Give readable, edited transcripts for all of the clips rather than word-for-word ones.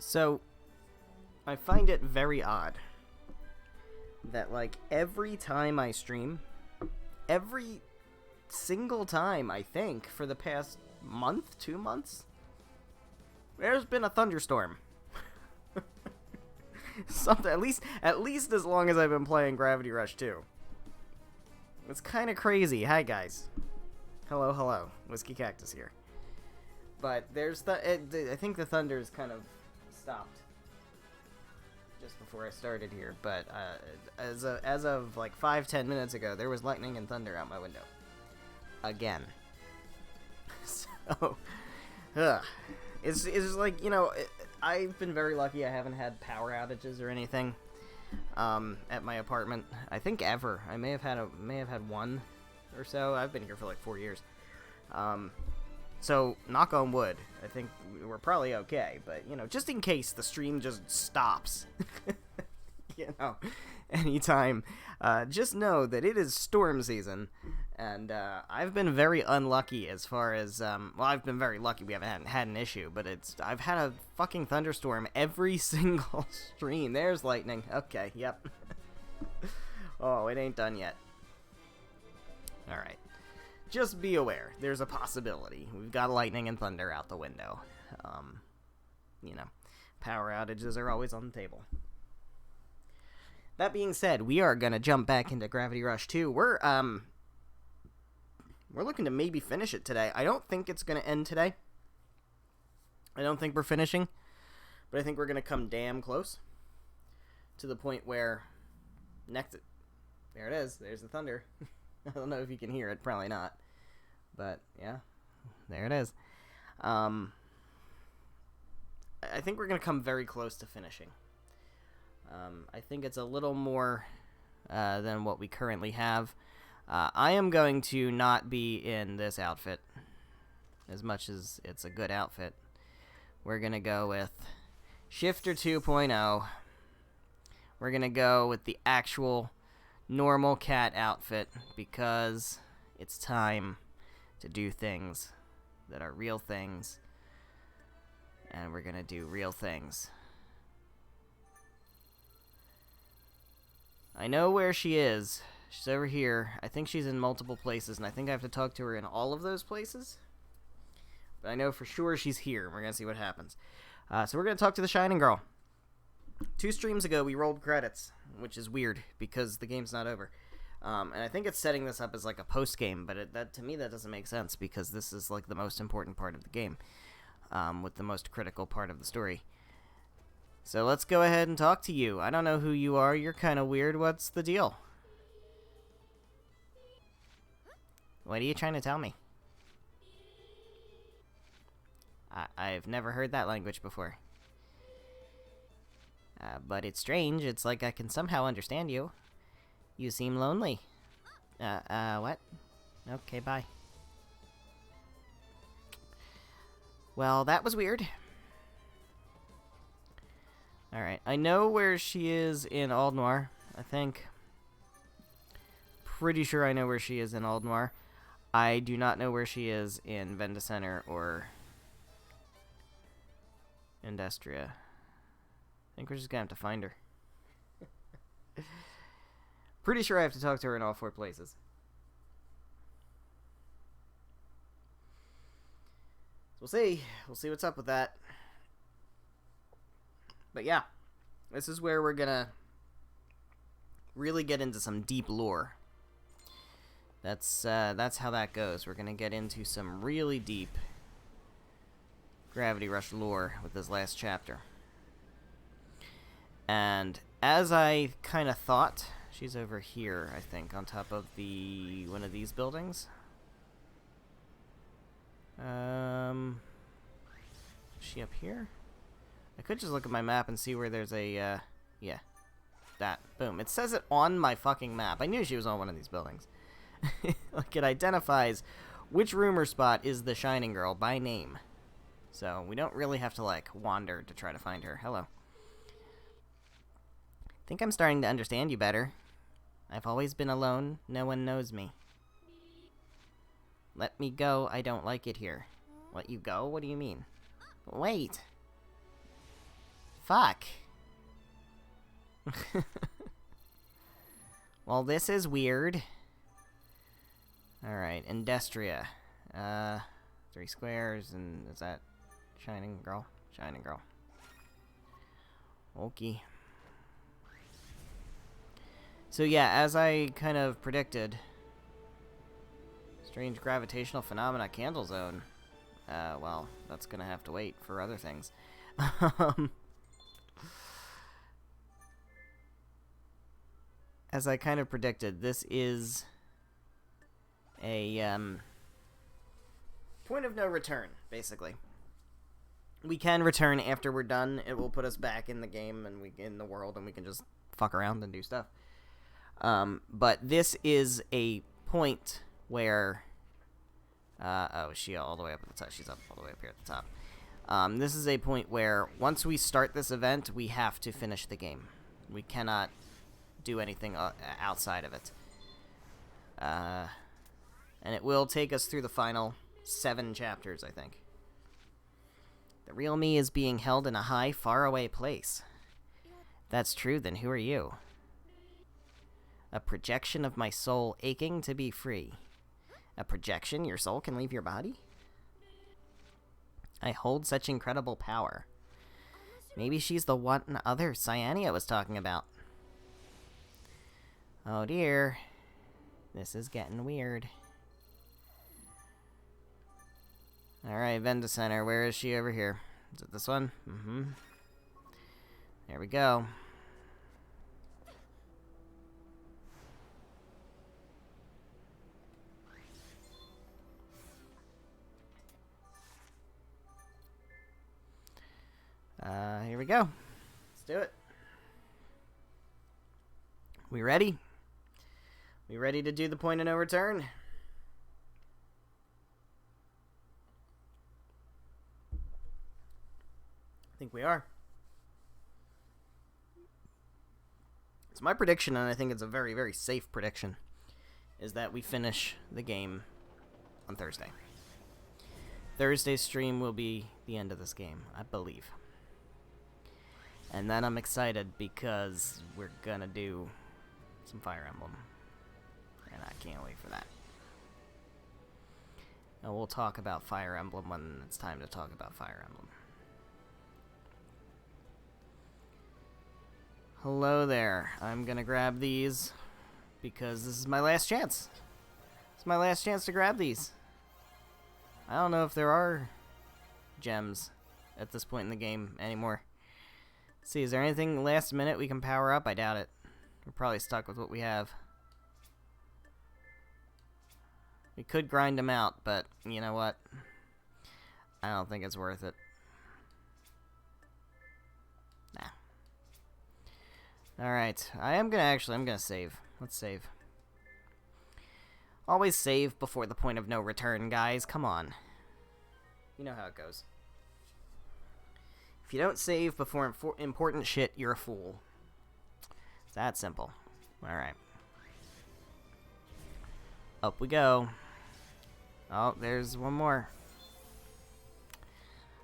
So, I find it very odd that, like, every time I stream, every single time, I think, for the past month, 2 months, there's been a thunderstorm. Something, at least as long as I've been playing Gravity Rush 2. It's kind of crazy. Hi, guys. Hello. Whiskey Cactus here. But there's I think the thunder's kind of stopped just before I started here. But as of like 5-10 minutes ago, there was lightning and thunder out my window. Again. So, it's like, you know, I've been very lucky. I haven't had power outages or anything at my apartment. I think ever. I may have had one or so. I've been here for like 4 years. So knock on wood. I think we're probably okay. But you know, just in case the stream just stops, you know, anytime, just know that it is storm season. And I've been very unlucky as far as, well, I've been very lucky we haven't had an issue, but I've had a fucking thunderstorm every single stream. There's lightning. Okay, yep. Oh, it ain't done yet. Alright. Just be aware. There's a possibility. We've got lightning and thunder out the window. You know, power outages are always on the table. That being said, we are gonna jump back into Gravity Rush 2. We're looking to maybe finish it today. I don't think it's going to end today. I don't think we're finishing. But I think we're going to come damn close. To the point where... There it is. There's the thunder. I don't know if you can hear it. Probably not. But, yeah. There it is. I think we're going to come very close to finishing. I think it's a little more than what we currently have. I am going to not be in this outfit, as much as it's a good outfit. We're going to go with Shifter 2.0. We're going to go with the actual normal cat outfit, because it's time to do things that are real things. And we're going to do real things. I know where she is. She's over here. I think she's in multiple places, and I think I have to talk to her in all of those places. But I know for sure she's here. We're going to see what happens. So we're going to talk to the Shining Girl. 2 streams ago, we rolled credits, which is weird, because the game's not over. And I think it's setting this up as like a post-game, but that to me that doesn't make sense, because this is like the most important part of the game, with the most critical part of the story. So let's go ahead and talk to you. I don't know who you are. You're kind of weird. What's the deal? What are you trying to tell me? I've never heard that language before. But it's strange. It's like I can somehow understand you. You seem lonely. What? Okay, bye. Well, that was weird. Alright, I know where she is in Aldnoir, I think. Pretty sure I know where she is in Aldnoir. I do not know where she is in Vendicenter or Industria. I think we're just gonna have to find her. Pretty sure I have to talk to her in all 4 places. We'll see. We'll see what's up with that. But yeah, this is where we're gonna really get into some deep lore. That's how that goes. We're gonna get into some really deep Gravity Rush lore with this last chapter. And as I kind of thought, she's over here, I think, on top of one of these buildings. Is she up here? I could just look at my map and see where there's a, yeah. That. Boom. It says it on my fucking map. I knew she was on one of these buildings. Like, it identifies which room or spot is the Shining Girl by name. So, we don't really have to, like, wander to try to find her. Hello. Think I'm starting to understand you better. I've always been alone. No one knows me. Let me go. I don't like it here. Let you go? What do you mean? Wait. fuck? Well, this is weird. Alright, Industria. 3 squares, and is that Shining Girl? Shining Girl. Okay. So yeah, as I kind of predicted, strange gravitational phenomena, Candle Zone. Well, that's gonna have to wait for other things. As I kind of predicted, this is a point of no return, basically. We can return after we're done. It will put us back in the game and in the world, and we can just fuck around and do stuff. But this is a point where... oh, is she all the way up at the top? She's up all the way up here at the top. This is a point where once we start this event, we have to finish the game. We cannot do anything outside of it. And it will take us through the final 7 chapters, I think. The real me is being held in a high, faraway place. If that's true, then who are you? A projection of my soul aching to be free. A projection? Your soul can leave your body? I hold such incredible power. Maybe she's the one other Cyania was talking about. Oh dear. This is getting weird. Alright, Venda Center. Where is she over here? Is it this one? Mm-hmm. There we go. Here we go. Let's do it. We ready? We ready to do the point of no return? I think we are. It's my prediction, and I think it's a very, very safe prediction, is that we finish the game on Thursday. Thursday's stream will be the end of this game, I believe. And then I'm excited because we're gonna do some Fire Emblem. And I can't wait for that. And we'll talk about Fire Emblem when it's time to talk about Fire Emblem. Hello there. I'm gonna grab these because this is my last chance. It's my last chance to grab these. I don't know if there are gems at this point in the game anymore. Let's see, is there anything last minute we can power up? I doubt it. We're probably stuck with what we have. We could grind them out, but you know what? I don't think it's worth it. Nah. Alright, I'm gonna save. Let's save. Always save before the point of no return, guys. Come on. You know how it goes. If you don't save before important shit, you're a fool. It's that simple. Alright. Up we go. Oh, there's one more.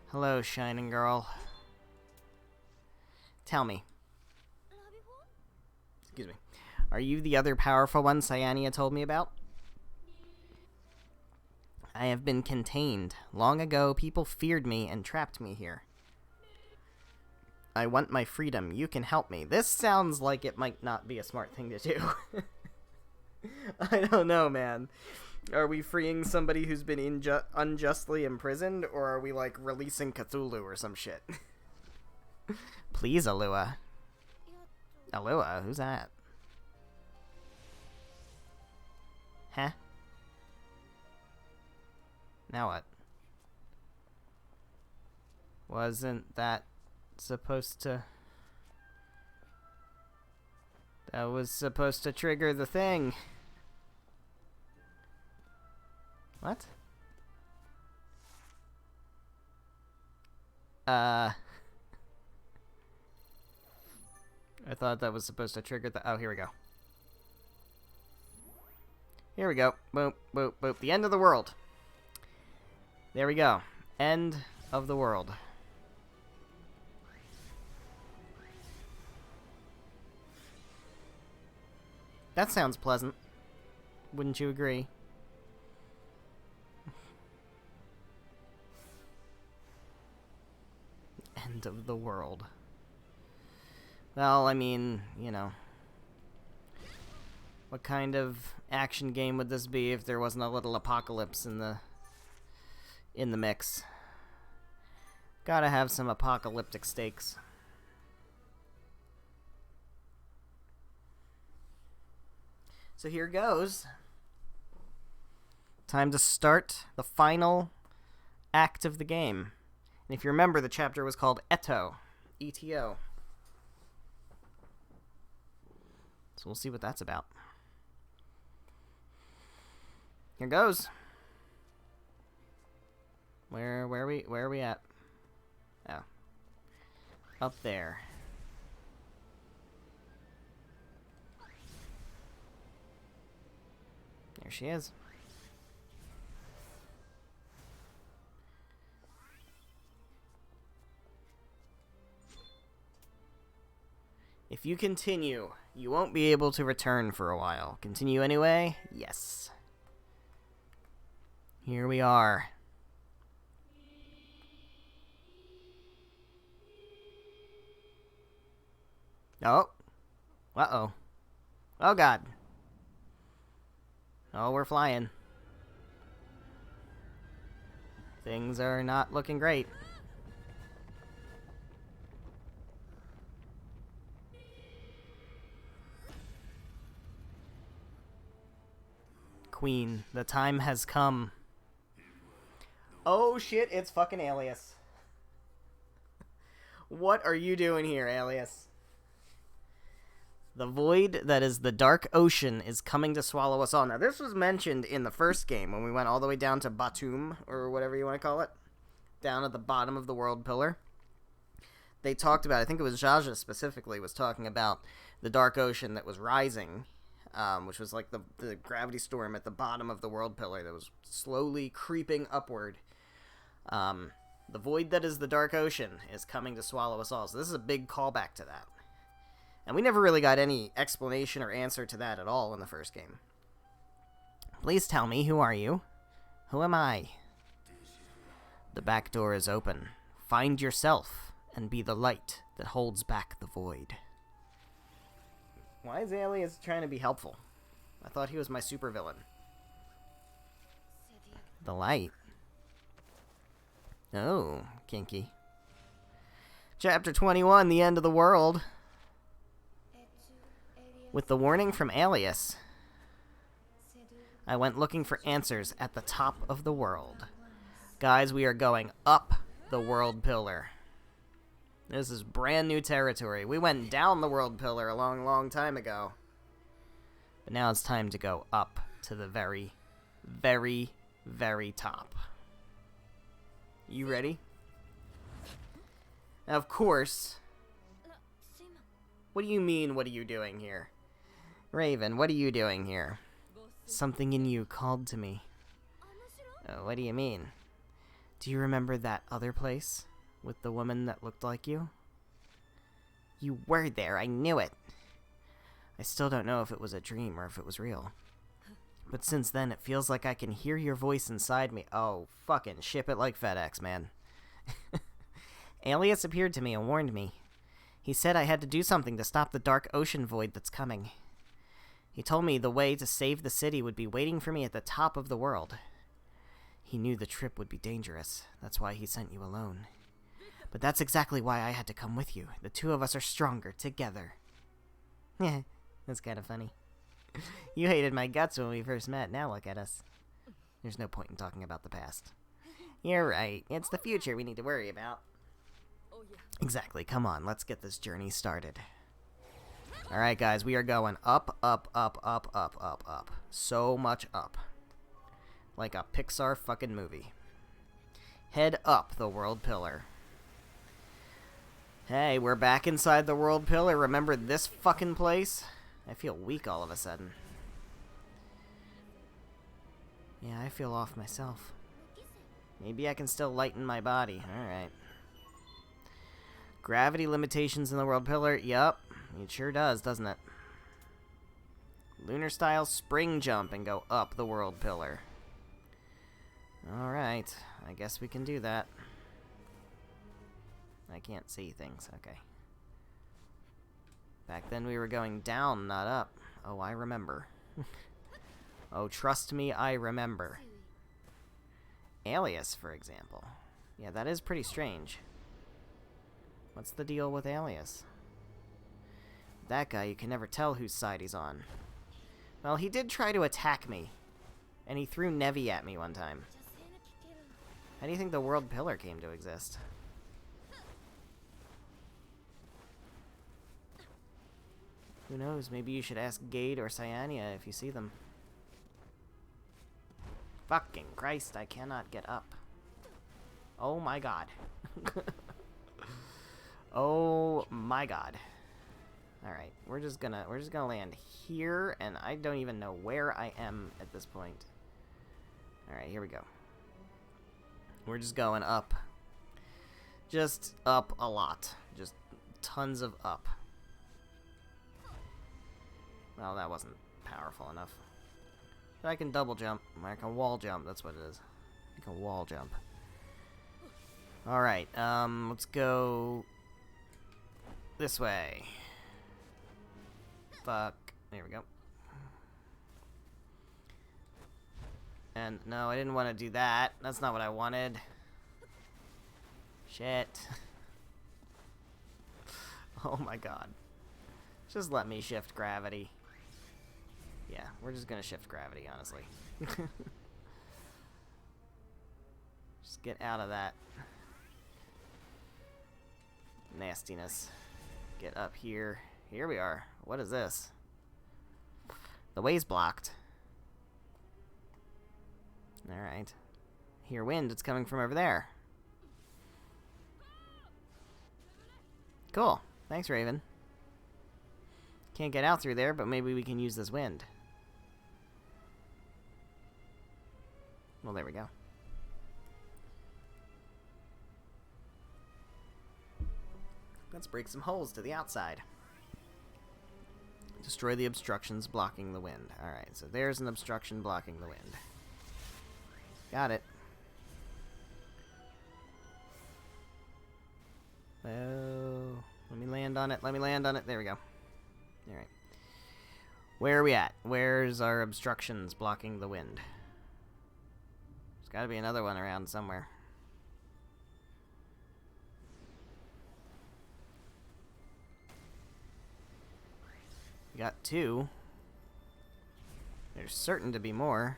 Hello, Shining Girl. Tell me. Excuse me. Are you the other powerful one Cyania told me about? I have been contained. Long ago, people feared me and trapped me here. I want my freedom. You can help me. This sounds like it might not be a smart thing to do. I don't know, man. Are we freeing somebody who's been unjustly imprisoned, or are we, like, releasing Cthulhu or some shit? Please, Alua. Alua? Who's that? Huh? Now what? Wasn't that supposed to... That was supposed to trigger the thing. What? I thought that was supposed to trigger the... Oh, here we go. Here we go. Boop, boop, boop. The end of the world. There we go. End of the world. That sounds pleasant. Wouldn't you agree? End of the world. Well, I mean, you know. What kind of action game would this be if there wasn't a little apocalypse in the mix? Gotta have some apocalyptic stakes. So here goes. Time to start the final act of the game. And if you remember, the chapter was called Eto. E-T-O. So we'll see what that's about. Here goes. Where are we at? Oh. Up there. There she is. If you continue, you won't be able to return for a while. Continue anyway? Yes. Here we are. Oh. Uh-oh. Oh, God. Oh, we're flying. Things are not looking great. Queen, the time has come. Oh shit, it's fucking Alias. What are you doing here, Alias? The void that is the dark ocean is coming to swallow us all. Now, this was mentioned in the first game when we went all the way down to Batum, or whatever you want to call it. Down at the bottom of the world pillar. They talked about, I think it was Jaja specifically, was talking about the dark ocean that was rising. Which was like the gravity storm at the bottom of the world pillar that was slowly creeping upward. The void that is the dark ocean is coming to swallow us all. So this is a big callback to that. And we never really got any explanation or answer to that at all in the first game. Please tell me, who are you? Who am I? The back door is open. Find yourself and be the light that holds back the void. Why is Alias trying to be helpful? I thought he was my supervillain. The light. Oh, kinky. Chapter 21, the end of the world. With the warning from Alias, I went looking for answers at the top of the world. Guys, we are going up the world pillar. This is brand new territory. We went down the world pillar a long, long time ago. But now it's time to go up to the very, very, very top. You ready? Now, of course. What do you mean, what are you doing here? Raven, what are you doing here? Something in you called to me. Oh, what do you mean? Do you remember that other place? With the woman that looked like you? You were there, I knew it. I still don't know if it was a dream or if it was real. But since then, it feels like I can hear your voice inside me. Oh, fucking ship it like FedEx, man. Alias appeared to me and warned me. He said I had to do something to stop the dark ocean void that's coming. He told me the way to save the city would be waiting for me at the top of the world. He knew the trip would be dangerous. That's why he sent you alone. But that's exactly why I had to come with you. The two of us are stronger together. Yeah, that's kind of funny. You hated my guts when we first met. Now look at us. There's no point in talking about the past. You're right. It's the future we need to worry about. Exactly. Come on, let's get this journey started. Alright, guys, we are going up, up, up, up, up, up, up. So much up. Like a Pixar fucking movie. Head up the world pillar. Hey, we're back inside the world pillar. Remember this fucking place? I feel weak all of a sudden. Yeah, I feel off myself. Maybe I can still lighten my body. Alright. Gravity limitations in the world pillar. Yup. It sure does, doesn't it? Lunar style spring jump and go up the world pillar. Alright, I guess we can do that. I can't see things, okay. Back then we were going down, not up. Oh, I remember. Oh, trust me, I remember. Alias, for example. Yeah, that is pretty strange. What's the deal with Alias? That guy, you can never tell whose side he's on. Well, he did try to attack me. And he threw Nevi at me one time. How do you think the world pillar came to exist? Who knows? Maybe you should ask Gade or Cyania if you see them. Fucking Christ, I cannot get up. Oh my god. Oh my god. Alright, we're just gonna land here, and I don't even know where I am at this point. Alright, here we go. We're just going up. Just up a lot. Just tons of up. Well, that wasn't powerful enough. But I can double jump. I can wall jump, that's what it is. I can wall jump. Alright, let's go this way. Fuck. There we go. And no, I didn't want to do that. That's not what I wanted. Shit. Oh my god. Just let me shift gravity. Yeah, we're just gonna shift gravity, honestly. Just get out of that nastiness. Get up here. Here we are. What is this? The way's blocked. Alright. Hear wind, it's coming from over there. Cool. Thanks, Raven. Can't get out through there, but maybe we can use this wind. Well, there we go. Let's break some holes to the outside. Destroy the obstructions blocking the wind. Alright, so there's an obstruction blocking the wind. Got it. Oh, let me land on it. Let me land on it. There we go. Alright. Where are we at? Where's our obstructions blocking the wind? There's gotta be another one around somewhere. We got two. There's certain to be more.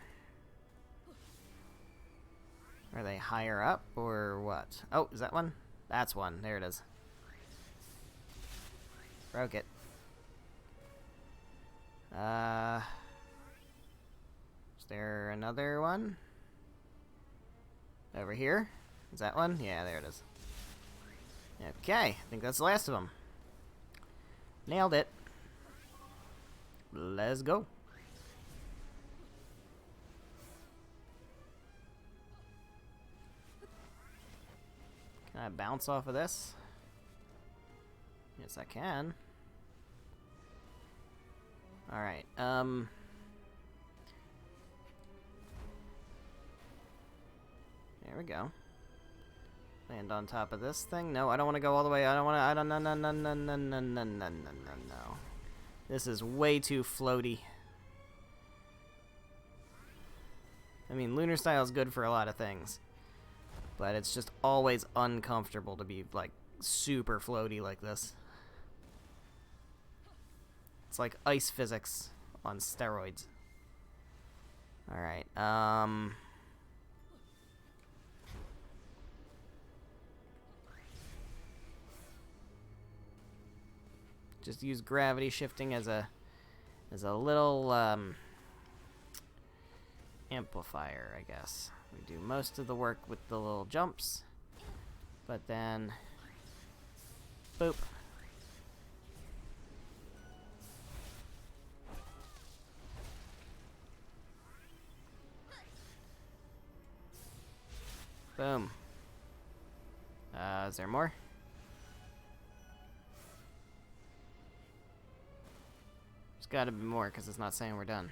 Are they higher up or what? Oh, is that one? That's one. There it is. Broke it. Is there another one? Over here? Is that one? Yeah, there it is. Okay, I think that's the last of them. Nailed it. Let's go. Can I bounce off of this? Yes, I can. Alright, there we go. Land on top of this thing. No, I don't want to go all the way. I don't want to. I don't. No, no, no, no, no, no, no, no, no, no. This is way too floaty. I mean, lunar style is good for a lot of things, but it's just always uncomfortable to be like super floaty like this. It's like ice physics on steroids. All right. Just use gravity shifting as a little amplifier, I guess. We do most of the work with the little jumps, but then boop. Boom. Is there more? There's gotta be more, because it's not saying we're done.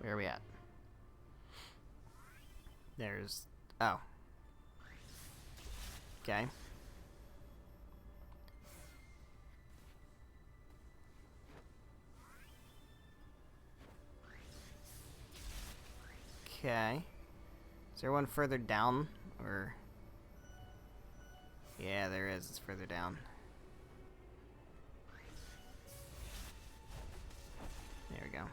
Where are we at? There's... Oh. Okay. Okay. Is there one further down? Or... Yeah, there is. It's further down. There we go.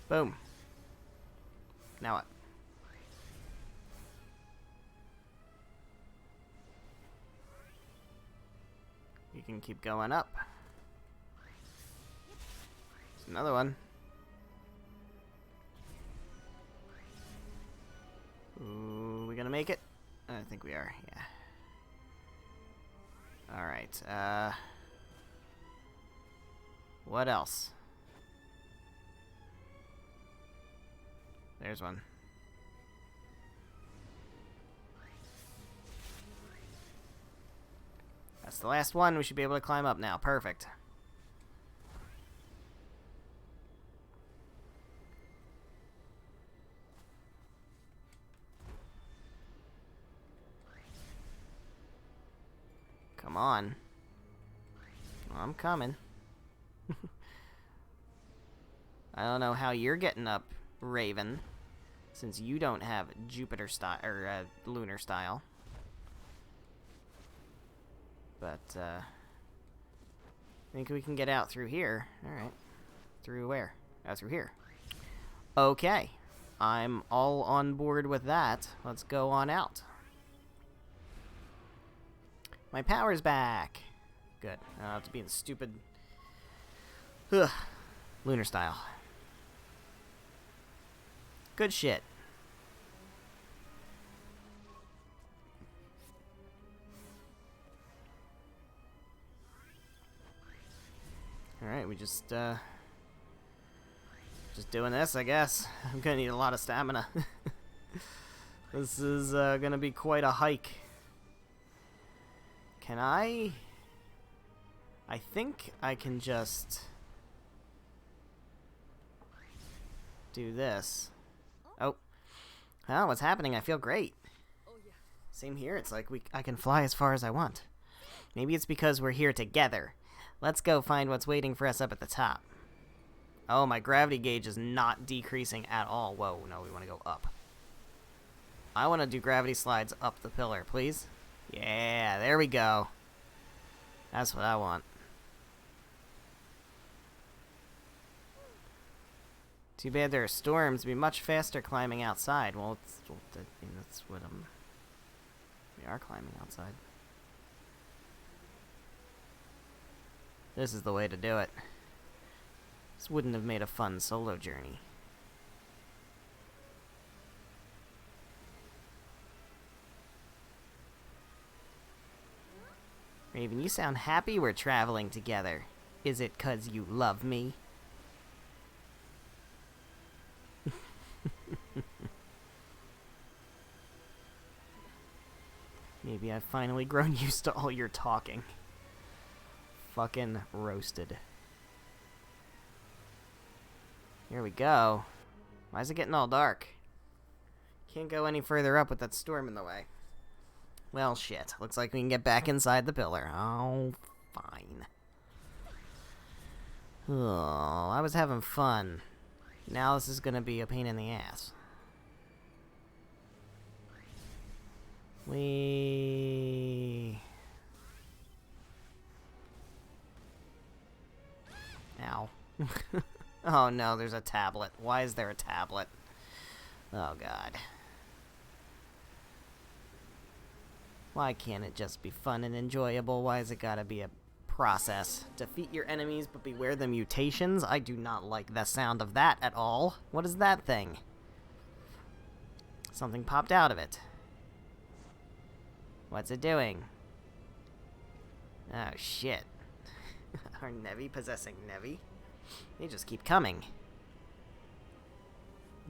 Boom. Now what? You can keep going up. There's another one. Ooh, we gonna make it? I think we are, yeah. Alright, what else? There's one. That's the last one. We should be able to climb up now. Perfect. Come on. I'm coming. I don't know how you're getting up, Raven, since you don't have Jupiter style or lunar style. But I think we can get out through here. All right. Through where? Oh, through here. Okay. I'm all on board with that. Let's go on out. My power's back. Good. I don't have to be in stupid... Ugh. Lunar style. Good shit. Alright, we just doing this, I guess. I'm gonna need a lot of stamina. This is gonna be quite a hike. Can I think I can just do this. Oh. Oh, what's happening? I feel great. Same here. It's like I can fly as far as I want. Maybe it's because we're here together. Let's go find what's waiting for us up at the top. Oh, my gravity gauge is not decreasing at all. Whoa, no, we want to go up. I want to do gravity slides up the pillar, please. Yeah, there we go. That's what I want. Too bad there are storms. It'd be much faster climbing outside. Well, I mean, that's what we are climbing outside. This is the way to do it. This wouldn't have made a fun solo journey. Raven, you sound happy we're traveling together. Is it 'cause you love me? Maybe I've finally grown used to all your talking. Fucking roasted. Here we go. Why is it getting all dark? Can't go any further up with that storm in the way. Well, shit. Looks like we can get back inside the pillar. Oh, fine. Oh, I was having fun. Now this is gonna be a pain in the ass. Ow. Oh no, there's a tablet. Why is there a tablet? Oh god. Why can't it just be fun and enjoyable? Why has it gotta be a process? Defeat your enemies, but beware the mutations? I do not like the sound of that at all. What is that thing? Something popped out of it. What's it doing? Oh, shit. Are Nevi possessing Nevi? They just keep coming.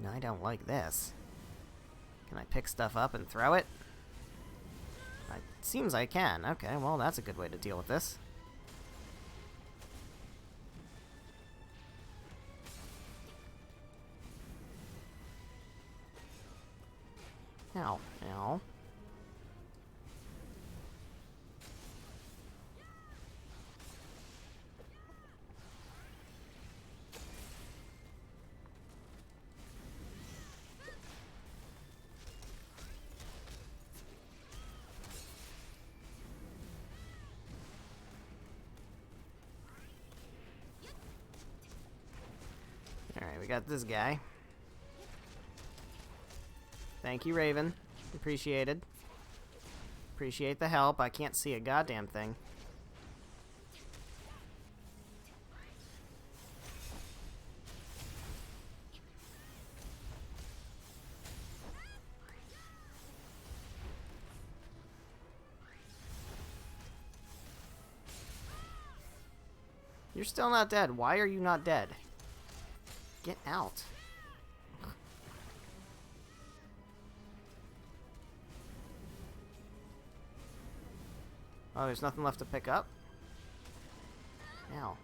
No, I don't like this. Can I pick stuff up and throw it? It seems I can. Okay, well, that's a good way to deal with this. Ow, ow. Alright, we got this guy. Thank you, Raven. Appreciated. Appreciate the help. I can't see a goddamn thing. You're still not dead. Why are you not dead? Get out. Oh, there's nothing left to pick up? Ow.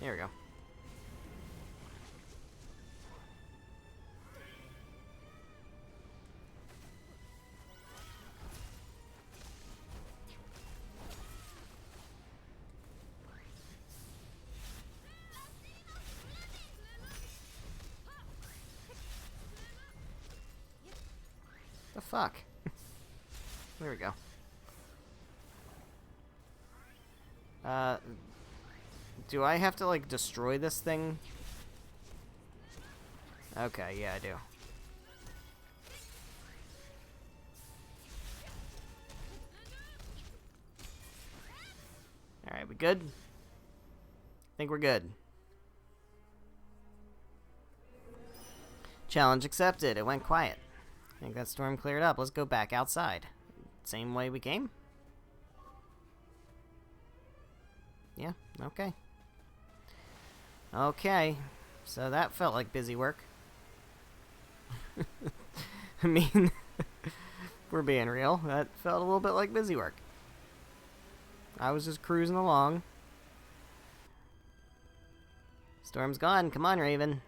There we go. The fuck? There we go. Do I have to, like, destroy this thing? Okay, yeah, I do. Alright, we good? Think we're good. Challenge accepted. It went quiet. I think that storm cleared up. Let's go back outside. Same way we came? Yeah, okay. Okay, so that felt like busy work. I mean, we're being real. That felt a little bit like busy work. I was just cruising along. Storm's gone. Come on, Raven.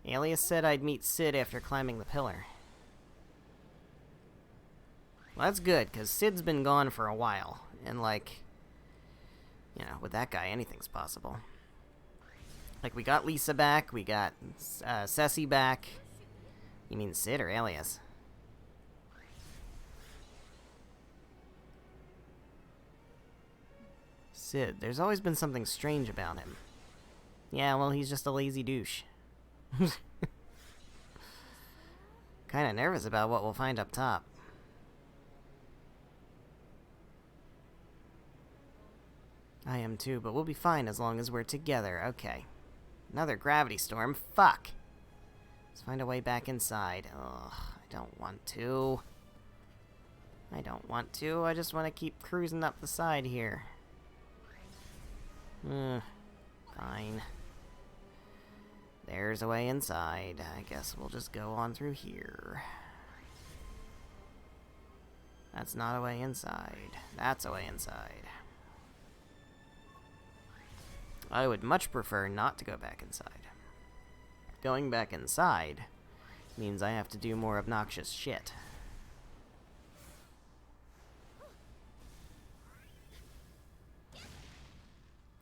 Alias said I'd meet Cid after climbing the pillar. Well, that's good, because Cid's been gone for a while. And, like, you know, with that guy, anything's possible. Like, we got Lisa back, we got Ceci back. You mean Cid or Alias? Cid, there's always been something strange about him. Yeah, well, he's just a lazy douche. Kinda nervous about what we'll find up top. I am too, but we'll be fine as long as we're together. Okay. Another gravity storm. Fuck! Let's find a way back inside. Ugh, I don't want to. I don't want to. I just want to keep cruising up the side here. Fine. There's a way inside. I guess we'll just go on through here. That's not a way inside. That's a way inside. I would much prefer not to go back inside. Going back inside means I have to do more obnoxious shit.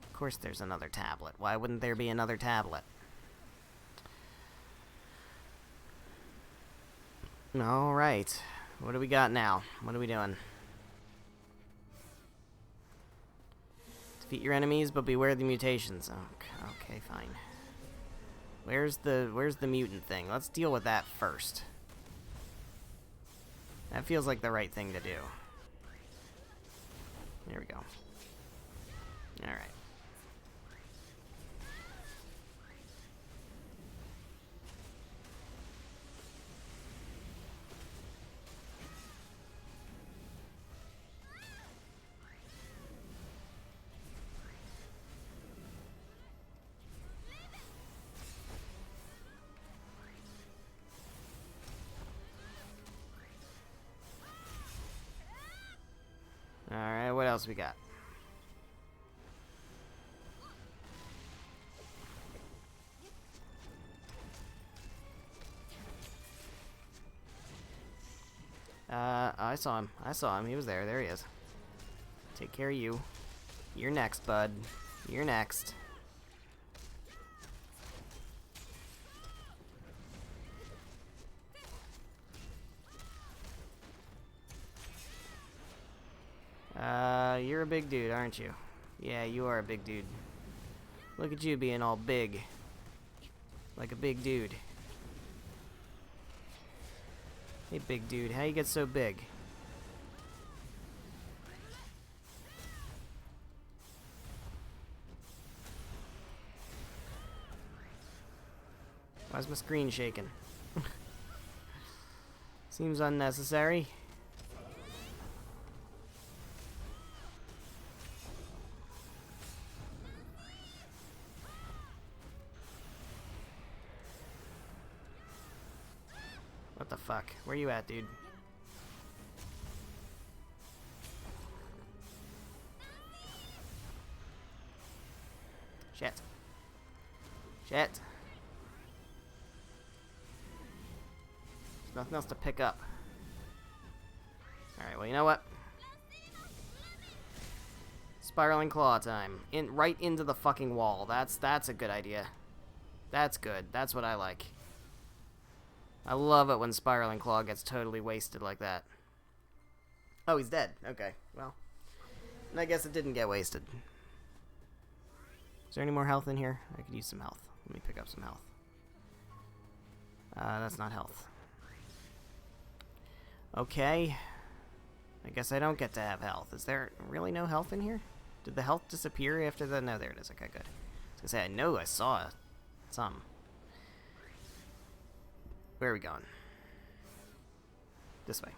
Of course there's another tablet. Why wouldn't there be another tablet? Alright. What do we got now? What are we doing? Defeat your enemies, but beware the mutations. Okay, fine. Where's the mutant thing? Let's deal with that first. That feels like the right thing to do. There we go. Alright. Alright, what else we got? I saw him. I saw him. He was there. There he is. Take care of you. You're next, bud. You're next. You're a big dude, aren't you? Yeah, you are a big dude. Look at you being all big. Like a big dude. Hey, big dude, how you get so big? Why's my screen shaking? Seems unnecessary. What the fuck? Where you at, dude? Shit. Shit. There's nothing else to pick up. Alright, well, you know what? Spiraling claw time. Right into the fucking wall. That's a good idea. That's good. That's what I like. I love it when Spiraling Claw gets totally wasted like that. Oh, he's dead. Okay, well. I guess it didn't get wasted. Is there any more health in here? I could use some health. Let me pick up some health. That's not health. Okay. I guess I don't get to have health. Is there really no health in here? Did the health disappear after the... No, there it is. Okay, good. I was gonna say, I know I saw some. Where are we going? This way.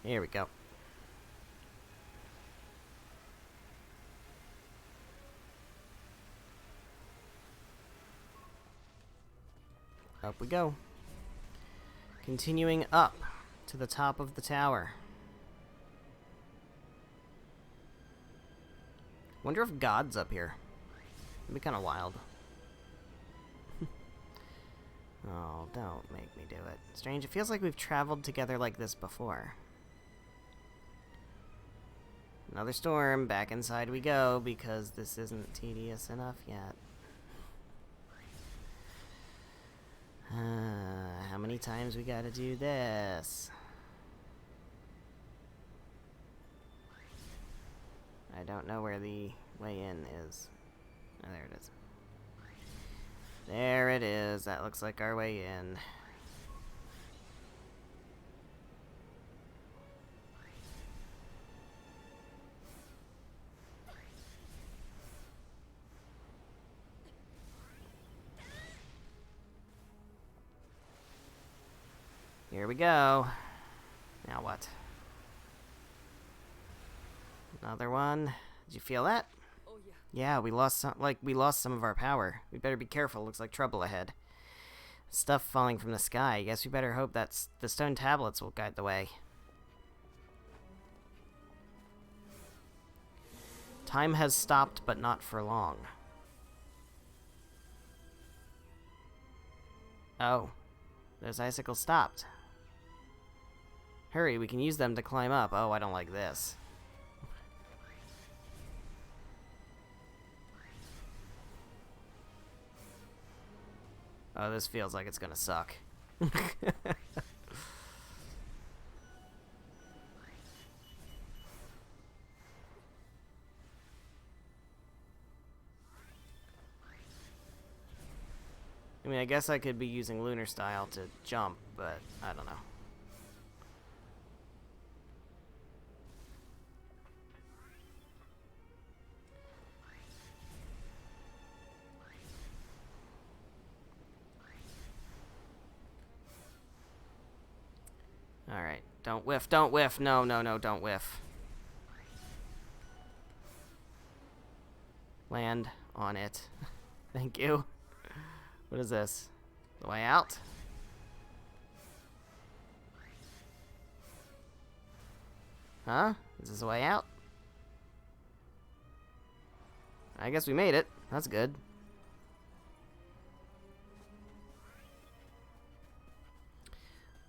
Here we go. Up we go. Continuing up to the top of the tower. Wonder if God's up here. It'd be kind of wild. Oh, don't make me do it. Strange, it feels like we've traveled together like this before. Another storm, back inside we go, because this isn't tedious enough yet. How many times we gotta do this? I don't know where the way in is. Oh, there it is. There it is. That looks like our way in. Here we go. Now what? Another one. Did you feel that? Oh yeah. Yeah, we lost some of our power. We better be careful. Looks like trouble ahead. Stuff falling from the sky. Guess we better hope that the stone tablets will guide the way. Time has stopped, but not for long. Oh. Those icicles stopped. Hurry, we can use them to climb up. Oh, I don't like this. Oh, this feels like it's gonna suck. I mean, I guess I could be using Lunar Style to jump, but I don't know. Alright, don't whiff, don't whiff. No, no, no, don't whiff. Land on it. Thank you. What is this? The way out? Huh? Is this the way out? I guess we made it. That's good.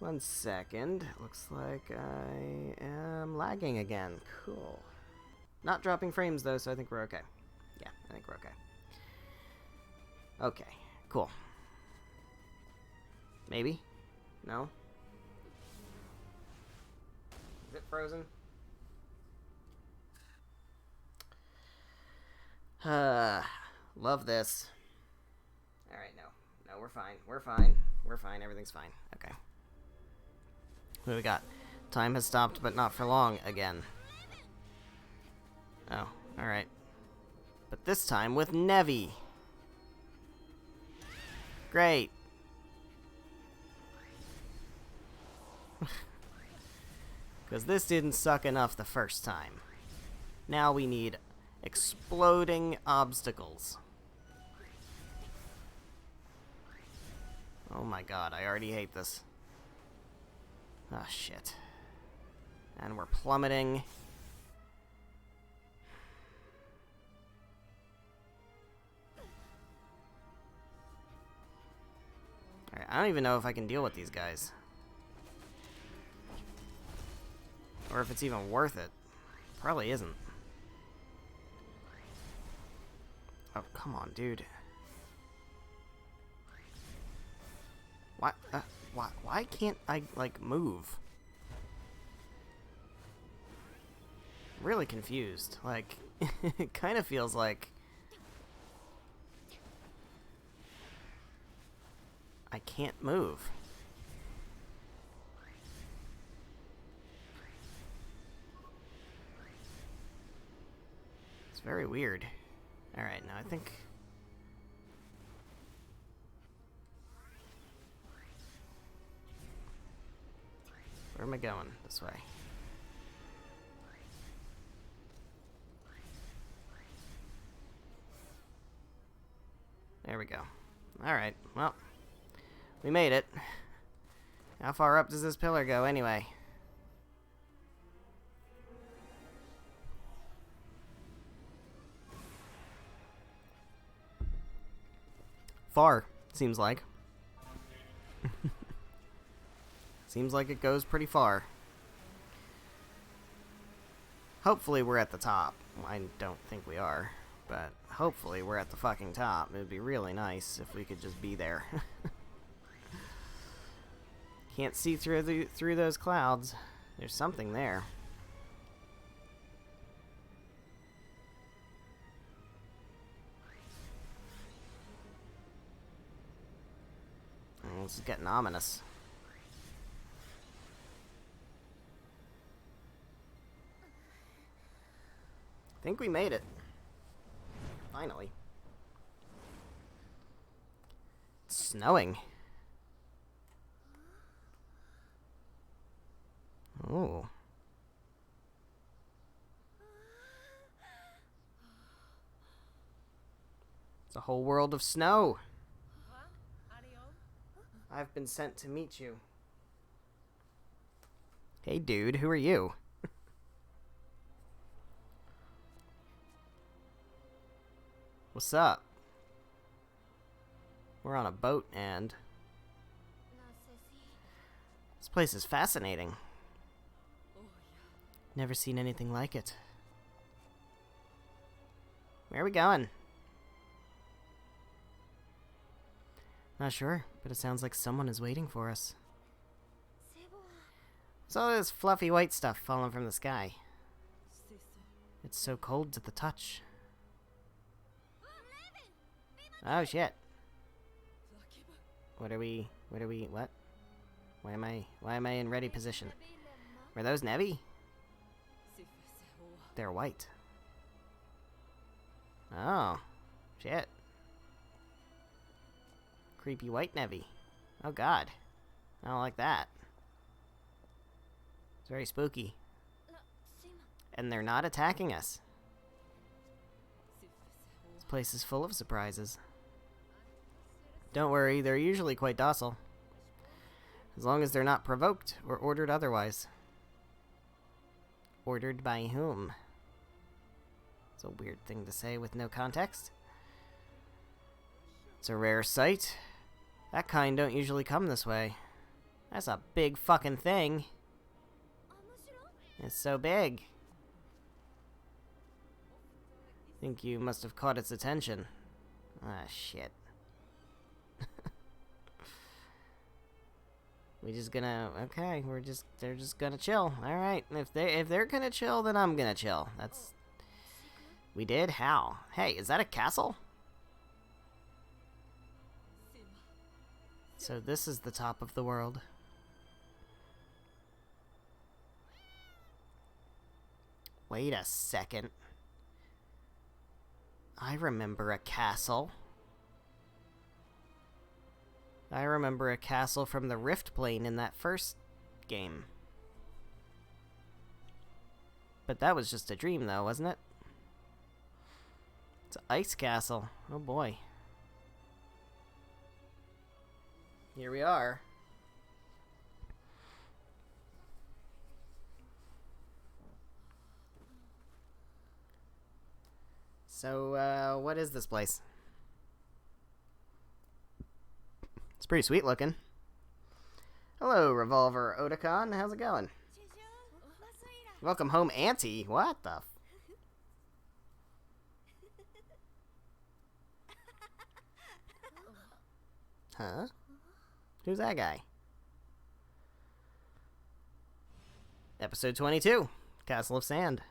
One second. Looks like I am lagging again. Cool. Not dropping frames though, so I think we're okay. Yeah, I think we're okay. Okay, cool. Maybe? No? Is it frozen? Love this. Alright, no. No, we're fine. We're fine. We're fine. Everything's fine. Okay. What do we got? Time has stopped, but not for long again. Oh, alright. But this time with Nevi. Great. Because this didn't suck enough the first time. Now we need exploding obstacles. Oh my god, I already hate this. Ah, shit. And we're plummeting. Alright, I don't even know if I can deal with these guys. Or if it's even worth it. Probably isn't. Oh, come on, dude. Why can't I, like, move? I'm really confused. Like, it kind of feels like I can't move. It's very weird. Alright, now I think... Where am I going? This way. There we go. Alright, well. We made it. How far up does this pillar go anyway? Far, seems like. Seems like it goes pretty far. Hopefully we're at the top. I don't think we are, but hopefully we're at the fucking top. It would be really nice if we could just be there. Can't see through those clouds. There's something there. Oh, this is getting ominous. I think we made it. Finally. It's snowing. Oh. It's a whole world of snow. I've been sent to meet you. Hey dude, who are you? What's up? We're on a boat and... This place is fascinating. Never seen anything like it. Where are we going? Not sure, but it sounds like someone is waiting for us. What's all this fluffy white stuff falling from the sky? It's so cold to the touch. Oh shit. What? Why am I in ready position? Were those Nevi? They're white. Oh. Shit. Creepy white Nevi. Oh god. I don't like that. It's very spooky. And they're not attacking us. This place is full of surprises. Don't worry, they're usually quite docile. As long as they're not provoked or ordered otherwise. Ordered by whom? It's a weird thing to say with no context. It's a rare sight. That kind don't usually come this way. That's a big fucking thing. It's so big. Think you must have caught its attention. Ah, shit. We just gonna... Okay, they're just gonna chill. Alright, if they're gonna chill, then I'm gonna chill. That's... We did? How? Hey, is that a castle? So this is the top of the world. Wait a second. I remember a castle. I remember a castle from the Rift Plane in that first game. But that was just a dream though, wasn't it? It's an ice castle. Oh boy. Here we are. So, what is this place? It's pretty sweet looking. Hello, Revolver Otakon. How's it going? Welcome home, Auntie. What the f... Huh? Who's that guy? Episode 22. Castle of Sand.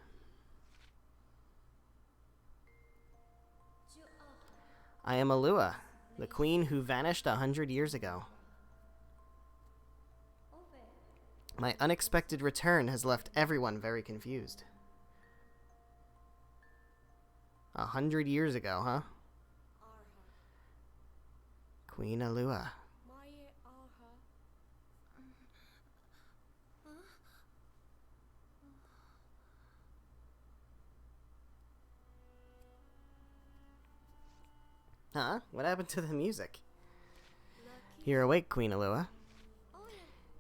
I am Alua, the queen who vanished 100 years ago. My unexpected return has left everyone very confused. 100 years ago, huh? Queen Alua. Huh? What happened to the music? You're awake, Queen Alua.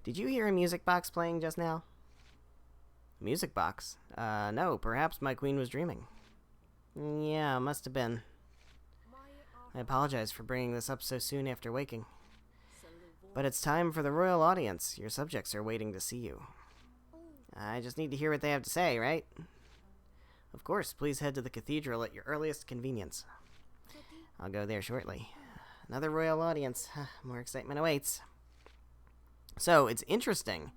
Did you hear a music box playing just now? Music box? No, perhaps my queen was dreaming. Yeah, must have been. I apologize for bringing this up so soon after waking. But it's time for the royal audience. Your subjects are waiting to see you. I just need to hear what they have to say, right? Of course, please head to the cathedral at your earliest convenience. I'll go there shortly. Another royal audience. More excitement awaits. So, it's interesting.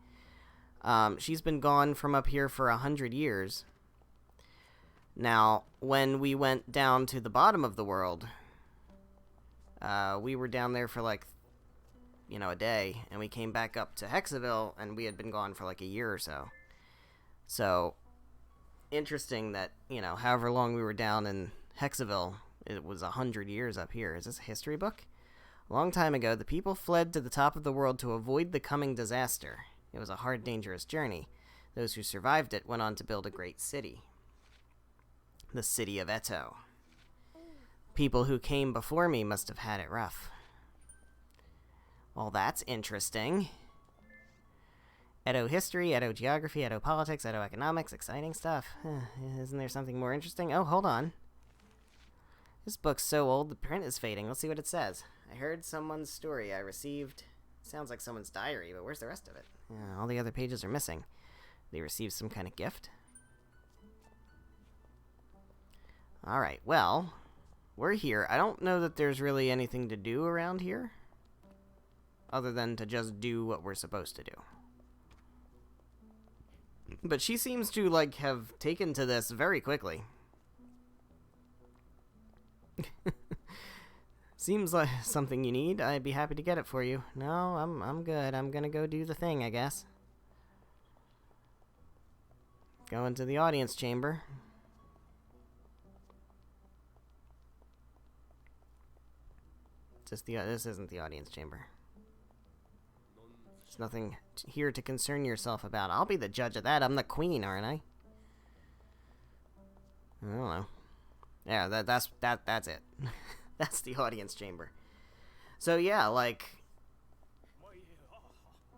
She's been gone from up here for 100 years. Now, when we went down to the bottom of the world, we were down there for like, a day, and we came back up to Hexaville, and we had been gone for like a year or so. So, interesting that, however long we were down in Hexaville, it was 100 years up here. Is this a history book? A long time ago, the people fled to the top of the world to avoid the coming disaster. It was a hard, dangerous journey. Those who survived it went on to build a great city. The city of Eto. People who came before me must have had it rough. Well, that's interesting. Edo history, Edo geography, Edo politics, Edo economics, exciting stuff. Isn't there something more interesting? Oh, hold on. This book's so old, the print is fading. Let's see what it says. I heard someone's story I received. Sounds like someone's diary, but where's the rest of it? All the other pages are missing. They received some kind of gift? Alright, well, we're here. I don't know that there's really anything to do around here. other than to just do what we're supposed to do. But she seems to, like, have taken to this very quickly. Seems like something you need. I'd be happy to get it for you. No, I'm good. I'm gonna go do the thing, I guess. Go into the audience chamber. This isn't the audience chamber. There's nothing here to concern yourself about. I'll be the judge of that. I'm the queen, aren't I? I don't know. Yeah, that's it. That's the audience chamber. So yeah, like,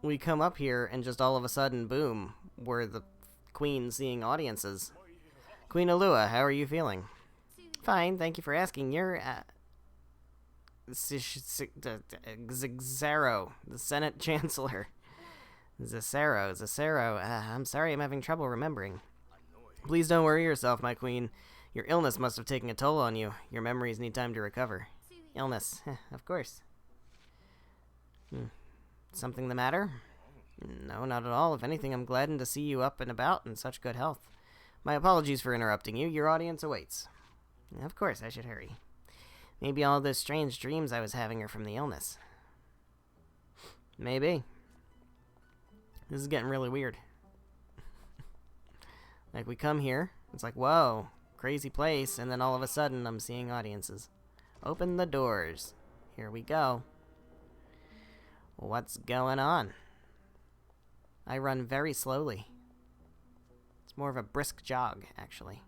we come up here and just all of a sudden, boom, we're the queen seeing audiences. Queen Alua, how are you feeling? Fine, thank you for asking. You're Zaro, the Senate Chancellor. Zacero. I'm sorry I'm having trouble remembering. Please don't worry yourself, my queen. Your illness must have taken a toll on you. Your memories need time to recover. Illness, of course. Something the matter? No, not at all. If anything, I'm gladdened to see you up and about in such good health. My apologies for interrupting you. Your audience awaits. Of course, I should hurry. Maybe all those strange dreams I was having are from the illness. Maybe. This is getting really weird. Like, we come here, it's like, whoa, crazy place, and then all of a sudden I'm seeing audiences. Open the doors. Here we go. What's going on? I run very slowly. It's more of a brisk jog, actually.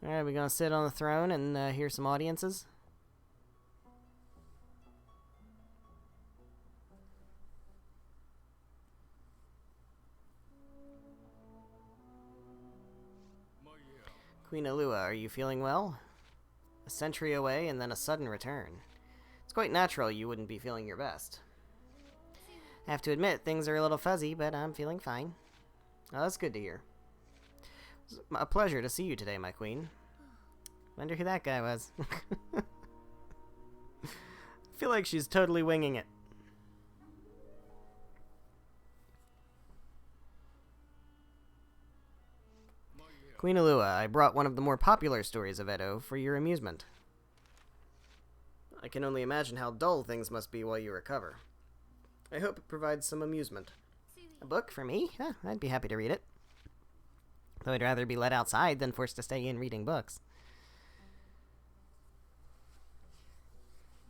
Alright, we gonna sit on the throne and hear some audiences? Queen Alua, are you feeling well? A century away and then a sudden return. It's quite natural you wouldn't be feeling your best. I have to admit, things are a little fuzzy, but I'm feeling fine. Oh, that's good to hear. It's a pleasure to see you today, my queen. Wonder who that guy was. I feel like she's totally winging it. Queen Alua, I brought one of the more popular stories of Edo for your amusement. I can only imagine how dull things must be while you recover. I hope it provides some amusement. A book for me? Huh, I'd be happy to read it. Though I'd rather be let outside than forced to stay in reading books.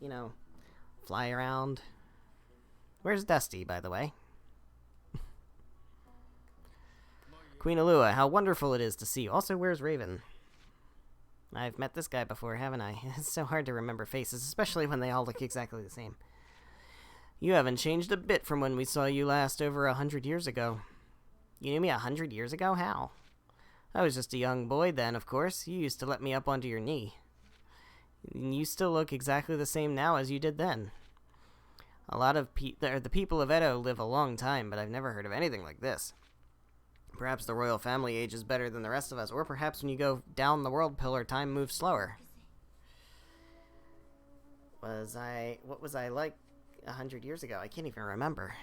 You know, fly around. Where's Dusty, by the way? Queen Alua, how wonderful it is to see you. Also, where's Raven? I've met this guy before, haven't I? It's so hard to remember faces, especially when they all look exactly the same. You haven't changed a bit from when we saw you last over 100 years ago. You knew me 100 years ago? How? I was just a young boy then, of course. You used to let me up onto your knee. You still look exactly the same now as you did then. A lot of the people of Edo live a long time, but I've never heard of anything like this. Perhaps the royal family ages better than the rest of us, or perhaps when you go down the world pillar, time moves slower. What was I like 100 years ago? I can't even remember.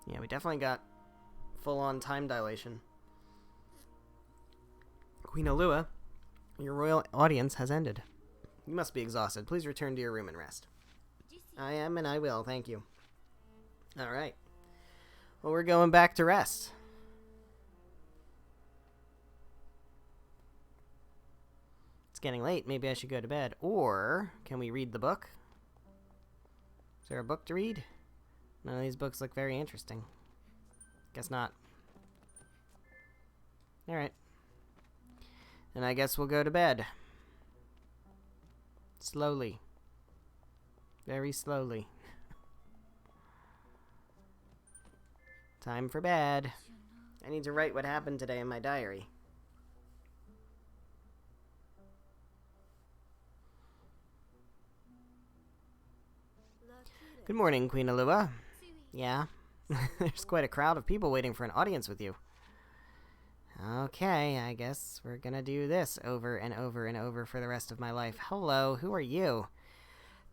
Yeah, we definitely got full-on time dilation. Queen Alua, your royal audience has ended. You must be exhausted. Please return to your room and rest. I am, and I will. Thank you. Alright. Well, we're going back to rest. It's getting late. Maybe I should go to bed. Or, can we read the book? Is there a book to read? None of these books look very interesting. Guess not. Alright. And I guess we'll go to bed. Slowly. Very slowly. Time for bed. I need to write what happened today in my diary. Good morning, Queen Alua. Yeah? There's quite a crowd of people waiting for an audience with you. Okay, I guess we're gonna do this over and over and over for the rest of my life. Hello, who are you?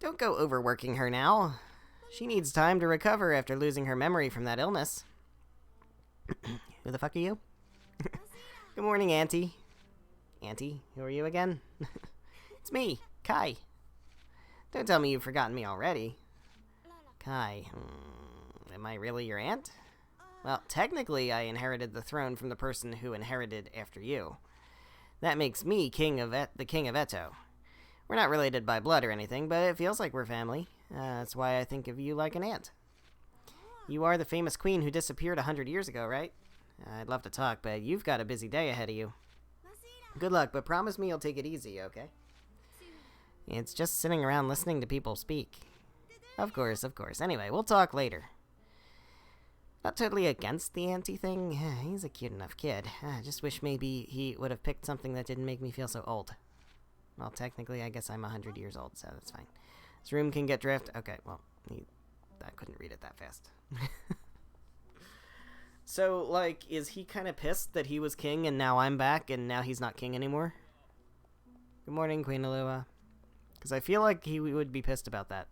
Don't go overworking her now. She needs time to recover after losing her memory from that illness. Who the fuck are you? Good morning, Auntie. Auntie, who are you again? It's me, Kai. Don't tell me you've forgotten me already. Kai, am I really your aunt? Well, technically, I inherited the throne from the person who inherited after you. That makes me the King of Eto. We're not related by blood or anything, but it feels like we're family. That's why I think of you like an aunt. You are the famous queen who disappeared 100 years ago, right? I'd love to talk, but you've got a busy day ahead of you. Good luck, but promise me you'll take it easy, okay? It's just sitting around listening to people speak. Of course, of course. Anyway, we'll talk later. Not totally against the auntie thing. He's a cute enough kid. I just wish maybe he would have picked something that didn't make me feel so old. Well, technically, I guess I'm 100 years old, so that's fine. This room can get drift. Okay, well, I couldn't read it that fast. So, like, is he kind of pissed that he was king and now I'm back and now he's not king anymore? Good morning, Queen Alua. Because I feel like he would be pissed about that.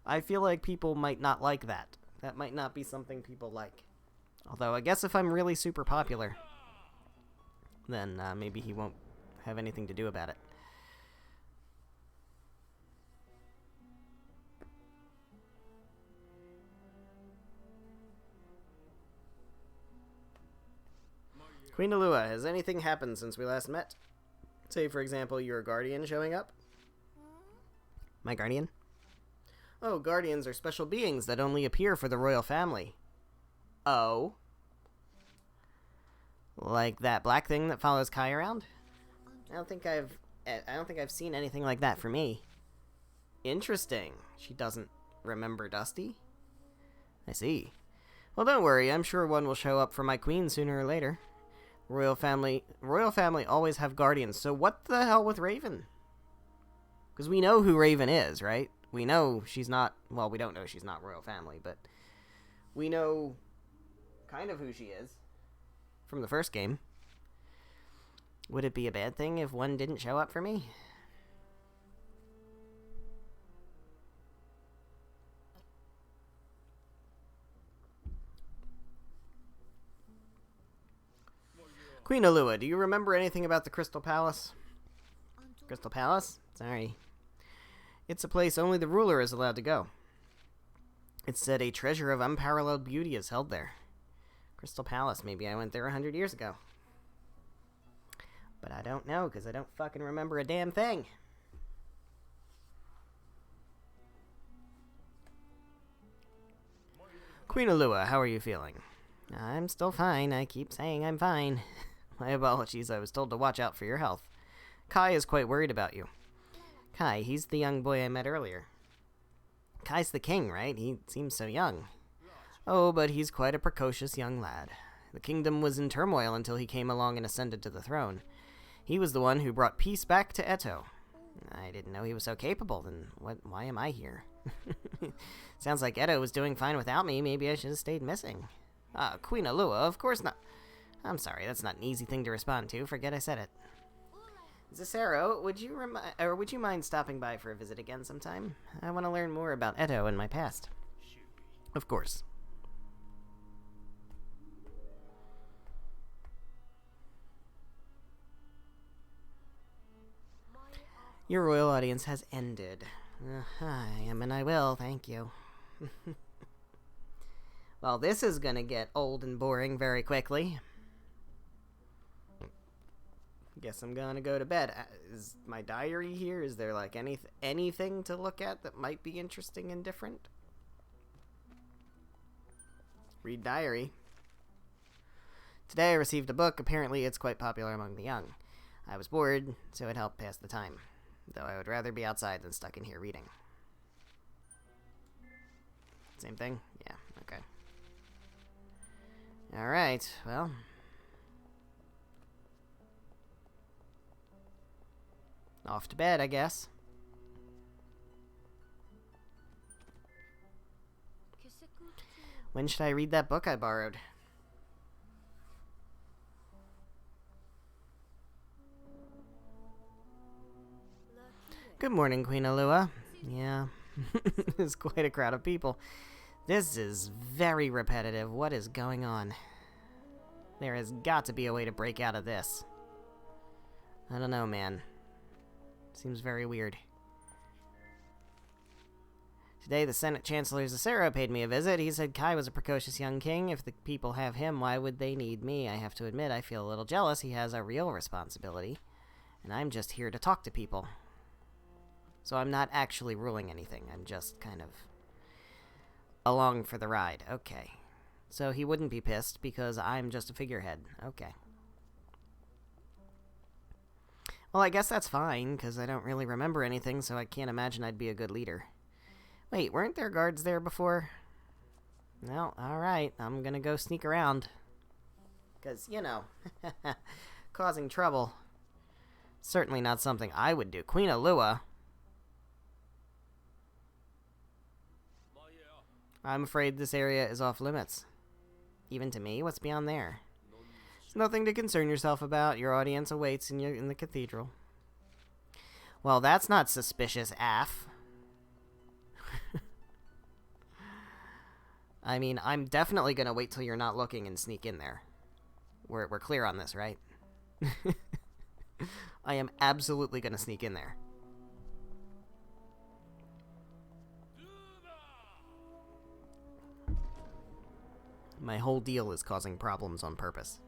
I feel like people might not like that. That might not be something people like. Although, I guess if I'm really super popular, then maybe he won't have anything to do about it. Queen Alua, has anything happened since we last met? Say, for example, your guardian showing up? My guardian? Oh, guardians are special beings that only appear for the royal family. Oh? Like that black thing that follows Kai around? I don't think I've seen anything like that for me. Interesting. She doesn't remember Dusty? I see. Well, don't worry. I'm sure one will show up for my queen sooner or later. Royal family always have guardians. So what the hell with Raven? Because we know who Raven is, right? We know she's not... Well, we don't know she's not royal family, but we know kind of who she is from the first game. Would it be a bad thing if one didn't show up for me? Queen Alua, do you remember anything about the Crystal Palace? Crystal Palace? Sorry. It's a place only the ruler is allowed to go. It's said a treasure of unparalleled beauty is held there. Crystal Palace, maybe I went there 100 years ago. But I don't know, because I don't fucking remember a damn thing. Queen Alua, how are you feeling? I'm still fine. I keep saying I'm fine. My apologies, I was told to watch out for your health. Kai is quite worried about you. Kai, he's the young boy I met earlier. Kai's the king, right? He seems so young. Oh, but he's quite a precocious young lad. The kingdom was in turmoil until he came along and ascended to the throne. He was the one who brought peace back to Eto. I didn't know he was so capable, then why am I here? Sounds like Eto was doing fine without me. Maybe I should have stayed missing. Queen Alua, of course not. I'm sorry, that's not an easy thing to respond to. Forget I said it. Zacero, would you mind stopping by for a visit again sometime? I want to learn more about Eto and my past. Of course. Your royal audience has ended. I am and I will, thank you. Well, this is gonna get old and boring very quickly. Guess I'm gonna go to bed. Is my diary here? Is there like anything to look at that might be interesting and different? Read diary. Today I received a book. Apparently it's quite popular among the young. I was bored, so it helped pass the time. Though I would rather be outside than stuck in here reading. Same thing? Yeah, okay. Alright, well... off to bed, I guess. When should I read that book I borrowed? Good morning, Queen Alua. Yeah, there's quite a crowd of people. This is very repetitive. What is going on? There has got to be a way to break out of this. I don't know, man. Seems very weird. Today, the Senate Chancellor Zacero paid me a visit. He said Kai was a precocious young king. If the people have him, why would they need me? I have to admit, I feel a little jealous. He has a real responsibility. And I'm just here to talk to people. So I'm not actually ruling anything. I'm just kind of along for the ride. Okay. So he wouldn't be pissed because I'm just a figurehead. Okay. Well, I guess that's fine, because I don't really remember anything, so I can't imagine I'd be a good leader. Wait, weren't there guards there before? Well, alright, I'm gonna go sneak around. Because, you know, causing trouble. Certainly not something I would do. Queen Alua. I'm afraid this area is off limits. Even to me? What's beyond there? It's nothing to concern yourself about. Your audience awaits in the cathedral. Well, that's not suspicious, Af. I mean, I'm definitely gonna wait till you're not looking and sneak in there. We're clear on this, right? I am absolutely gonna sneak in there. My whole deal is causing problems on purpose.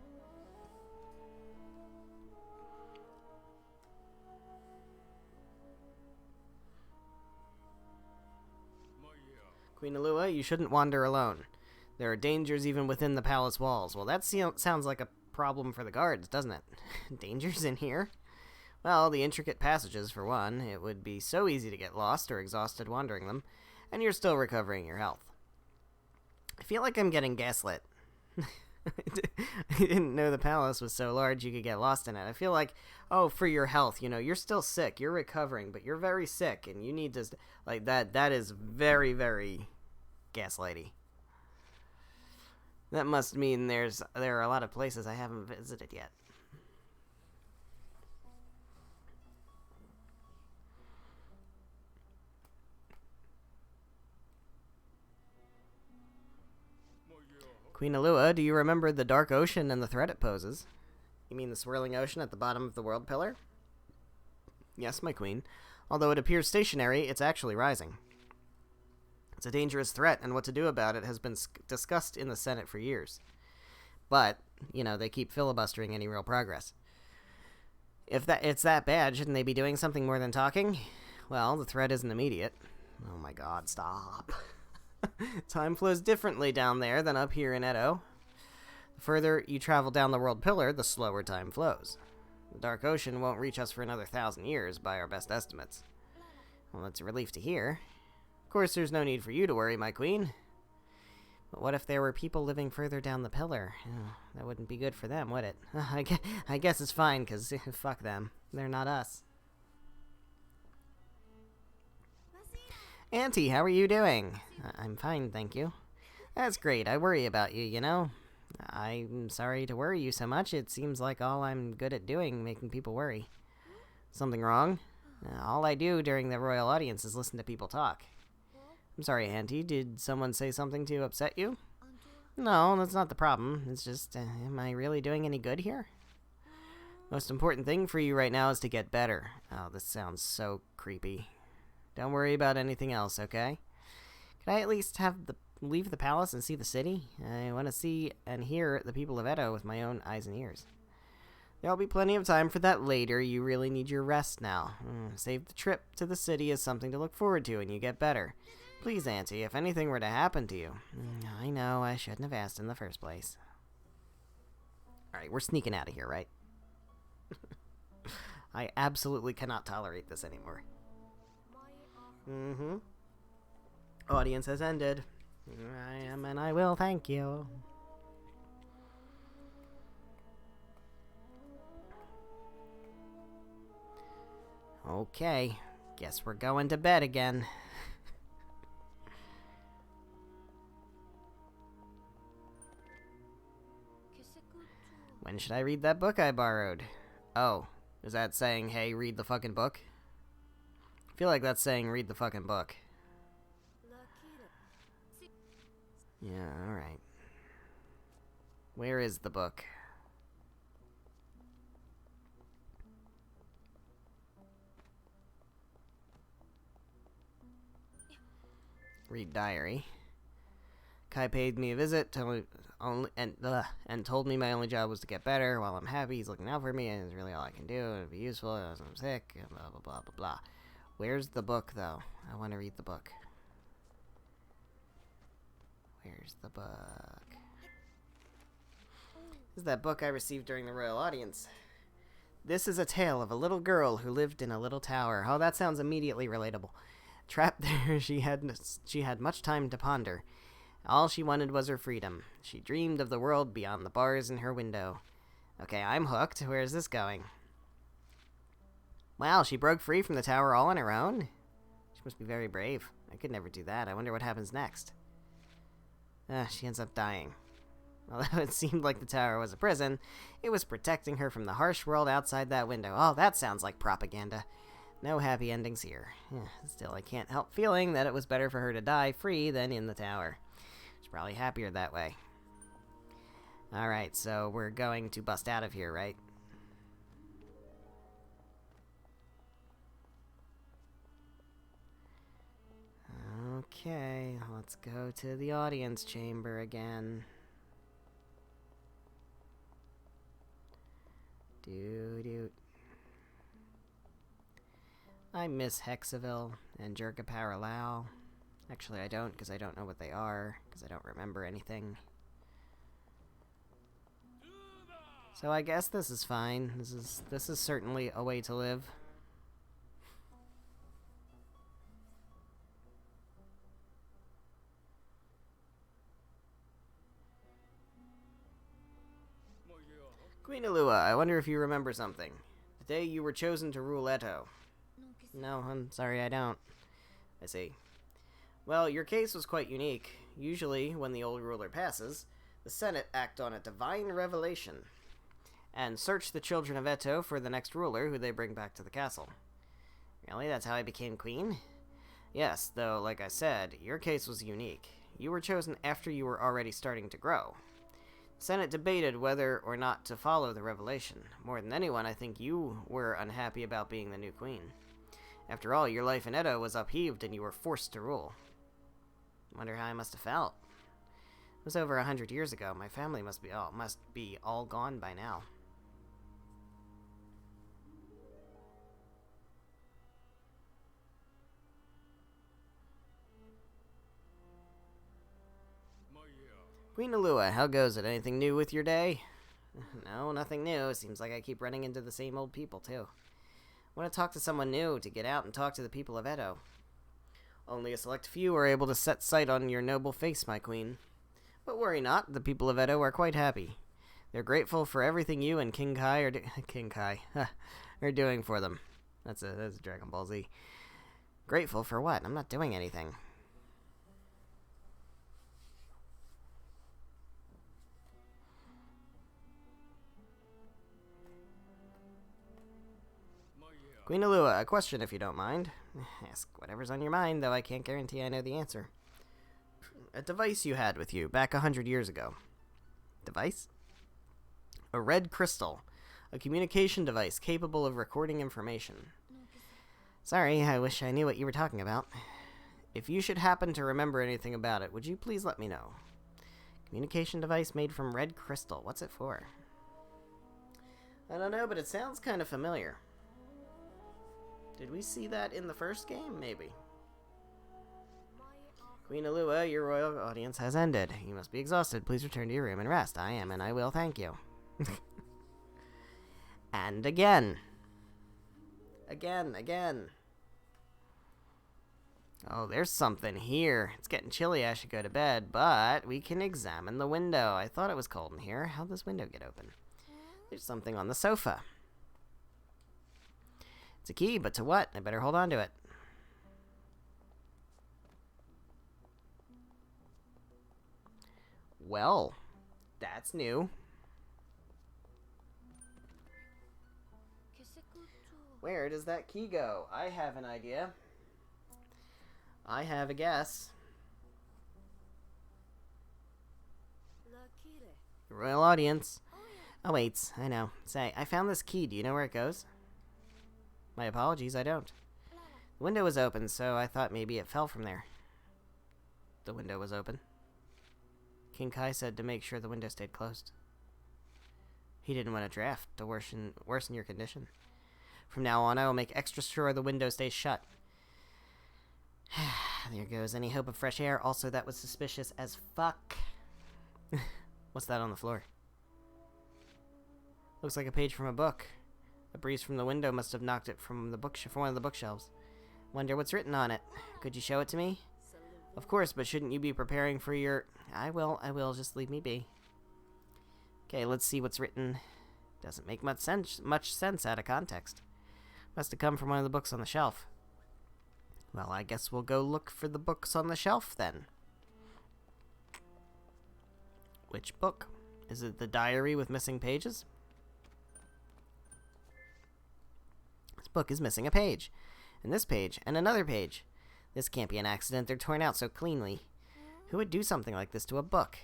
Queen Alua, you shouldn't wander alone. There are dangers even within the palace walls. Well, that sounds like a problem for the guards, doesn't it? Dangers in here? Well, the intricate passages, for one. It would be so easy to get lost or exhausted wandering them, and you're still recovering your health. I feel like I'm getting gaslit. I didn't know the palace was so large you could get lost in it. I feel like, oh, for your health, you know, you're still sick, you're recovering, but you're very sick, and you need to, like, that is very, very gaslighty. That must mean there are a lot of places I haven't visited yet. Queen Alua, do you remember the dark ocean and the threat it poses? You mean the swirling ocean at the bottom of the world pillar? Yes, my queen. Although it appears stationary, it's actually rising. It's a dangerous threat, and what to do about it has been discussed in the Senate for years. But, you know, they keep filibustering any real progress. If it's that bad, shouldn't they be doing something more than talking? Well, the threat isn't immediate. Oh my god, stop. Time flows differently down there than up here in Edo. The further you travel down the world pillar, the slower time flows. The Dark Ocean won't reach us for another 1,000 years, by our best estimates. Well, that's a relief to hear. Of course, there's no need for you to worry, my queen. But what if there were people living further down the pillar? Oh, that wouldn't be good for them, would it? I guess it's fine, because fuck them. They're not us. Auntie, how are you doing? I'm fine, thank you. That's great. I worry about you, you know. I'm sorry to worry you so much. It seems like all I'm good at doing, making people worry. Something wrong? All I do during the royal audience is listen to people talk. I'm sorry, Auntie. Did someone say something to upset you? No, that's not the problem. It's just, am I really doing any good here? Most important thing for you right now is to get better. Oh, this sounds so creepy. Don't worry about anything else, okay? Could I at least leave the palace and see the city? I want to see and hear the people of Edo with my own eyes and ears. There'll be plenty of time for that later. You really need your rest now. Save the trip to the city as something to look forward to and you get better. Please, Auntie, if anything were to happen to you. I know, I shouldn't have asked in the first place. Alright, we're sneaking out of here, right? I absolutely cannot tolerate this anymore. Audience has ended. I am and I will thank you. Okay, guess we're going to bed again. When should I read that book I borrowed? Oh, is that saying, hey, read the fucking book? I feel like that's saying read the fucking book. Yeah, alright. Where is the book? Read diary. Kai paid me a visit, and told me my only job was to get better. While I'm happy, he's looking out for me, and it's really all I can do. It'd be useful as I'm sick, and blah, blah, blah, blah, blah. Where's the book, though? I want to read the book. Where's the book? This is that book I received during the royal audience. This is a tale of a little girl who lived in a little tower. Oh, that sounds immediately relatable. Trapped there, she had much time to ponder. All she wanted was her freedom. She dreamed of the world beyond the bars in her window. Okay, I'm hooked. Where is this going? Wow, she broke free from the tower all on her own? She must be very brave. I could never do that. I wonder what happens next. She ends up dying. Although it seemed like the tower was a prison, it was protecting her from the harsh world outside that window. Oh, that sounds like propaganda. No happy endings here. Still, I can't help feeling that it was better for her to die free than in the tower. She's probably happier that way. Alright, so we're going to bust out of here, right? Okay, let's go to the audience chamber again. Doo-doo. I miss Hexaville and Jirga Paralau. Actually, I don't, because I don't know what they are, because I don't remember anything. So I guess this is fine. This is certainly a way to live. Queen Alua, I wonder if you remember something. The day you were chosen to rule Eto. No, I'm sorry, I don't. I see. Well, your case was quite unique. Usually, when the old ruler passes, the Senate act on a divine revelation and search the children of Eto for the next ruler who they bring back to the castle. Really? That's how I became queen? Yes, though, like I said, your case was unique. You were chosen after you were already starting to grow. The Senate debated whether or not to follow the revelation. More than anyone, I think you were unhappy about being the new queen. After all, your life in Edo was upheaved and you were forced to rule. Wonder how I must have felt. It was over 100 years ago. My family must be all gone by now. Queen Alua, how goes it? Anything new with your day? No, nothing new. Seems like I keep running into the same old people, too. I want to talk to someone new, to get out and talk to the people of Edo. Only a select few are able to set sight on your noble face, my queen. But worry not, the people of Edo are quite happy. They're grateful for everything you and King Kai are doing for them. That's a Dragon Ball Z. Grateful for what? I'm not doing anything. Queen Alua, a question if you don't mind. Ask whatever's on your mind, though I can't guarantee I know the answer. A device you had with you back 100 years ago. Device? A red crystal. A communication device capable of recording information. Sorry, I wish I knew what you were talking about. If you should happen to remember anything about it, would you please let me know? Communication device made from red crystal. What's it for? I don't know, but it sounds kind of familiar. Did we see that in the first game? Maybe. Queen Alua, your royal audience has ended. You must be exhausted. Please return to your room and rest. I am, and I will thank you. And again. Again. Oh, there's something here. It's getting chilly. I should go to bed, but we can examine the window. I thought it was cold in here. How'd this window get open? There's something on the sofa. It's a key, but to what? I better hold on to it. Well, that's new. Where does that key go? I have an idea. I have a guess. Royal audience. Oh, wait, I know. Say, I found this key. Do you know where it goes? My apologies, I don't. The window was open, so I thought maybe it fell from there. The window was open. King Kai said to make sure the window stayed closed. He didn't want a draft to worsen your condition. From now on, I will make extra sure the window stays shut. There goes any hope of fresh air. Also, that was suspicious as fuck. What's that on the floor? Looks like a page from a book. A breeze from the window must have knocked it from one of the bookshelves. Wonder what's written on it. Could you show it to me? Of course, but shouldn't you be preparing for your... I will. Just leave me be. Okay, let's see what's written. Doesn't make much sense out of context. Must have come from one of the books on the shelf. Well, I guess we'll go look for the books on the shelf, then. Which book? Is it the diary with missing pages? This book is missing a page. And this page, and another page. This can't be an accident. They're torn out so cleanly. Who would do something like this to a book?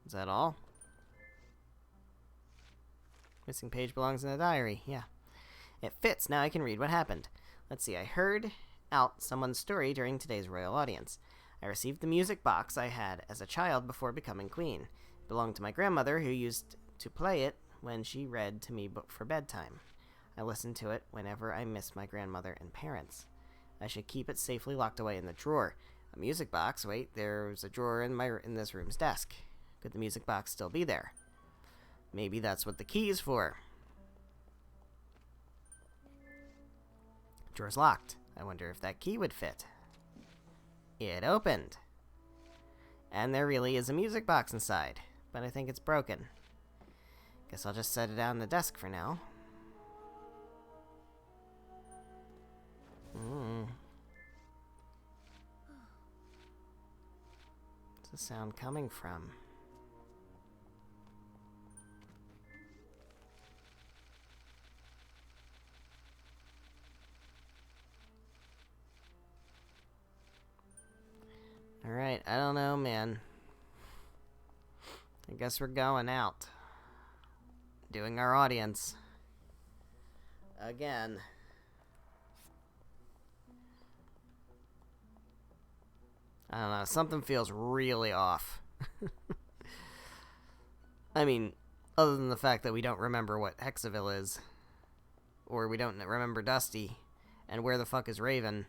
Is that all? Missing page belongs in the diary. Yeah. It fits. Now I can read what happened. Let's see. I heard out someone's story during today's royal audience. I received the music box I had as a child before becoming queen. It belonged to my grandmother, who used to play it when she read to me for bedtime. I listened to it whenever I missed my grandmother and parents. I should keep it safely locked away in the drawer. A music box? Wait, there's a drawer in this room's desk. Could the music box still be there? Maybe that's what the key is for. Drawer's locked. I wonder if that key would fit. It opened. And there really is a music box inside, but I think it's broken. Guess I'll just set it on the desk for now. Where's the sound coming from? Alright, I don't know, man. I guess we're going out. Doing our audience. Again. I don't know, something feels really off. I mean, other than the fact that we don't remember what Hexaville is. Or we don't remember Dusty. And where the fuck is Raven?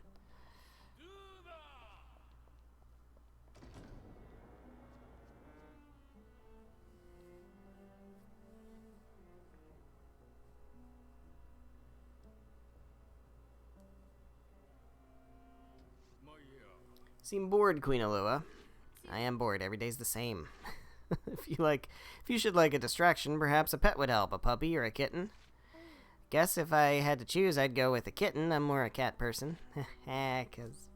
Seem bored, Queen Alua. I am bored. Every day's the same. If you should like a distraction, perhaps a pet would help. A puppy or a kitten. Guess if I had to choose, I'd go with a kitten. I'm more a cat person. Cause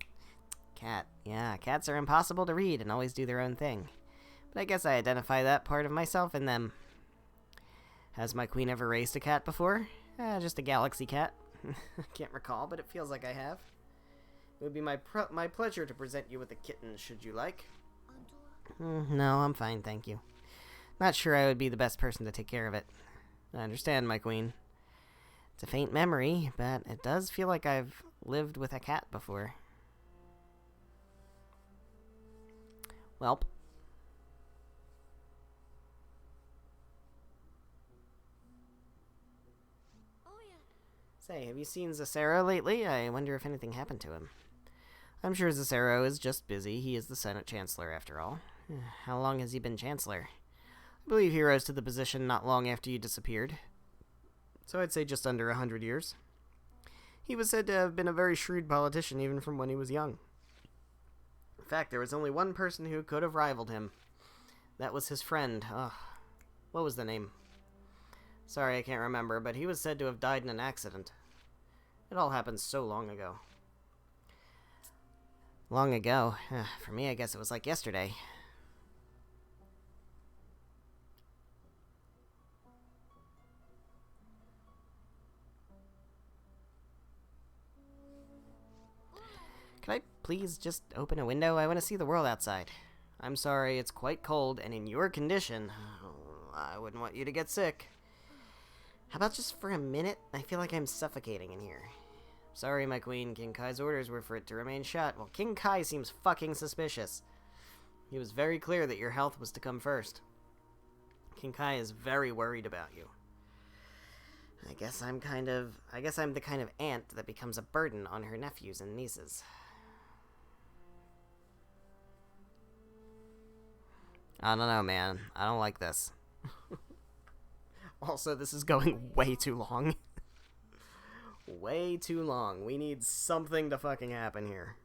cats are impossible to read and always do their own thing. But I guess I identify that part of myself in them. Has my queen ever raised a cat before? Just a galaxy cat. Can't recall, but it feels like I have. It would be my pleasure to present you with a kitten, should you like. No, I'm fine, thank you. Not sure I would be the best person to take care of it. I understand, my queen. It's a faint memory, but it does feel like I've lived with a cat before. Welp. Say, have you seen Zacero lately? I wonder if anything happened to him. I'm sure Zacero is just busy. He is the Senate Chancellor, after all. How long has he been Chancellor? I believe he rose to the position not long after you disappeared. So I'd say just under 100 years. He was said to have been a very shrewd politician even from when he was young. In fact, there was only one person who could have rivaled him. That was his friend. What was the name? Sorry, I can't remember, but he was said to have died in an accident. It all happened so long ago. Long ago? For me, I guess it was like yesterday. please just open a window? I want to see the world outside. I'm sorry, it's quite cold, and in your condition, I wouldn't want you to get sick. How about just for a minute? I feel like I'm suffocating in here. Sorry, my queen. King Kai's orders were for it to remain shut. Well, King Kai seems fucking suspicious. He was very clear that your health was to come first. King Kai is very worried about you. I guess I'm the kind of aunt that becomes a burden on her nephews and nieces. I don't know, man. I don't like this. Also, this is going way too long. Way too long. We need something to fucking happen here.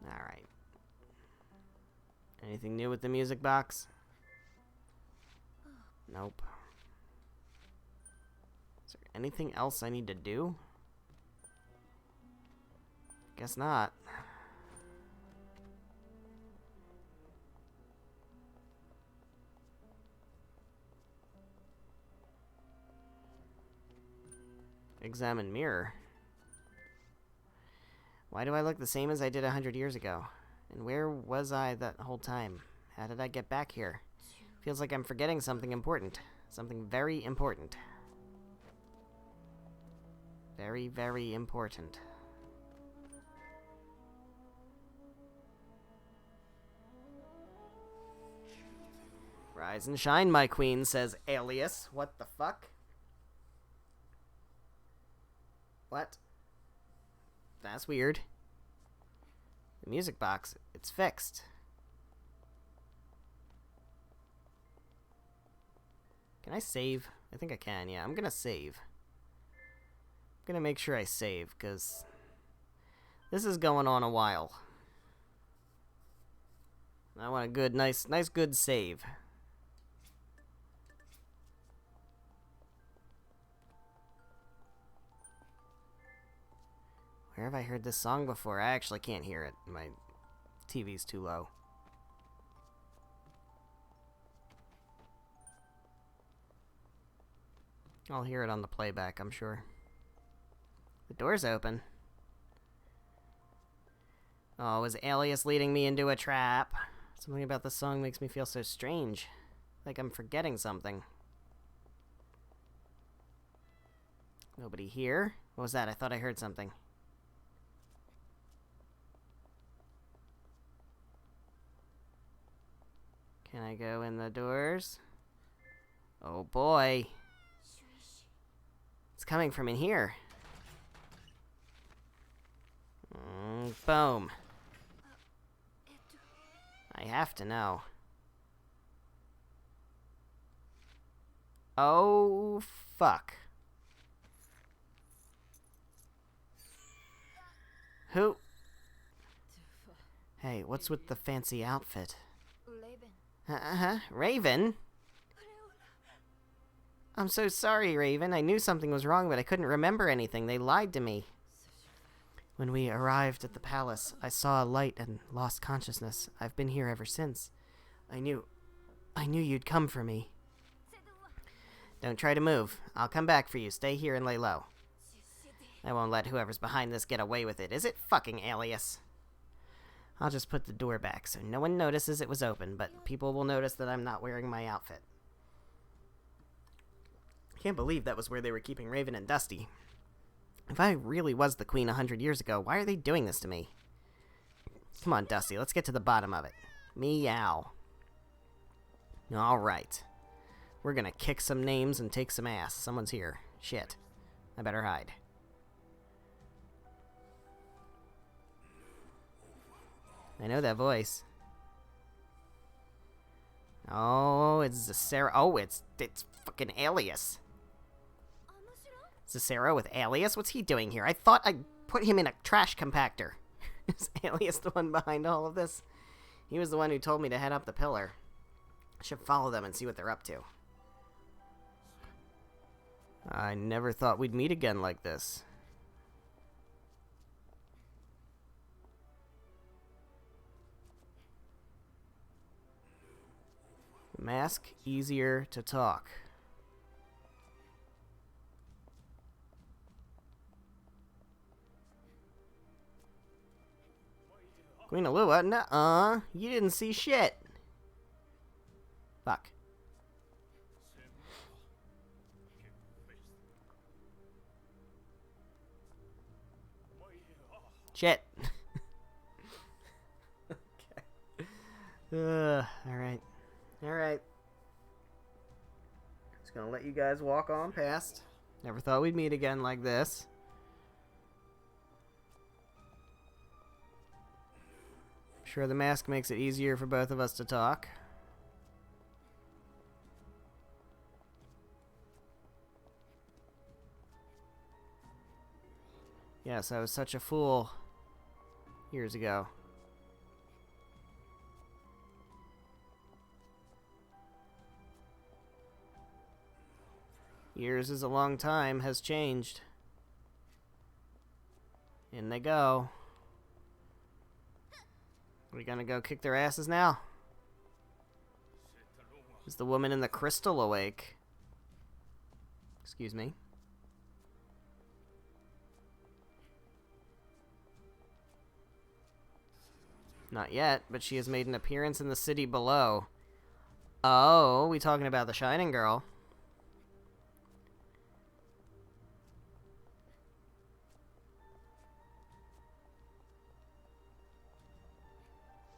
Alright. Anything new with the music box? Nope. Is there anything else I need to do? Guess not. Examine mirror. Why do I look the same as I did 100 years ago? And where was I that whole time? How did I get back here? Feels like I'm forgetting something important. Something very important. Very, very important. Rise and shine, my queen, says Alias. What the fuck? What? That's weird. The music box, it's fixed. Can I save? I think I can, yeah. I'm gonna save. I'm gonna make sure I save, because this is going on a while. I want a good, nice good save. Where have I heard this song before? I actually can't hear it. My TV's too low. I'll hear it on the playback, I'm sure. The door's open. Oh, was Alias leading me into a trap? Something about this song makes me feel so strange. Like I'm forgetting something. Nobody here? What was that? I thought I heard something. Can I go in the doors? Oh boy. It's coming from in here. Boom. I have to know. Oh, fuck. Who? Hey, what's with the fancy outfit? Raven? I'm so sorry, Raven. I knew something was wrong, but I couldn't remember anything. They lied to me. When we arrived at the palace, I saw a light and lost consciousness. I've been here ever since. I knew you'd come for me. Don't try to move. I'll come back for you. Stay here and lay low. I won't let whoever's behind this get away with it. Is it fucking Alias? I'll just put the door back so no one notices it was open, but people will notice that I'm not wearing my outfit. I can't believe that was where they were keeping Raven and Dusty. If I really was the queen 100 years ago, why are they doing this to me? Come on, Dusty, let's get to the bottom of it. Meow. Alright. We're gonna kick some names and take some ass. Someone's here. Shit. I better hide. I know that voice. Oh, it's Zacera. Oh, it's fucking Alias. Zacera with Alias? What's he doing here? I thought I put him in a trash compactor. Is Alias the one behind all of this? He was the one who told me to head up the pillar. I should follow them and see what they're up to. I never thought we'd meet again like this. Mask, easier to talk. Queen Alua? Nuh-uh. You didn't see shit. Fuck. Shit. Okay. Alright. Alright. Just gonna let you guys walk on past. Never thought we'd meet again like this. Sure, the mask makes it easier for both of us to talk. Yes, I was such a fool years ago. Years is a long time, has changed. In they go. Are we gonna go kick their asses now? Is the woman in the crystal awake? Excuse me. Not yet, but she has made an appearance in the city below. Oh, we talking about the Shining Girl.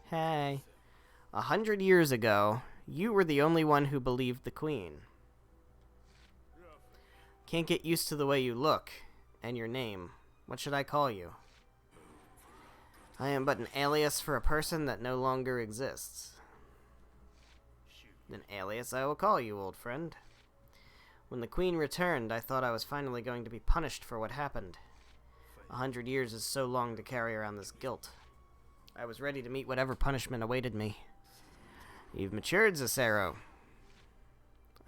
Hey. 100 years ago, you were the only one who believed the Queen. Can't get used to the way you look, and your name. What should I call you? I am but an alias for a person that no longer exists. An alias I will call you, old friend. When the Queen returned, I thought I was finally going to be punished for what happened. 100 years is so long to carry around this guilt. I was ready to meet whatever punishment awaited me. You've matured, Zecero.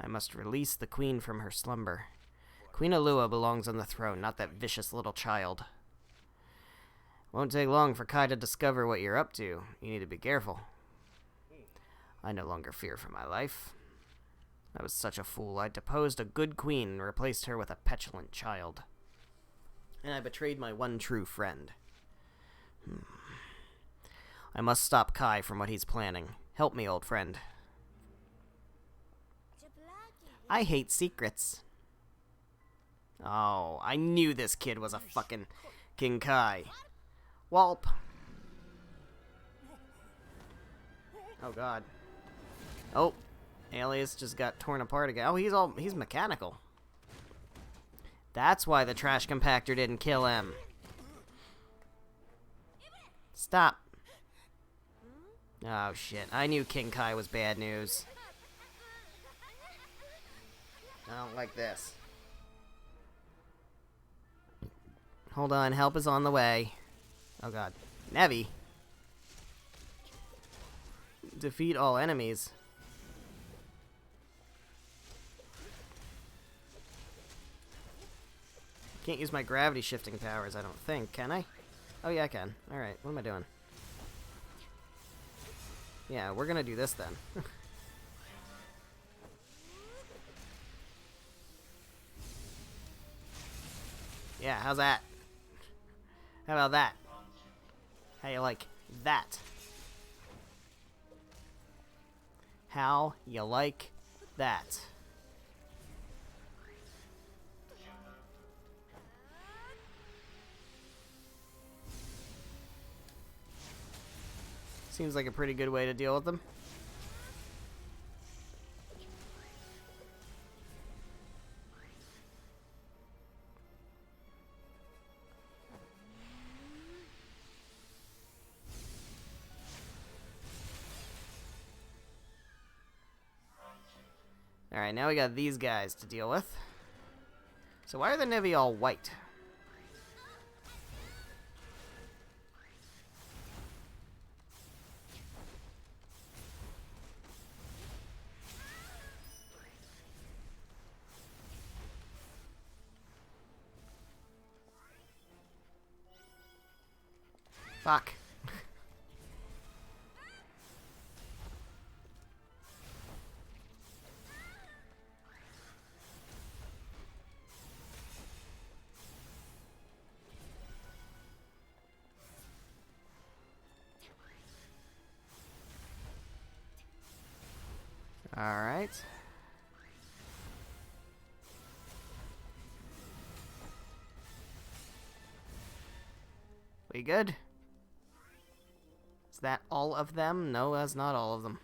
I must release the Queen from her slumber. Queen Alua belongs on the throne, not that vicious little child. Won't take long for Kai to discover what you're up to. You need to be careful. I no longer fear for my life. I was such a fool. I deposed a good queen and replaced her with a petulant child. And I betrayed my one true friend. I must stop Kai from what he's planning. Help me, old friend. I hate secrets. Oh, I knew this kid was a fucking King Kai. Whalp. Oh god. Oh, Alias just got torn apart again. Oh, he's mechanical. That's why the trash compactor didn't kill him. Stop. Oh shit, I knew King Kai was bad news. I don't like this. Hold on, help is on the way. Oh god. Nevi. Defeat all enemies. Can't use my gravity shifting powers, I don't think, can I? Oh yeah, I can. Alright, what am I doing? Yeah, we're gonna do this then. Yeah, how's that? How about that? How you like that? How you like that? Seems like a pretty good way to deal with them. Alright, now we got these guys to deal with. So why are the Nevi all white? Fuck. Alright. We good? Is that all of them? No, that's not all of them.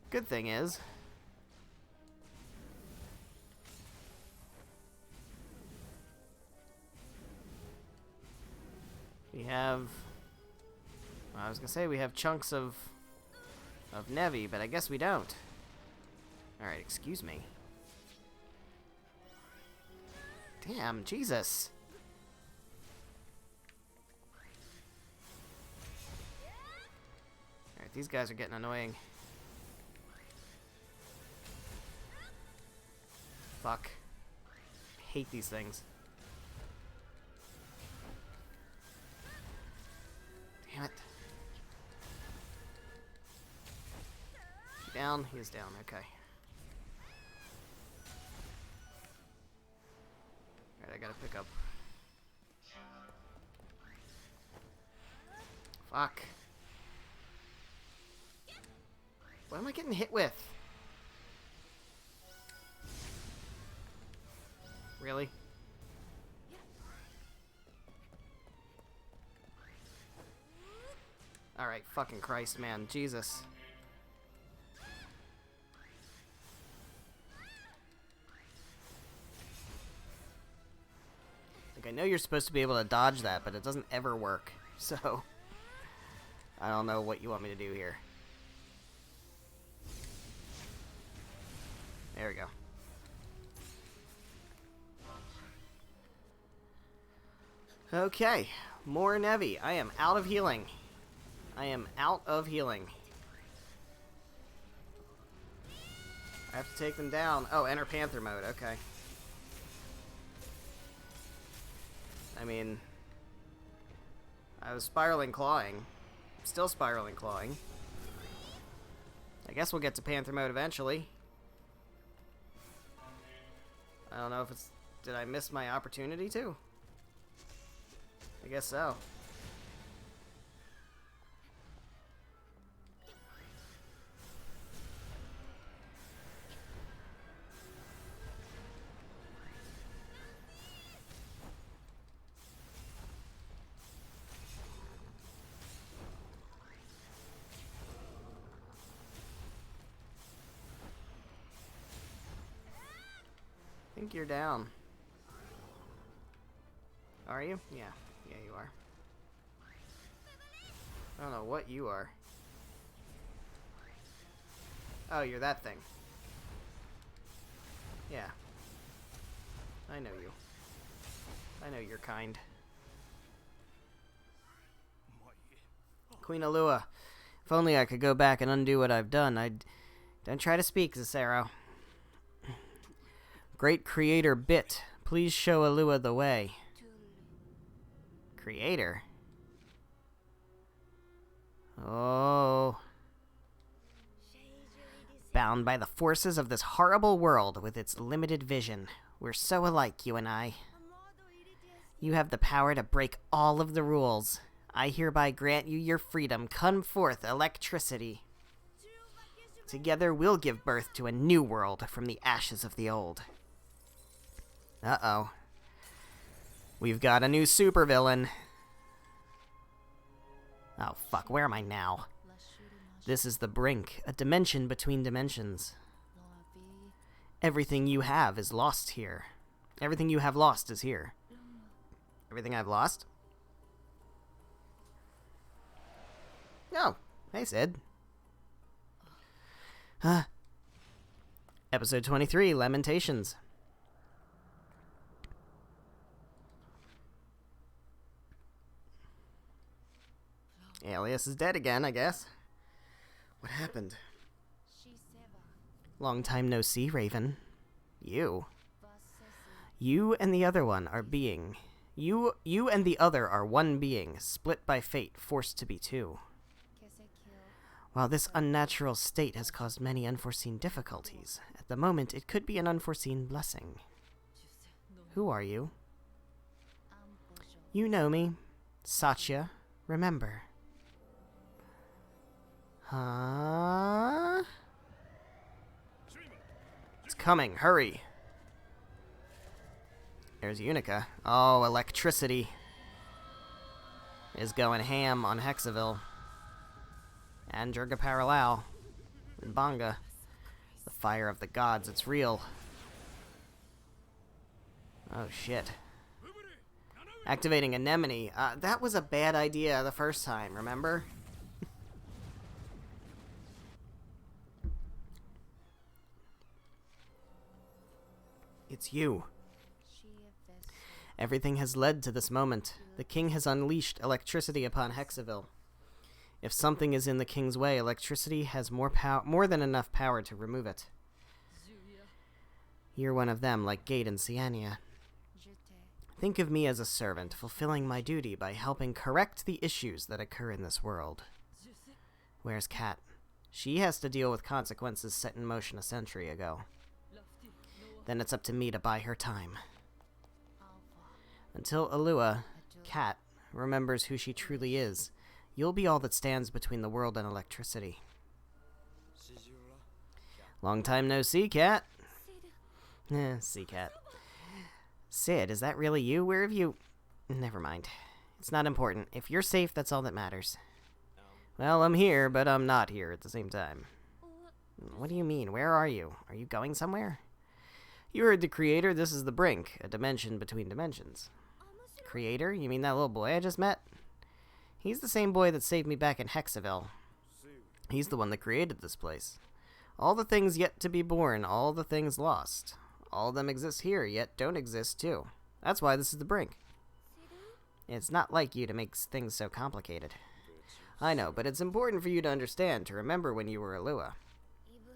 Good thing is, we have, well, I was gonna say we have chunks of Nevi, but I guess we don't. Alright, excuse me. Damn, Jesus. Alright, these guys are getting annoying. Fuck. I hate these things. Damn it. Down? He is down, okay. Alright, I gotta pick up. Fuck. What am I getting hit with? Really? Alright, fucking Christ, man. Jesus. Like, I know you're supposed to be able to dodge that, but it doesn't ever work. So, I don't know what you want me to do here. There we go. Okay, more Nevi. I am out of healing. I am out of healing. I have to take them down. Oh, enter Panther mode. Okay. I mean, I was spiraling clawing. Still spiraling clawing. I guess we'll get to Panther mode eventually. I don't know if it's... Did I miss my opportunity to? I guess so. I think you're down. Are you? Yeah. Yeah, you are. I don't know what you are. Oh, you're that thing. Yeah. I know you. I know your kind. Queen Alua. If only I could go back and undo what I've done. Don't try to speak, Zissero. Great Creator Bit, please show Alua the way. Creator? Oh. Bound by the forces of this horrible world with its limited vision. We're so alike, you and I. You have the power to break all of the rules. I hereby grant you your freedom. Come forth, electricity. Together we'll give birth to a new world from the ashes of the old. Uh-oh. We've got a new supervillain. Oh, fuck. Where am I now? This is the brink, a dimension between dimensions. Everything you have is lost here. Everything you have lost is here. Everything I've lost? Oh. Hey, Sid. Episode 23, Lamentations. Alias is dead again, I guess. What happened? Long time no see, Raven. You. You and the other one are being. You and the other are one being, split by fate, forced to be two. While this unnatural state has caused many unforeseen difficulties, at the moment it could be an unforeseen blessing. Who are you? You know me. Satya, remember. Huh? It's coming, hurry. There's Unica. Oh, electricity is going ham on Hexaville. And Durga Paralau. And Banga. The fire of the gods, it's real. Oh, shit. Activating Anemone. That was a bad idea the first time, remember? It's you. Everything has led to this moment. The king has unleashed electricity upon Hexaville. If something is in the king's way, electricity has more than enough power to remove it. You're one of them, like Gate and Siania. Think of me as a servant, fulfilling my duty by helping correct the issues that occur in this world. Where's Kat? She has to deal with consequences set in motion a century ago. Then it's up to me to buy her time. Until Alua, Kat, remembers who she truly is, you'll be all that stands between the world and electricity. Long time no see, Kat. See, Kat. Sid, is that really you? Where have you... Never mind. It's not important. If you're safe, that's all that matters. Well, I'm here, but I'm not here at the same time. What do you mean? Where are you? Are you going somewhere? You heard the Creator. This is the Brink, a dimension between dimensions. Creator? You mean that little boy I just met? He's the same boy that saved me back in Hexaville. He's the one that created this place. All the things yet to be born, all the things lost. All of them exist here, yet don't exist too. That's why this is the Brink. It's not like you to make things so complicated. I know, but it's important for you to understand, to remember when you were Alua.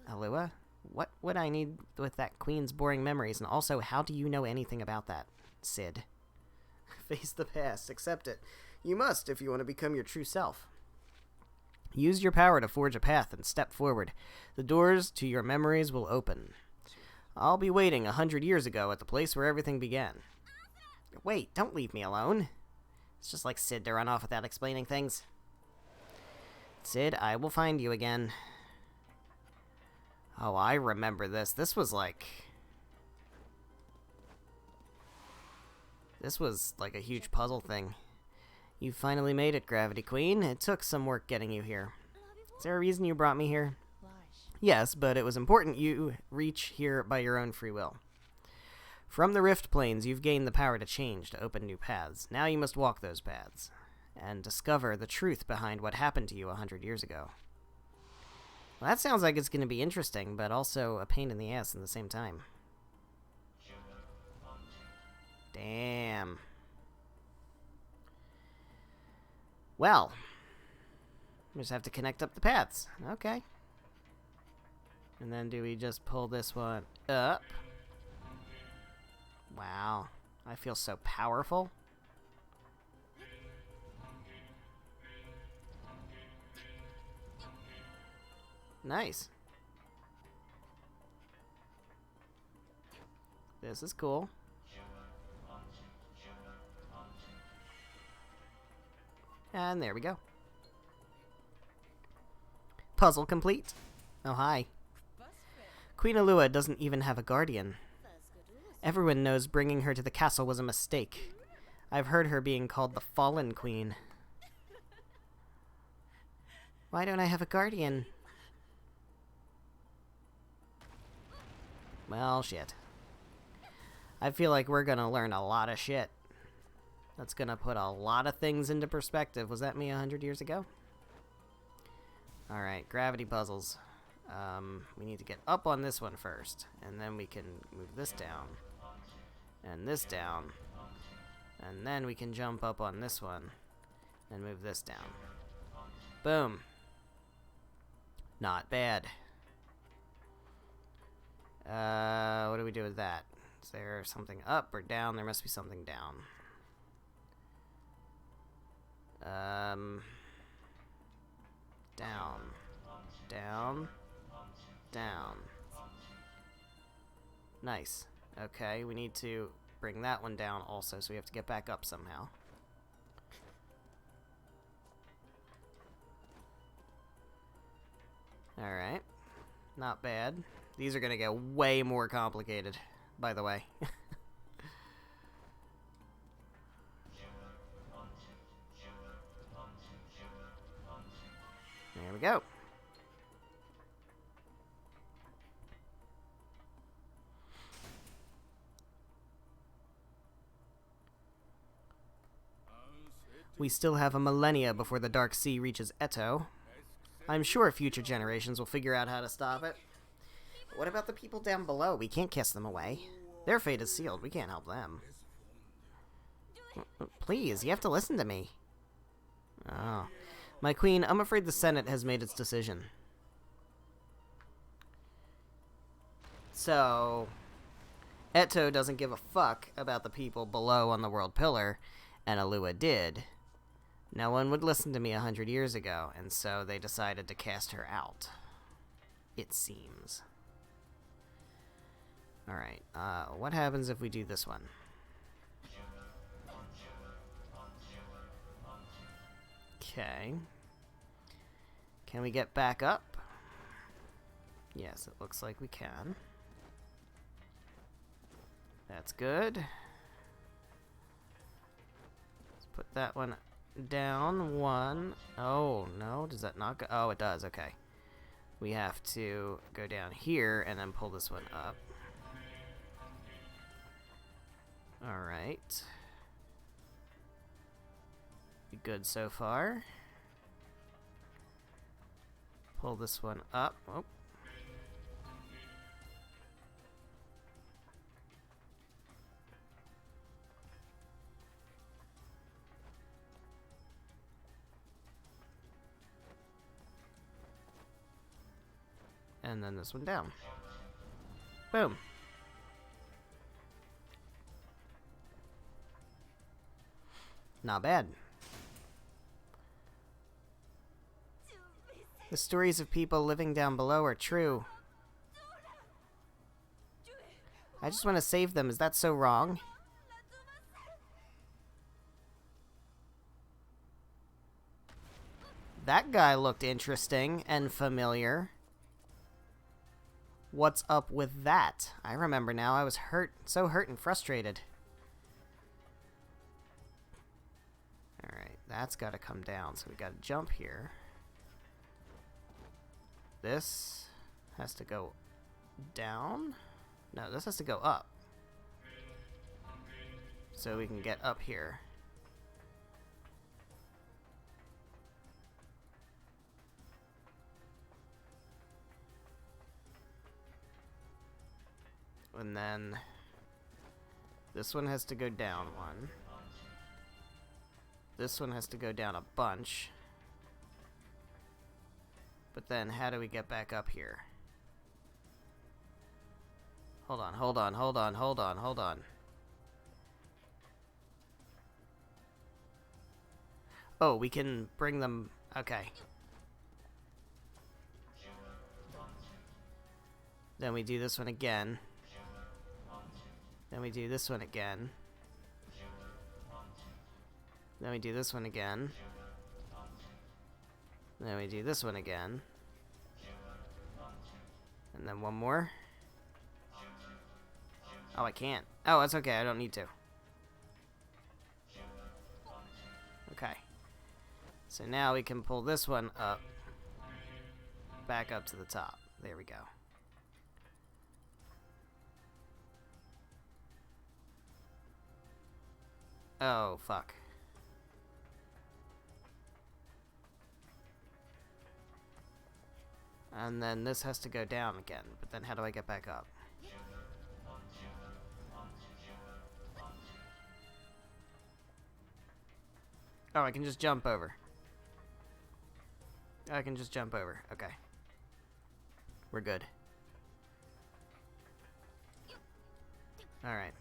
Alua? What would I need with that queen's boring memories, and also, how do you know anything about that, Sid? Face the past, accept it. You must if you want to become your true self. Use your power to forge a path and step forward. The doors to your memories will open. I'll be waiting 100 years ago at the place where everything began. Wait, don't leave me alone. It's just like Sid to run off without explaining things. Sid, I will find you again. Oh, I remember this. This was like a huge puzzle thing. You finally made it, Gravity Queen. It took some work getting you here. Is there a reason you brought me here? Yes, but it was important you reach here by your own free will. From the Rift Plains, you've gained the power to change, to open new paths. Now you must walk those paths, and discover the truth behind what happened to you 100 years ago. Well, that sounds like it's going to be interesting, but also a pain in the ass at the same time. Damn. Well, we just have to connect up the paths. Okay. And then do we just pull this one up? Wow. I feel so powerful. Nice. This is cool. And there we go. Puzzle complete. Oh, hi. Queen Alua doesn't even have a guardian. Everyone knows bringing her to the castle was a mistake. I've heard her being called the Fallen Queen. Why don't I have a guardian? Well, shit. I feel like we're gonna learn a lot of shit. That's gonna put a lot of things into perspective. Was that me 100 years ago? Alright, gravity puzzles. We need to get up on this one first, and then we can move this down, and this down, and then we can jump up on this one, and move this down. Boom. Not bad. What do we do with that? Is there something up or down? There must be something down. Down. Down. Down. Nice. Okay, we need to bring that one down also, so we have to get back up somehow. Alright. Not bad. These are gonna get way more complicated, by the way. There we go. We still have a millennia before the Dark Sea reaches Eto. I'm sure future generations will figure out how to stop it. But what about the people down below? We can't kiss them away. Their fate is sealed. We can't help them. Please, you have to listen to me. Oh. My queen, I'm afraid the Senate has made its decision. So, Eto doesn't give a fuck about the people below on the World Pillar, and Alua did. No one would listen to me 100 years ago, and so they decided to cast her out. It seems. Alright, what happens if we do this one? Okay. Can we get back up? Yes, it looks like we can. That's good. Let's put that one down. One. Oh, no. Does that not go? Oh, it does. Okay. We have to go down here and then pull this one up. Alright. Good so far. Pull this one up. Oh. And then this one down. Boom. Not bad. The stories of people living down below are true. I just want to save them. Is that so wrong? That guy looked interesting and familiar. What's up with that? I remember now. I was hurt. So hurt and frustrated. Alright, that's got to come down. So we got to jump here. This has to go down. No, this has to go up. So we can get up here. And then this one has to go down one. This one has to go down a bunch. But then how do we get back up here? Hold on, hold on, hold on, hold on, hold on. Oh, we can bring them... Okay. Then we do this one again. Then we do this one again. Then we do this one again. Then we do this one again. And then one more. Oh, I can't. Oh, that's okay. I don't need to. Okay. So now we can pull this one up. Back up to the top. There we go. Oh, fuck. And then this has to go down again. But then how do I get back up? Oh, I can just jump over. I can just jump over. Okay. We're good. Alright.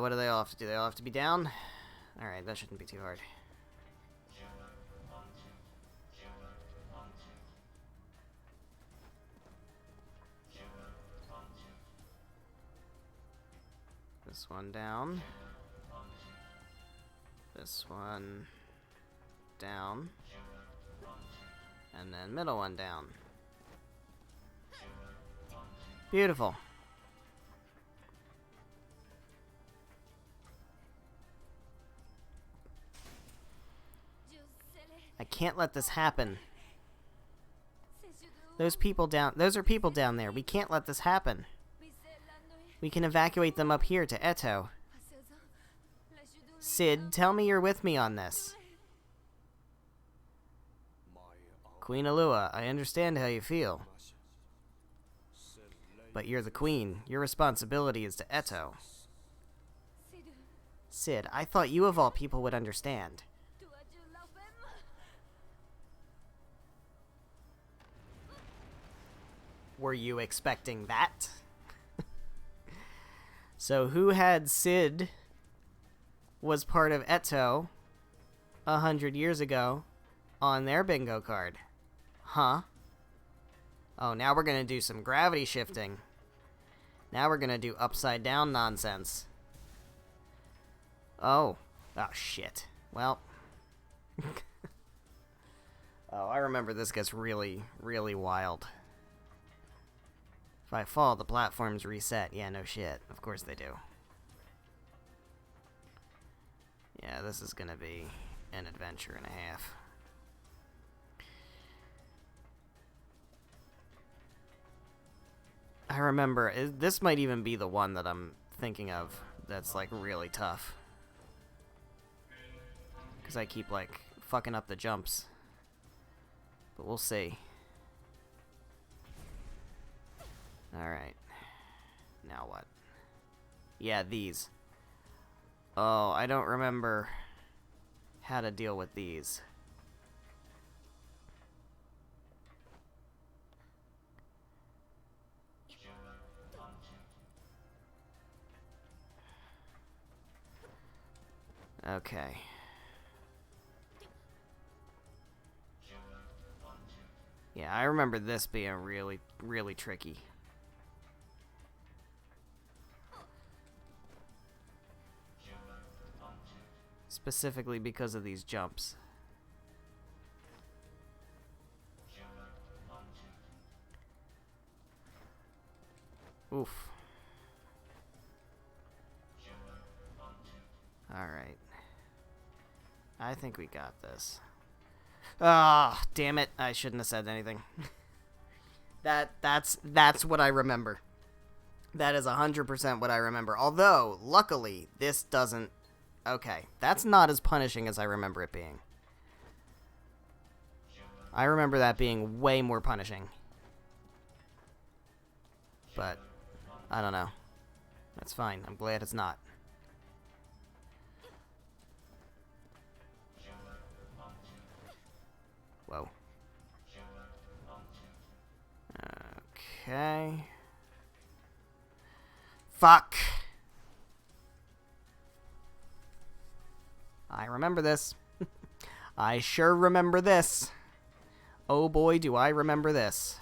What do they all have to do? They all have to be down? Alright, that shouldn't be too hard. This one down. This one down. And then middle one down. Beautiful. I can't let this happen. Those are people down there. We can't let this happen. We can evacuate them up here to Eto. Cid, tell me you're with me on this. Queen Alua, I understand how you feel. But you're the queen. Your responsibility is to Eto. Cid, I thought you of all people would understand. Were you expecting that? So who had Cid was part of Eto 100 years ago on their bingo card? Huh? Oh, now we're gonna do some gravity shifting. Now we're gonna do upside down nonsense. Oh. Oh, shit. Well. Oh, I remember this gets really, really wild. If I fall, the platforms reset. Yeah, no shit. Of course they do. Yeah, this is gonna be an adventure and a half. I remember, this might even be the one that I'm thinking of that's, like, really tough. Because I keep, like, fucking up the jumps. But we'll see. Alright. Now what? Yeah, these. Oh, I don't remember how to deal with these. Okay. Yeah, I remember this being really, really tricky. Specifically because of these jumps. Oof. Alright. I think we got this. Ah, damn it. I shouldn't have said anything. That's what I remember. That is 100% what I remember. Although, luckily, this doesn't... Okay, that's not as punishing as I remember it being. I remember that being way more punishing. But, I don't know. That's fine. I'm glad it's not. Whoa. Okay. Fuck. I remember this. I sure remember this. Oh boy, do I remember this.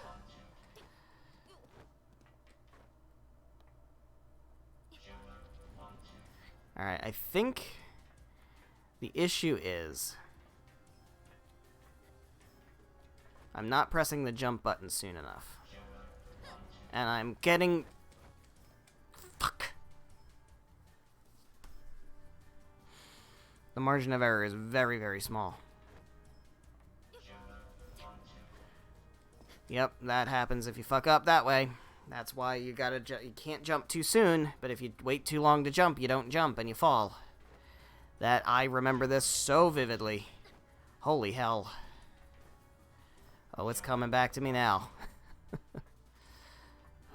Alright, I think the issue is I'm not pressing the jump button soon enough. And I'm getting... Fuck. The margin of error is very, very small. Yep, that happens if you fuck up that way. That's why you gotta you can't jump too soon, but if you wait too long to jump, you don't jump and you fall. I remember this so vividly. Holy hell. Oh, it's coming back to me now.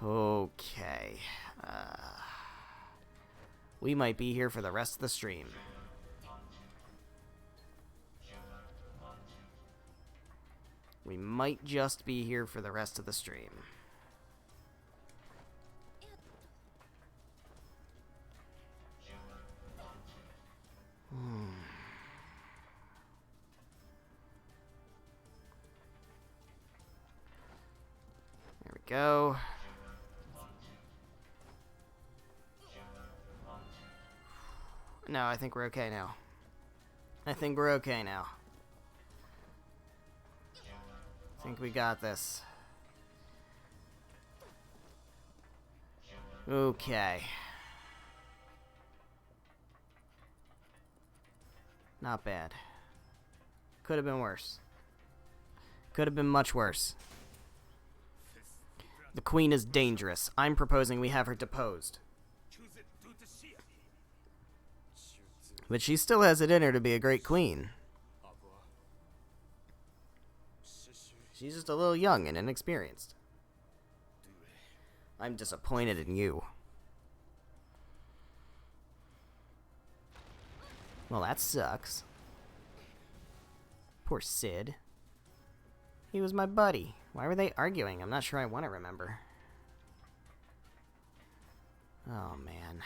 Okay. We might be here for the rest of the stream. We might just be here for the rest of the stream. There we go. No, I think we're okay now. I think we're okay now. think we got this. Okay. Not bad. Could have been worse. Could have been much worse. The queen is dangerous. I'm proposing we have her deposed. But she still has it in her to be a great queen. She's just a little young and inexperienced. I'm disappointed in you. Well, that sucks. Poor Sid. He was my buddy. Why were they arguing? I'm not sure I want to remember. Oh, man.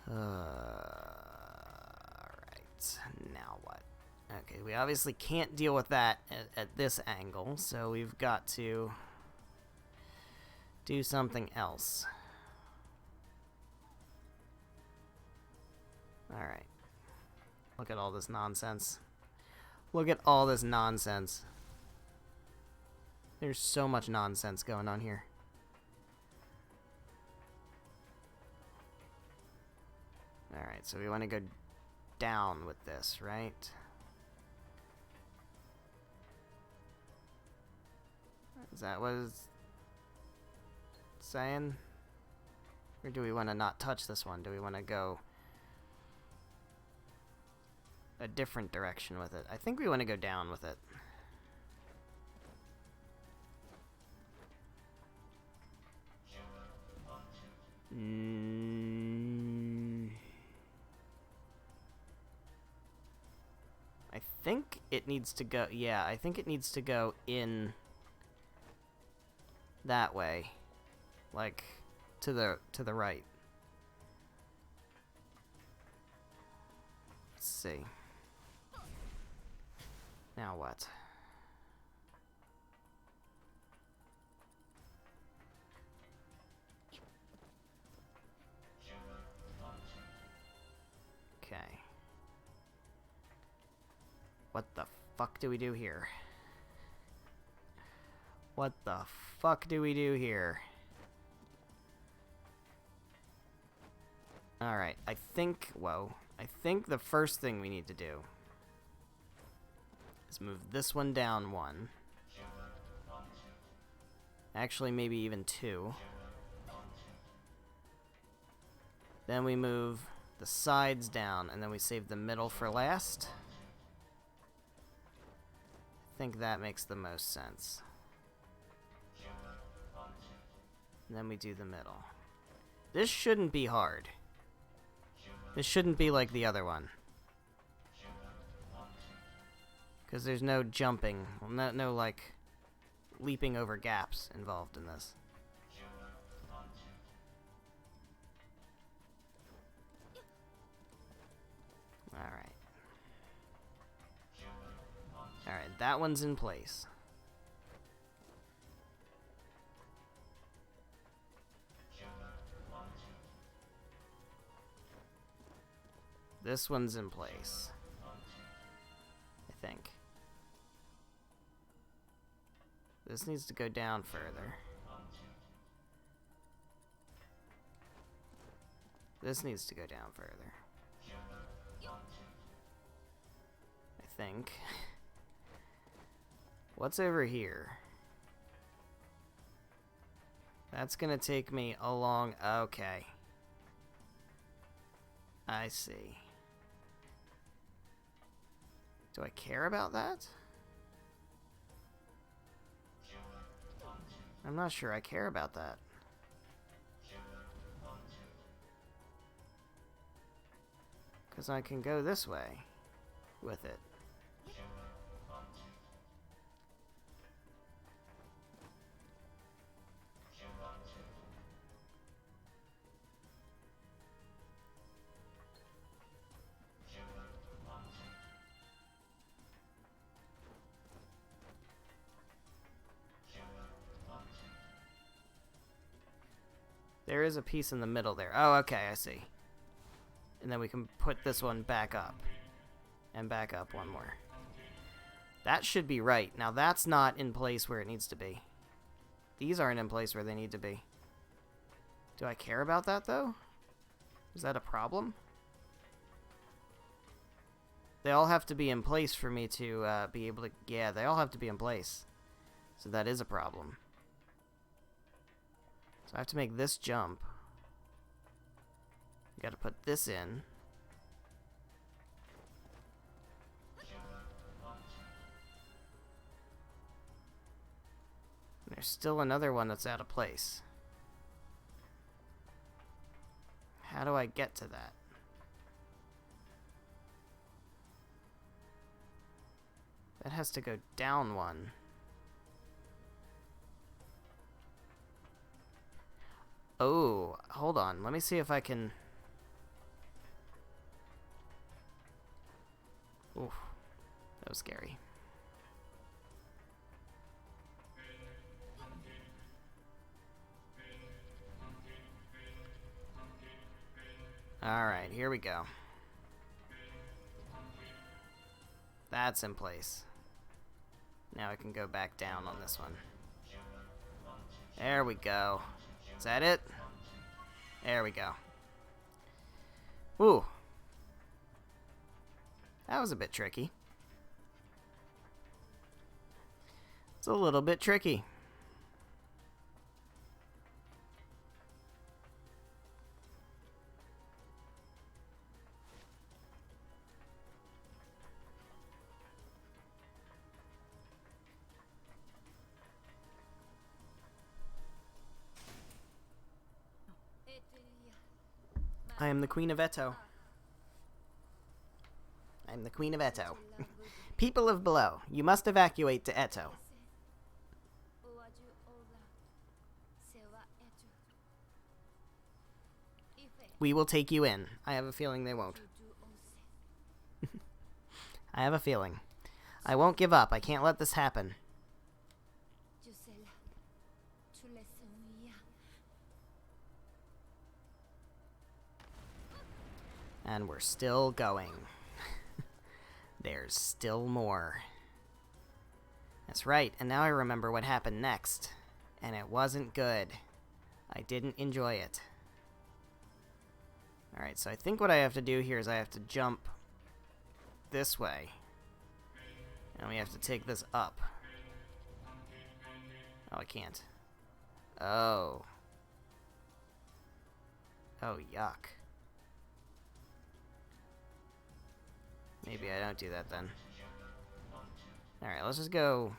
Alright. Now what? Okay, we obviously can't deal with that at this angle, so we've got to do something else. Alright. Look at all this nonsense. Look at all this nonsense. There's so much nonsense going on here. Alright, so we want to go down with this, right? Is that what it's saying? Or do we want to not touch this one? Do we want to go a different direction with it? I think we want to go down with it. I think it needs to go, yeah, I think it needs to go in that way. Like to the right. Let's see. Now what? Okay. What the fuck do we do here? What the fuck do we do here? Alright, I think, whoa. I think the first thing we need to do is move this one down one. Actually, maybe even two. Then we move the sides down, and then we save the middle for last. I think that makes the most sense. And then we do the middle. This shouldn't be hard. This shouldn't be like the other one. Because there's no jumping, well, no like leaping over gaps involved in this. Alright. Alright, that one's in place. This one's in place. I think. This needs to go down further. This needs to go down further. I think. What's over here? That's gonna take me along. Okay. I see. Do I care about that? I'm not sure I care about that. Because I can go this way with it. There is a piece in the middle there. Oh, okay, I see. And then we can put this one back up. And back up one more. That should be right. Now that's not in place where it needs to be. These aren't in place where they need to be. Do I care about that, though? Is that a problem? They all have to be in place for me to be able to... Yeah, they all have to be in place. So that is a problem. So I have to make this jump. Got to put this in. And there's still another one that's out of place. How do I get to that? That has to go down one. Oh, hold on. Let me see if I can... Oof. That was scary. Alright, here we go. That's in place. Now I can go back down on this one. There we go. Is that it? There we go. Ooh. That was a bit tricky. It's a little bit tricky. I am the Queen of Eto. I'm the Queen of Eto. People of below, you must evacuate to Eto. We will take you in. I have a feeling they won't. I have a feeling. I won't give up. I can't let this happen. And we're still going. There's still more. That's right, and now I remember what happened next. And it wasn't good. I didn't enjoy it. Alright, so I think what I have to do here is I have to jump this way. And we have to take this up. Oh, I can't. Oh. Oh, yuck. Maybe I don't do that then. Alright, let's just go...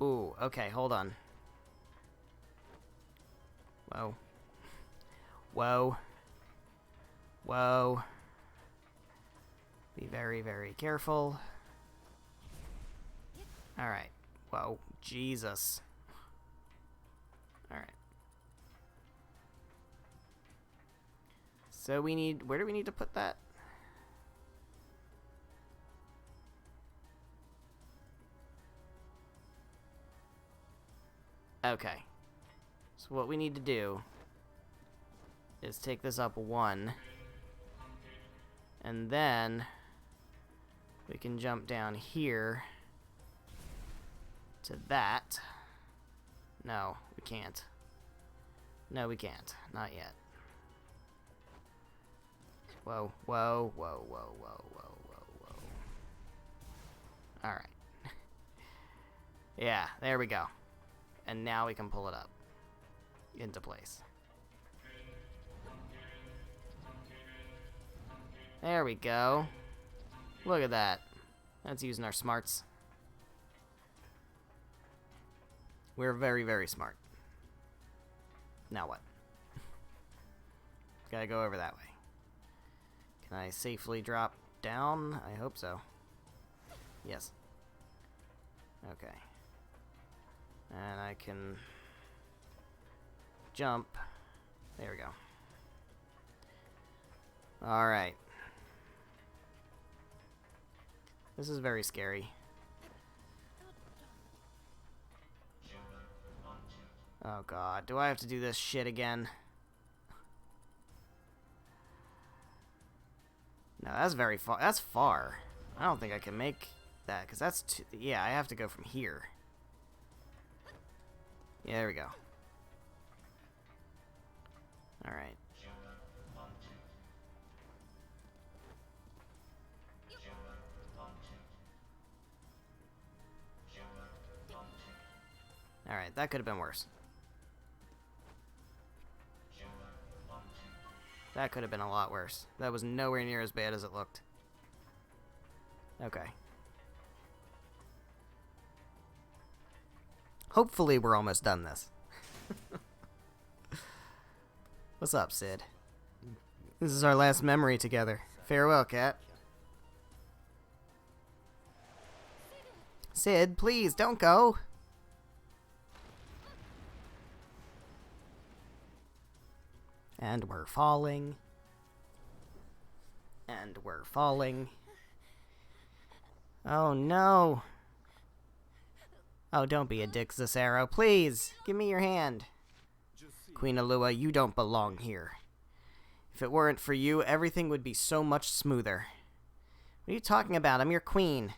Ooh, okay, hold on. Whoa. Whoa. Whoa. Be very, very careful. Alright. Whoa. Jesus. Alright. So we need... Where do we need to put that? Okay. So what we need to do is take this up one. And then we can jump down here to that. No, we can't. No, we can't. Not yet. Whoa, whoa, whoa, whoa, whoa, whoa, whoa, whoa. Alright. Yeah, there we go. And now we can pull it up into place. There we go. Look at that. That's using our smarts. We're very, very smart. Now what? Gotta go over that way. Can I safely drop down? I hope so. Yes. Okay. And I can jump. There we go. Alright. This is very scary. Oh god, do I have to do this shit again? No, that's very far. That's far. I don't think I can make that, because that's too... Yeah, I have to go from here. Yeah, there we go. Alright. Alright, that could have been worse. That could have been a lot worse. That was nowhere near as bad as it looked. Okay. Hopefully we're almost done this. What's up, Sid? This is our last memory together. Farewell, cat. Sid, please, don't go. And we're falling. And we're falling. Oh no. Oh, don't be a dick, Zacero. Please, give me your hand. Queen Alua, you don't belong here. If it weren't for you, everything would be so much smoother. What are you talking about? I'm your queen.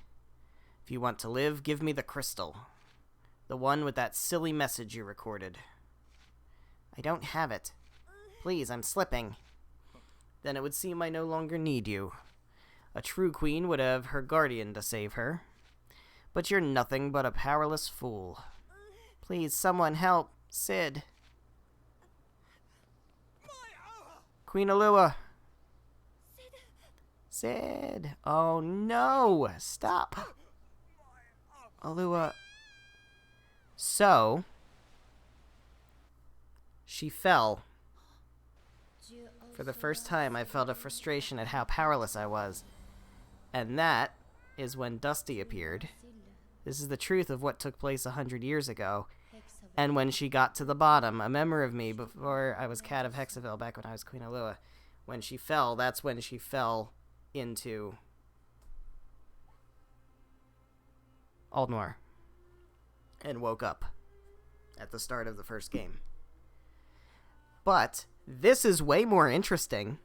If you want to live, give me the crystal. The one with that silly message you recorded. I don't have it. Please, I'm slipping. Then it would seem I no longer need you. A true queen would have her guardian to save her. But you're nothing but a powerless fool. Please, someone help. Sid. Queen Alua. Sid. Oh no. Stop. Alua. So, she fell. For the first time, I felt a frustration at how powerless I was. And that is when Dusty appeared. This is the truth of what took place 100 years ago. And when she got to the bottom, a memory of me before I was Cat of Hexaville, back when I was Queen Alua. When she fell, that's when she fell into Aldnoir. And woke up at the start of the first game. But this is way more interesting.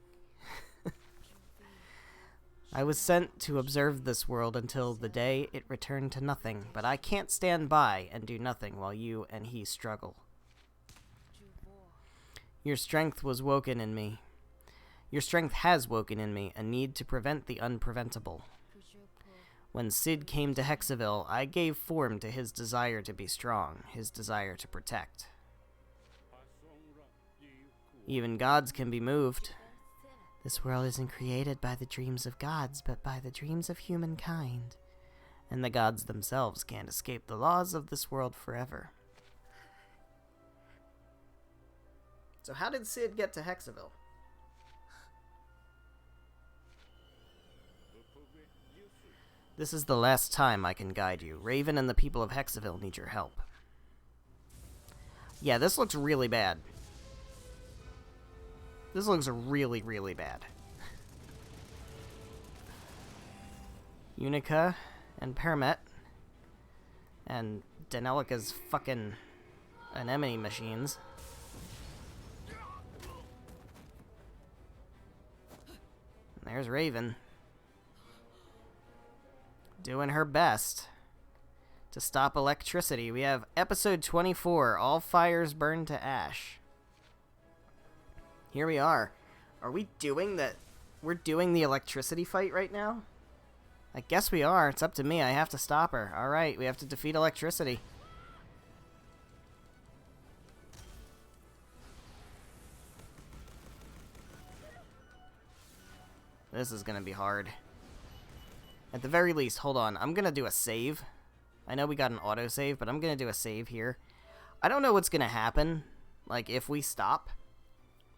I was sent to observe this world until the day it returned to nothing, but I can't stand by and do nothing while you and he struggle. Your strength was woken in me. Your strength has woken in me a need to prevent the unpreventable. When Sid came to Hexaville, I gave form to his desire to be strong, his desire to protect. Even gods can be moved. This world isn't created by the dreams of gods, but by the dreams of humankind. And the gods themselves can't escape the laws of this world forever. So how did Sid get to Hexaville? This is the last time I can guide you. Raven and the people of Hexaville need your help. Yeah, this looks really bad. This looks really, really bad. Unica and Paramet and Danelica's fucking anemone machines. And there's Raven. Doing her best to stop electricity. We have episode 24, All Fires Burn to Ash. Here we are. Are we doing that? We're doing the electricity fight right now? I guess we are. It's up to me. I have to stop her. Alright, we have to defeat electricity. This is gonna be hard. At the very least, hold on. I'm gonna do a save. I know we got an autosave, but I'm gonna do a save here. I don't know what's gonna happen, like, if we stop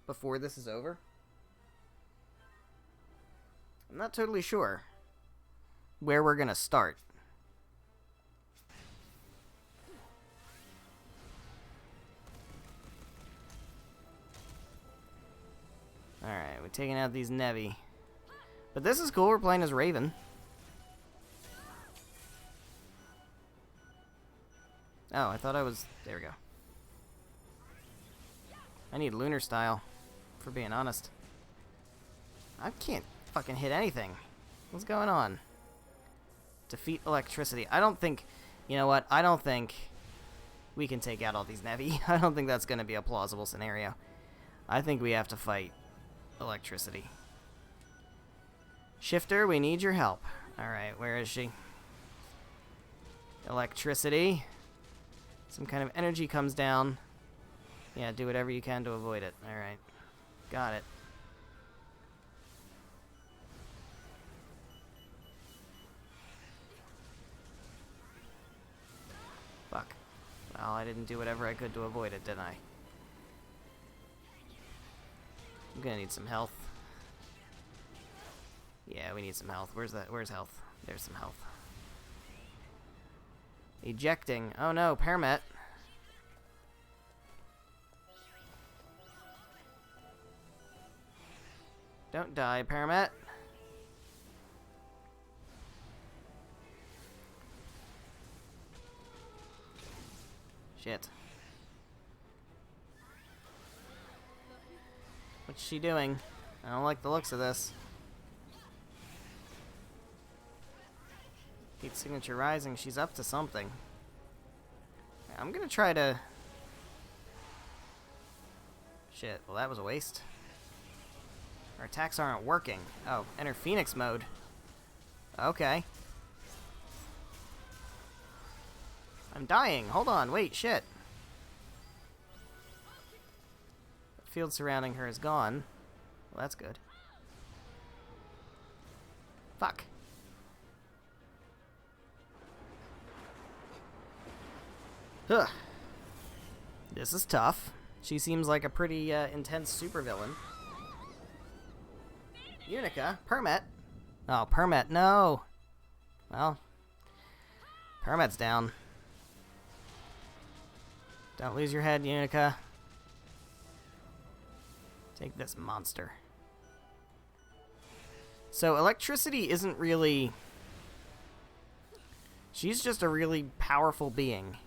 before this is over. I'm not totally sure where we're gonna start. Alright, we're taking out these Nevi. But this is cool, we're playing as Raven. Oh, I thought I was... There we go. I need Lunar Style, for being honest. I can't fucking hit anything. What's going on? Defeat electricity. I don't think... You know what? I don't think we can take out all these Nevi. I don't think that's going to be a plausible scenario. I think we have to fight electricity. Shifter, we need your help. Alright, where is she? Electricity. Some kind of energy comes down. Yeah, do whatever you can to avoid it. Alright. Got it. Fuck. Well, I didn't do whatever I could to avoid it, did I? I'm gonna need some health. Yeah, we need some health. Where's that? Where's health? There's some health. Ejecting. Oh no, Paramet. Don't die, Paramet. Shit. What's she doing? I don't like the looks of this. Heat signature rising. She's up to something. I'm gonna try to... Shit. Well, that was a waste. Our attacks aren't working. Oh, enter Phoenix mode. Okay. I'm dying. Hold on. Wait, shit. The field surrounding her is gone. Well, that's good. Fuck. Ugh. This is tough. She seems like a pretty intense supervillain. Unica? Permet? Oh, Permet, no! Well, Permet's down. Don't lose your head, Unica. Take this monster. So, electricity isn't really... She's just a really powerful being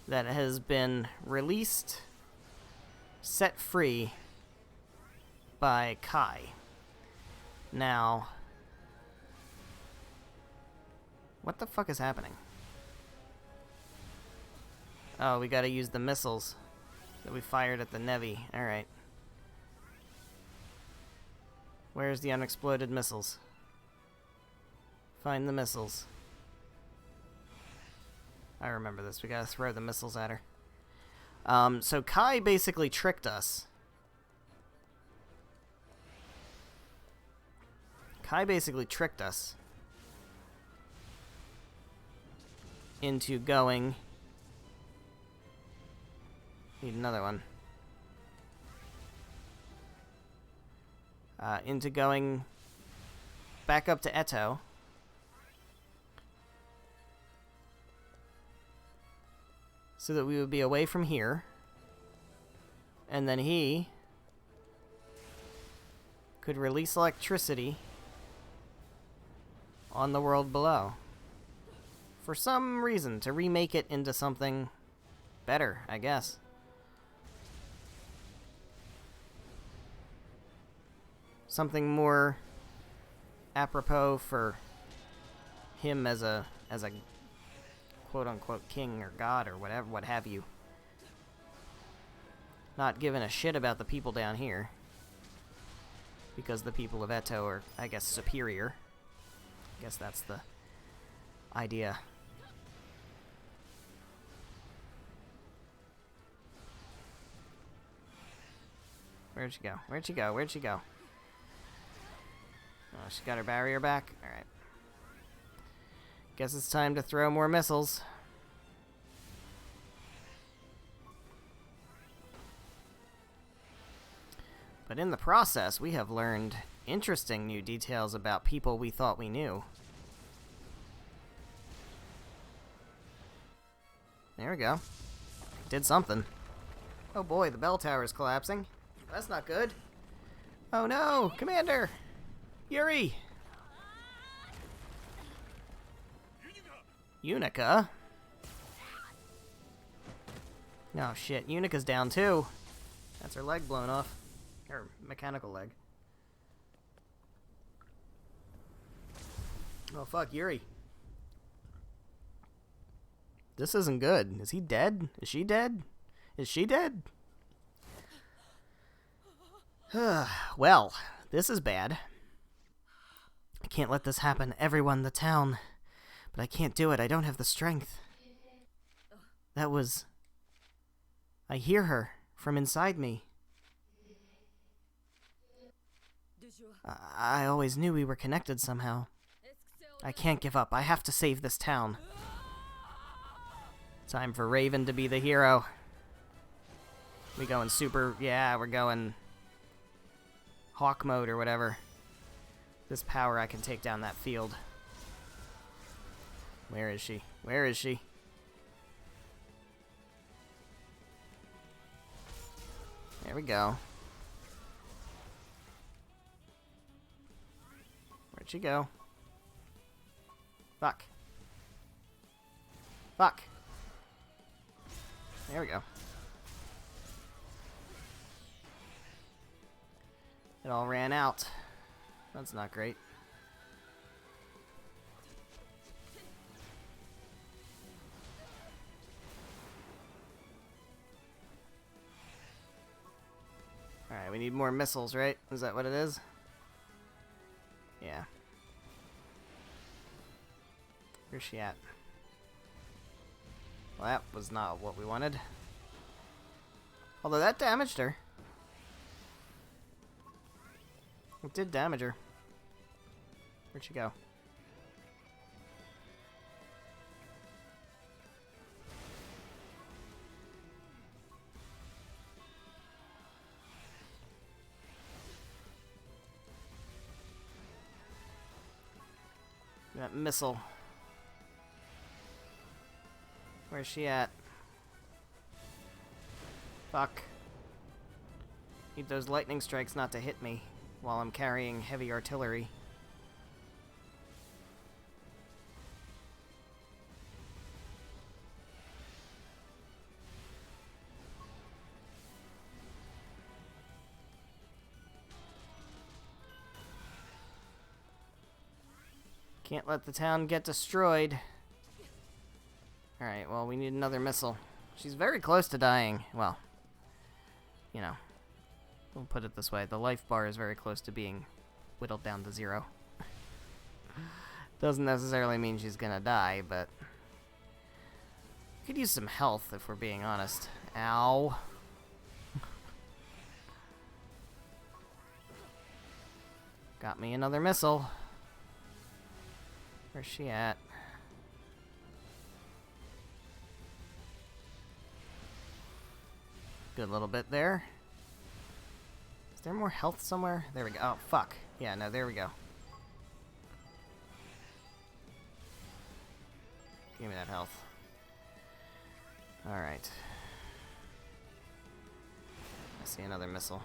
that has been released, set free by Kai. Now, what the fuck is happening? Oh, we gotta use the missiles that we fired at the Nevi. Alright. Where's the unexploded missiles? Find the missiles. I remember this. We gotta throw the missiles at her. So Kai basically tricked us. Kai basically tricked us into going... Need another one. Into going back up to Eto. So that we would be away from here. And then he could release electricity on the world below. For some reason, to remake it into something better, I guess. Something more apropos for him as a quote-unquote king or god or whatever, what have you. Not giving a shit about the people down here. Because the people of Eto are, I guess, superior. I guess that's the idea. Where'd she go? Where'd she go? Where'd she go? Oh, she got her barrier back? Alright. Guess it's time to throw more missiles. But in the process, we have learned interesting new details about people we thought we knew. There we go. Did something. Oh boy, the bell tower is collapsing. That's not good. Oh no, Commander! Yuri! Unica? Oh shit, Unica's down too. That's her leg blown off. Or mechanical leg. Oh fuck, Yuri. This isn't good. Is he dead? Is she dead? Is she dead? Well, this is bad. I can't let this happen. Everyone in the town. But I can't do it. I don't have the strength. That was... I hear her from inside me. I always knew we were connected somehow. I can't give up. I have to save this town. Time for Raven to be the hero. We going super... Yeah, we're going... Hawk mode or whatever. This power, I can take down that field. Where is she? Where is she? There we go. Where'd she go? Fuck. Fuck. There we go. It all ran out. That's not great. Alright, we need more missiles, right? Is that what it is? Yeah. Where's she at? Well, that was not what we wanted. Although that damaged her. It did damage her. Where'd she go? That missile. Where's she at? Fuck. Need those lightning strikes not to hit me while I'm carrying heavy artillery. Can't let the town get destroyed. Alright, well, we need another missile. She's very close to dying. Well, you know, we'll put it this way. The life bar is very close to being whittled down to 0. Doesn't necessarily mean she's gonna die, but... could use some health, if we're being honest. Ow. Got me another missile. Where's she at? Good little bit there. Is there more health somewhere? There we go. Oh, fuck. Yeah, no, there we go. Give me that health. Alright. I see another missile.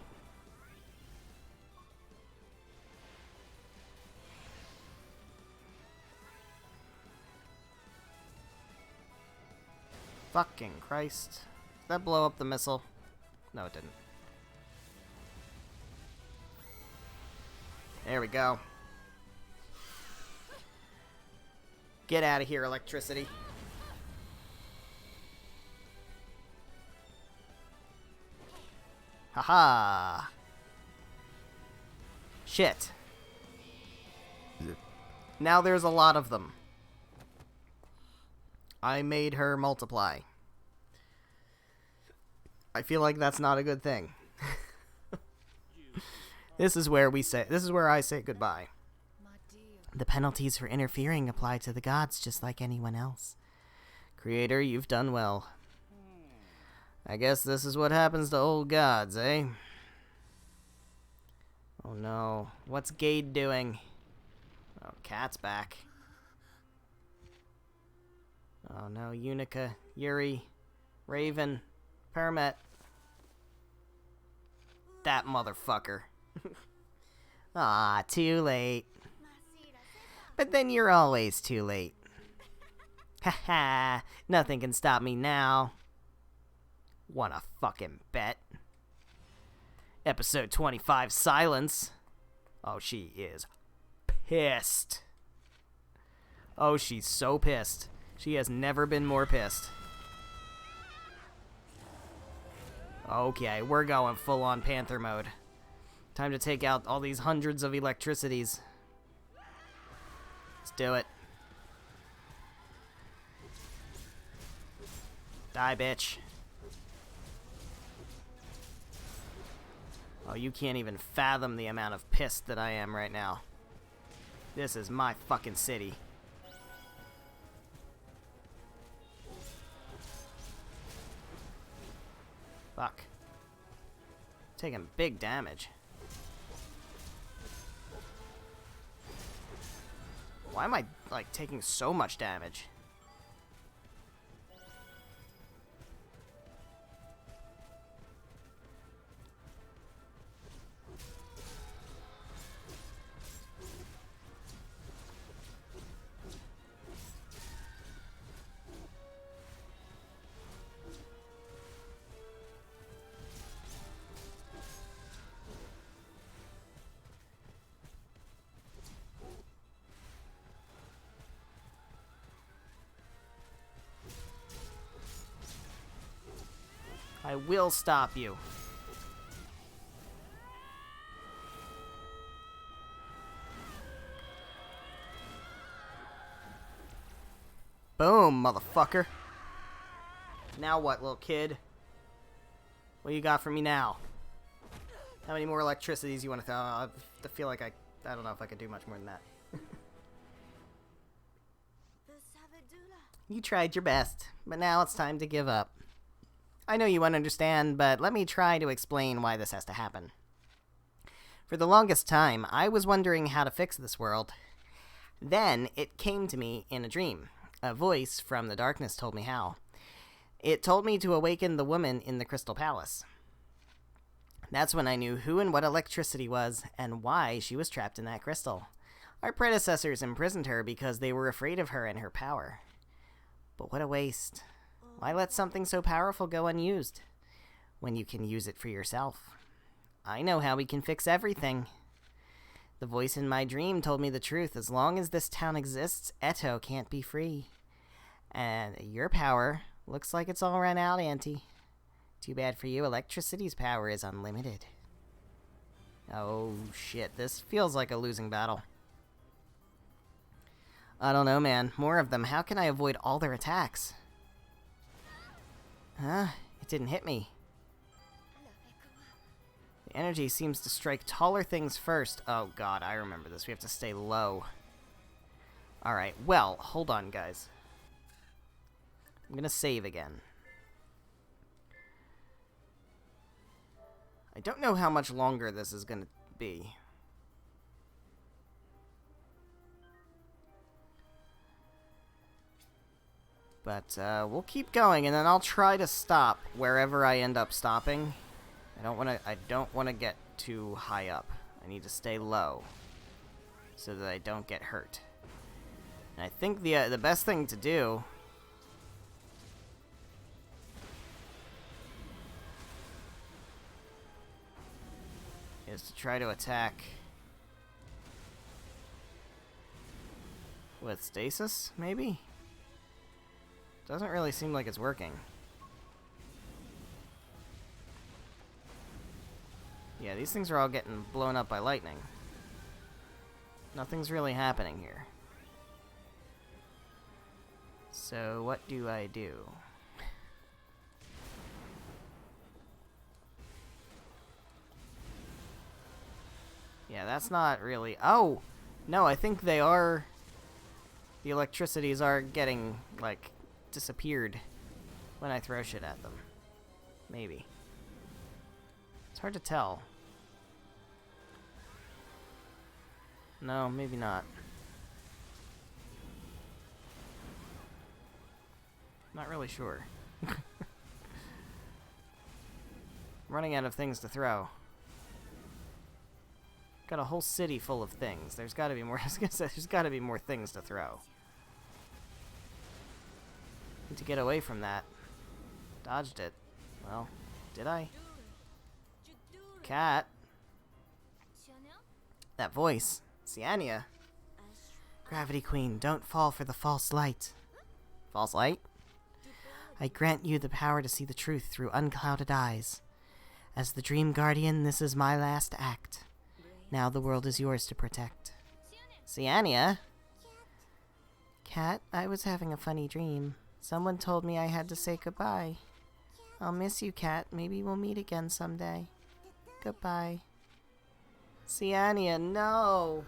Fucking Christ. Did that blow up the missile? No, it didn't. There we go. Get out of here, electricity. Haha. Shit. Now there's a lot of them. I made her multiply. I feel like that's not a good thing. This is where I say goodbye. The penalties for interfering apply to the gods just like anyone else. Creator, you've done well. I guess this is what happens to old gods, eh? Oh no. What's Gade doing? Oh, Cat's back. Oh no, Unica, Yuri, Raven, Permet. That motherfucker. Ah, too late. But then you're always too late. Haha, nothing can stop me now. Wanna fucking bet? Episode 25, Silence. Oh, she is pissed. Oh, she's so pissed. She has never been more pissed. Okay, we're going full-on Panther mode. Time to take out all these hundreds of electricities. Let's do it. Die, bitch. Oh, you can't even fathom the amount of pissed that I am right now. This is my fucking city. Fuck. Taking big damage. Why am I, like, taking so much damage? I will stop you. Boom, motherfucker. Now what, little kid? What you got for me now? How many more electricities you want to throw? I feel like I don't know if I could do much more than that. You tried your best, but now it's time to give up. I know you won't understand, but let me try to explain why this has to happen. For the longest time, I was wondering how to fix this world. Then, it came to me in a dream. A voice from the darkness told me how. It told me to awaken the woman in the Crystal Palace. That's when I knew who and what electricity was, and why she was trapped in that crystal. Our predecessors imprisoned her because they were afraid of her and her power. But what a waste. Why let something so powerful go unused, when you can use it for yourself? I know how we can fix everything. The voice in my dream told me the truth. As long as this town exists, Eto can't be free. And your power looks like it's all run out, Auntie. Too bad for you, electricity's power is unlimited. Oh shit, this feels like a losing battle. I don't know, man. More of them. How can I avoid all their attacks? Huh? It didn't hit me. The energy seems to strike taller things first. Oh god, I remember this. We have to stay low. Alright, well, hold on, guys. I'm gonna save again. I don't know how much longer this is gonna be. But we'll keep going, and then I'll try to stop wherever I end up stopping. I don't wanna get too high up. I need to stay low so that I don't get hurt. And I think the best thing to do is to try to attack with stasis, maybe? Doesn't really seem like it's working. Yeah, these things are all getting blown up by lightning. Nothing's really happening here. So, what do I do? Yeah, that's not really... Oh! No, I think they are... The electricities are getting, like, disappeared when I throw shit at them. Maybe. It's hard to tell. No, maybe not. Not really sure. I'm running out of things to throw. Got a whole city full of things. There's gotta be more. I was gonna say, there's gotta be more things to throw. Need to get away from that. Dodged it. Well, did I? Cat. That voice. Cyania. Gravity Queen, don't fall for the false light. False light? I grant you the power to see the truth through unclouded eyes. As the Dream Guardian, this is my last act. Now the world is yours to protect. Cyania? Cat, I was having a funny dream. Someone told me I had to say goodbye. I'll miss you, Cat. Maybe we'll meet again someday. Goodbye. Cyania, no!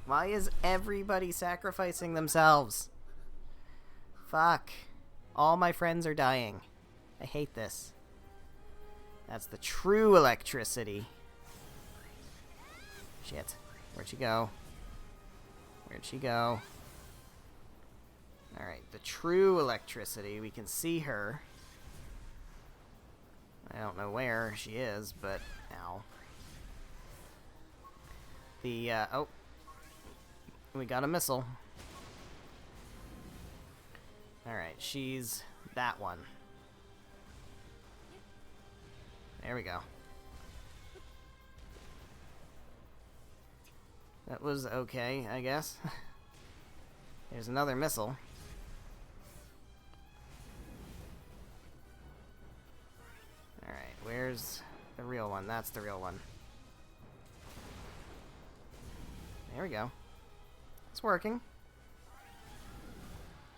Why is everybody sacrificing themselves? Fuck. All my friends are dying. I hate this. That's the true electricity. Shit. Where'd she go? Where'd she go? Alright, the true electricity. We can see her. I don't know where she is, but... Ow. The, oh. We got a missile. Alright, she's that one. There we go. That was okay, I guess. There's another missile. Alright, where's the real one? That's the real one. There we go. It's working.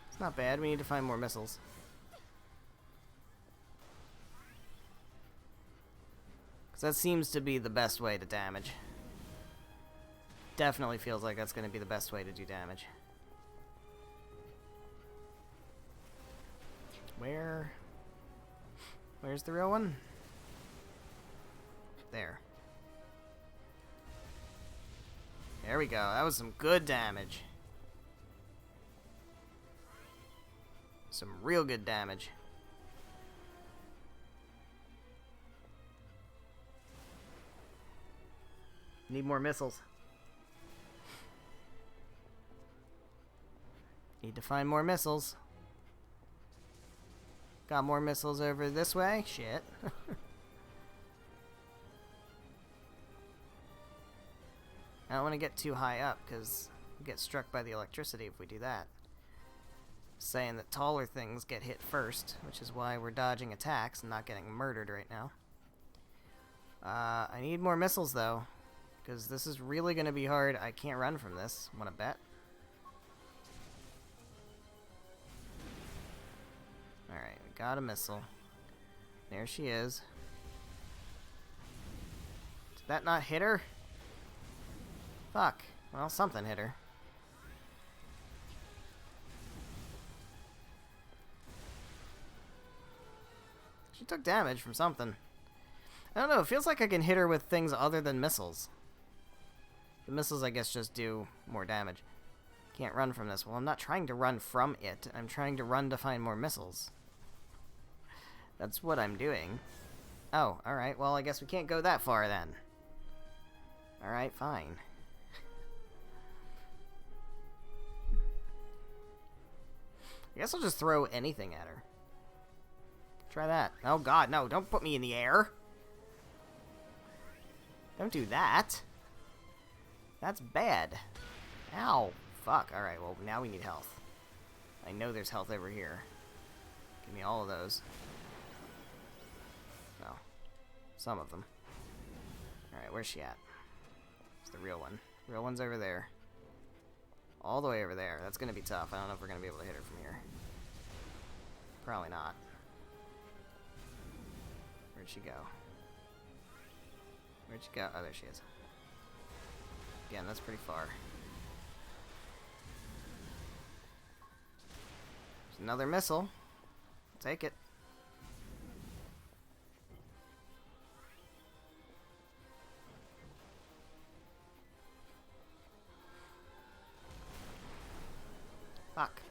It's not bad. We need to find more missiles. Because that seems to be the best way to damage. Definitely feels like that's going to be the best way to do damage. Where's the real one? There. There we go. That was some good damage. Some real good damage. Need more missiles. Need to find more missiles. Got more missiles over this way? Shit. I don't want to get too high up, because we get struck by the electricity if we do that. Saying that taller things get hit first, which is why we're dodging attacks and not getting murdered right now. I need more missiles, though, because this is really going to be hard. I can't run from this. Want to bet? Alright, we got a missile. There she is. Did that not hit her? Fuck. Well, something hit her. She took damage from something. I don't know, it feels like I can hit her with things other than missiles. The missiles, I guess, just do more damage. Can't run from this. Well, I'm not trying to run from it. I'm trying to run to find more missiles. That's what I'm doing. Oh, alright. Well, I guess we can't go that far then. Alright, fine. I guess I'll just throw anything at her. Try that. Oh god, no, don't put me in the air. Don't do that. That's bad. Ow. Fuck. Alright, well, now we need health. I know there's health over here. Give me all of those. No. Some of them. Alright, where's she at? It's the real one. Real one's over there. All the way over there. That's going to be tough. I don't know if we're going to be able to hit her from here. Probably not. Where'd she go? Where'd she go? Oh, there she is. Again, that's pretty far. There's another missile. I'll take it. Fuck.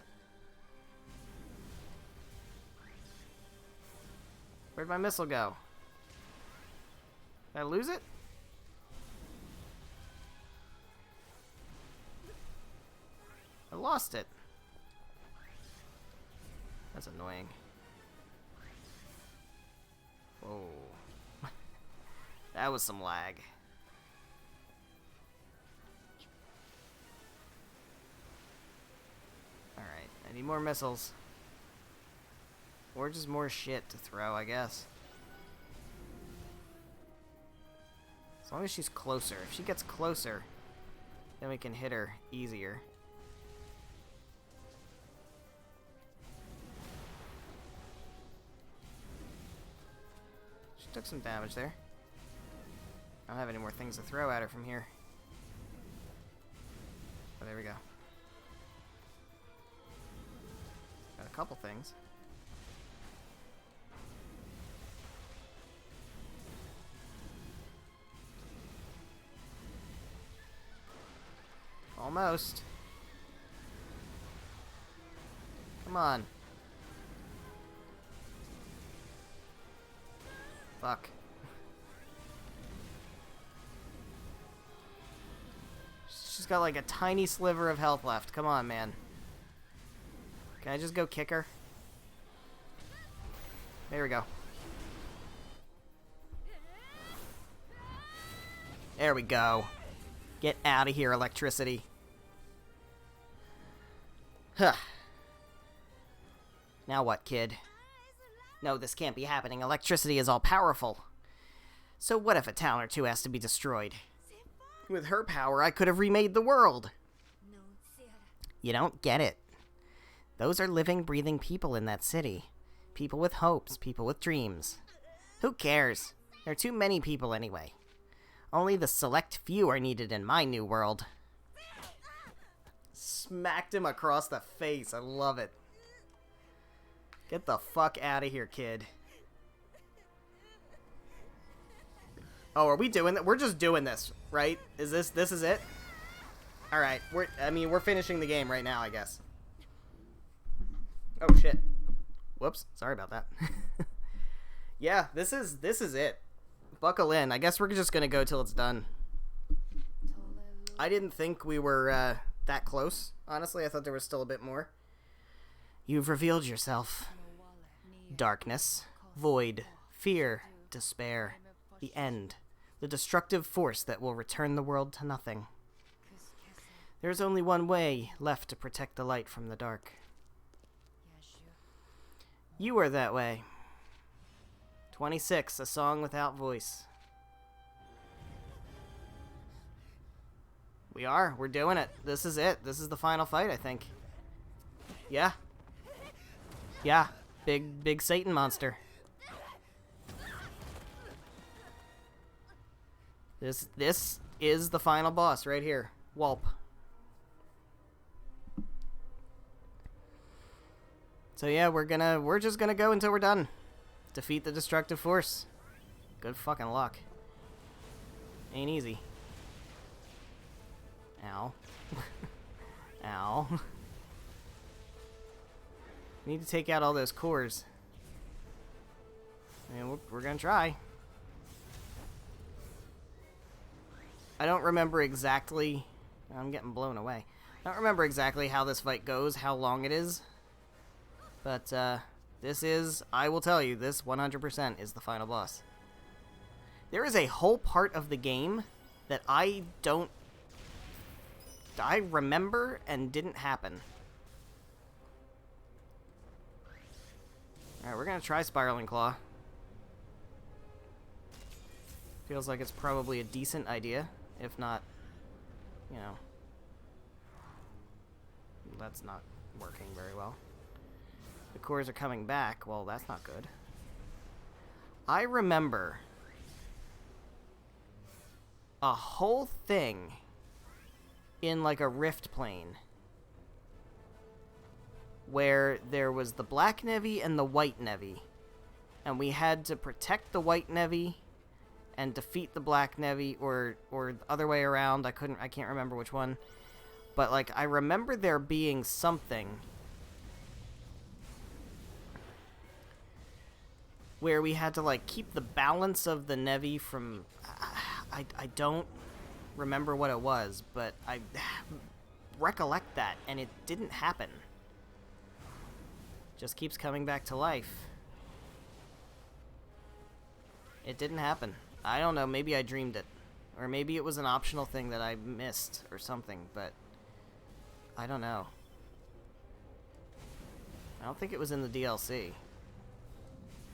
Where'd my missile go? Did I lose it? I lost it. That's annoying. Whoa. That was some lag. Alright, I need more missiles. Or just more shit to throw, I guess. As long as she's closer. If she gets closer, then we can hit her easier. She took some damage there. I don't have any more things to throw at her from here. Oh, there we go. Got a couple things. Almost. Come on. Fuck. She's got like a tiny sliver of health left. Come on, man. Can I just go kick her? There we go. There we go. Get out of here, electricity. Huh. Now what, kid? No, this can't be happening. Electricity is all powerful. So what if a town or two has to be destroyed? With her power, I could have remade the world. You don't get it. Those are living, breathing people in that city. People with hopes, people with dreams. Who cares? There are too many people anyway. Only the select few are needed in my new world. Smacked him across the face. I love it. Get the fuck out of here, kid. Oh, are we doing that? We're just doing this, right? Is this is it? All right. We're finishing the game right now, I guess. Oh shit. Whoops. Sorry about that. Yeah, this is it. Buckle in. I guess we're just gonna go till it's done. I didn't think we were that close. Honestly, I thought there was still a bit more. You've revealed yourself. Darkness, void, fear, despair, the end, the destructive force that will return the world to nothing. There is only one way left to protect the light from the dark. You are that way. 26, a song without voice. We're doing it. This is it. This is the final fight, I think. Yeah. Yeah. Big Satan monster. This is the final boss right here. Wulp. So yeah, we're just gonna go until we're done. Defeat the destructive force. Good fucking luck. Ain't easy. Ow. Ow. Need to take out all those cores. I mean, we're gonna try. I don't remember exactly... I'm getting blown away. I don't remember exactly how this fight goes, how long it is. But, this is... I will tell you, this 100% is the final boss. There is a whole part of the game that I remember and didn't happen. Alright, we're gonna try Spiraling Claw. Feels like it's probably a decent idea. If not, you know, that's not working very well. The cores are coming back. Well, that's not good. I remember a whole thing in like a rift plane where there was the black Nevi and the white Nevi, and we had to protect the white Nevi and defeat the black Nevi, or the other way around. I can't remember which one. But like, I remember there being something where we had to like keep the balance of the Nevi from... I don't remember what it was, but I recollect that, and it didn't happen. Just keeps coming back to life. It didn't happen. I don't know, maybe I dreamed it. Or maybe it was an optional thing that I missed or something, but I don't know. I don't think it was in the DLC.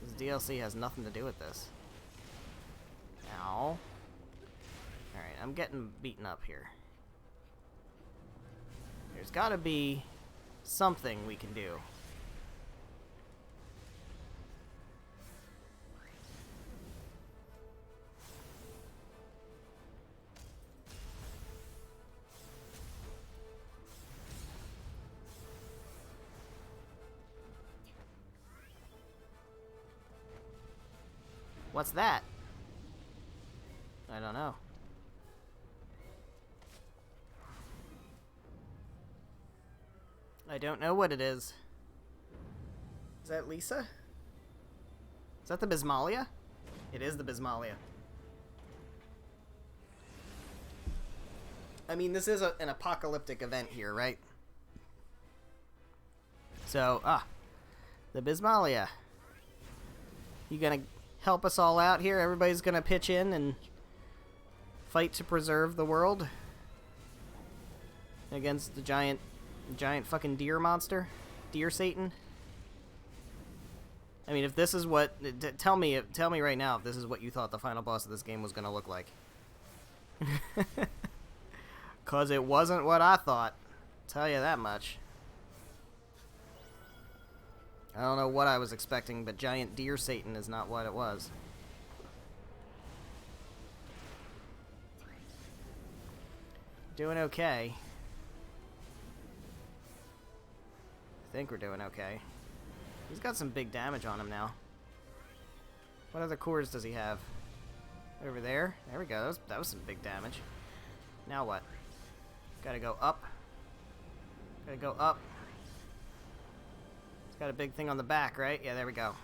This DLC has nothing to do with this. Ow. Alright, I'm getting beaten up here. There's gotta be something we can do. What's that? I don't know. I don't know what it is. Is that Lisa? Is that the Bismalia? It is the Bismalia. I mean, this is an apocalyptic event here, right? So, the Bismalia. You gonna help us all out here? Everybody's gonna pitch in and fight to preserve the world against the giant fucking deer monster, deer Satan. I mean, if this is what, tell me right now if this is what you thought the final boss of this game was gonna look like. 'Cause it wasn't what I thought. Tell you that much. I don't know what I was expecting, but giant deer Satan is not what it was. Doing okay. I think we're doing okay. He's got some big damage on him now. What other cores does he have? Over there? There we go. That was some big damage. Now what? Gotta go up. Gotta go up. It's got a big thing on the back, right? Yeah, there we go.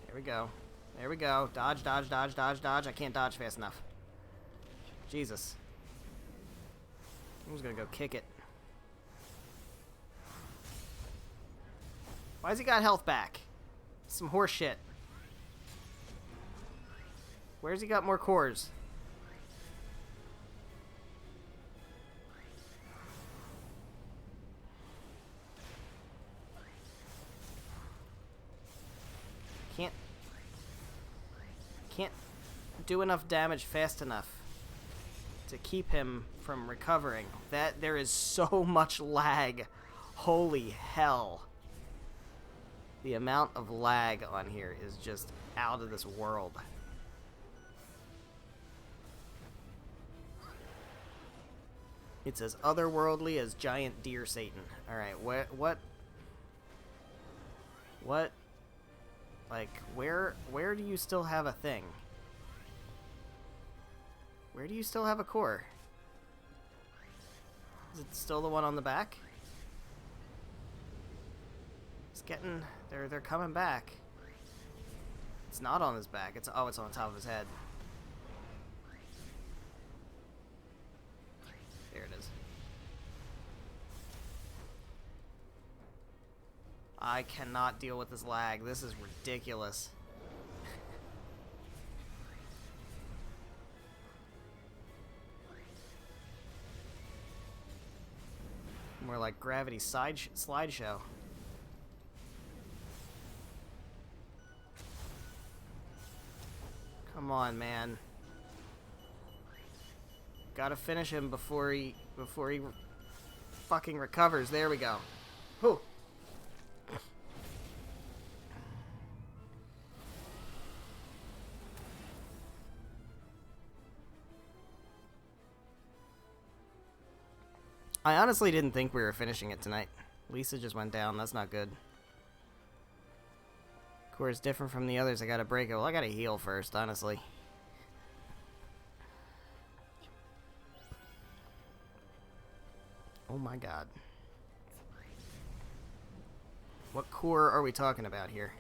There we go. There we go. Dodge, dodge, dodge, dodge, dodge. I can't dodge fast enough. Jesus. I'm just gonna go kick it. Why's he got health back? Some horse shit. Where's he got more cores? Can't do enough damage fast enough to keep him from recovering. There is so much lag. Holy hell. The amount of lag on here is just out of this world. It's as otherworldly as giant deer Satan. Alright, what? Like, where do you still have a thing? Where do you still have a core? Is it still the one on the back? It's getting... They're coming back. It's not on his back. It's on the top of his head. There it is. I cannot deal with this lag. This is ridiculous. More like Gravity slideshow. Come on, man. Gotta finish him before he fucking recovers. There we go. Whew. I honestly didn't think we were finishing it tonight. Lisa just went down. That's not good. Core is different from the others. I gotta break it. Well, I gotta heal first, honestly. Oh my god. What core are we talking about here?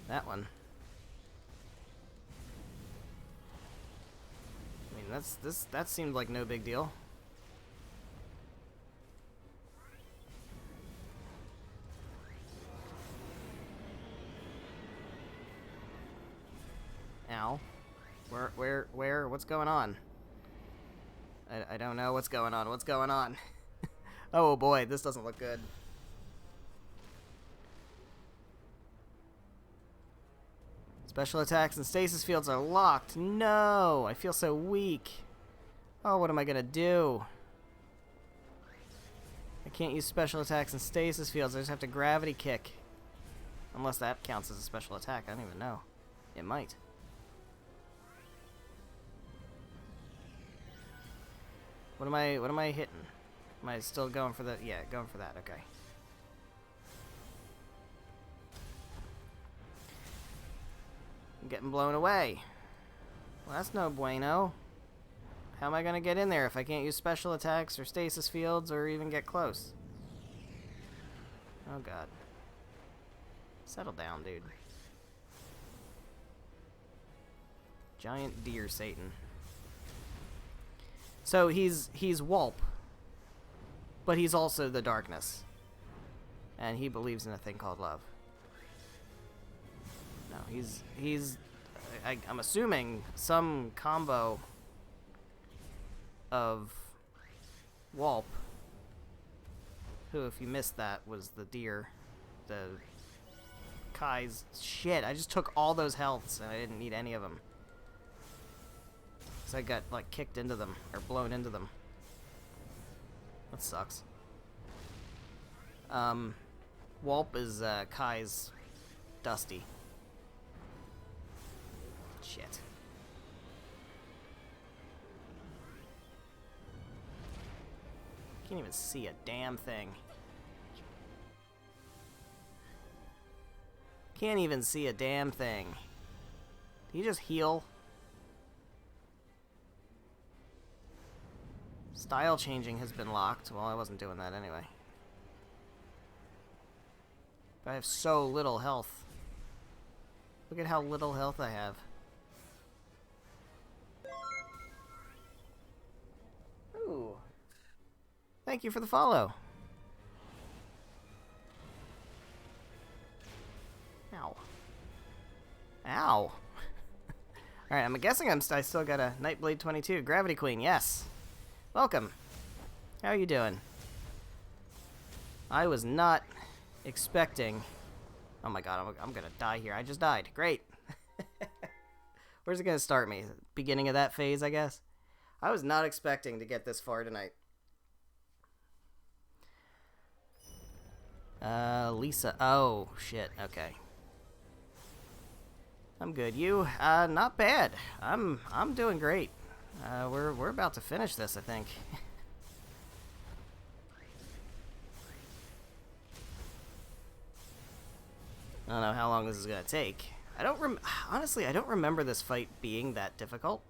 That one. I mean, that seemed like no big deal. Where? What's going on? I don't know what's going on. What's going on? Oh boy, this doesn't look good. Special attacks and stasis fields are locked. No! I feel so weak. Oh, what am I gonna do? I can't use special attacks and stasis fields. I just have to gravity kick. Unless that counts as a special attack. I don't even know. It might. What am I hitting? Am I still going for the... Yeah, going for that. Okay. I'm getting blown away. Well, that's no bueno. How am I gonna get in there if I can't use special attacks or stasis fields or even get close? Oh god. Settle down, dude. Giant deer Satan. So he's Wulp, but he's also the darkness. And he believes in a thing called love. No, I'm assuming some combo of Wulp, who, if you missed that, was the deer, the Kai's shit. I just took all those healths and I didn't need any of them. So I got like kicked into them or blown into them. That sucks. Wulp is Kai's Dusty. Shit. Can't even see a damn thing. Can't even see a damn thing. Did he just heal? Style changing has been locked. Well, I wasn't doing that anyway. But I have so little health. Look at how little health I have. Ooh. Thank you for the follow. Ow. Ow. Alright, I'm guessing I still got a Nightblade 22. Gravity Queen, yes. Welcome. How are you doing? I was not expecting... Oh my god, I'm gonna die here. I just died. Great. Where's it gonna start me? Beginning of that phase, I guess? I was not expecting to get this far tonight. Lisa. Oh, shit. Okay. I'm good. You? Not bad. I'm doing great. We're about to finish this, I think. I don't know how long this is gonna take. Honestly, I don't remember this fight being that difficult.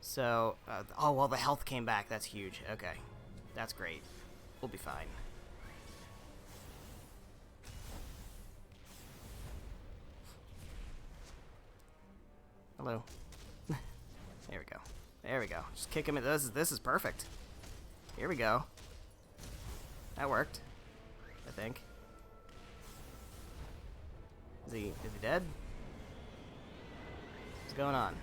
So, oh, well, the health came back. That's huge. Okay. That's great. We'll be fine. Hello. There we go. There we go. Just kick him in. This is perfect. Here we go. That worked. I think. Is he dead? What's going on?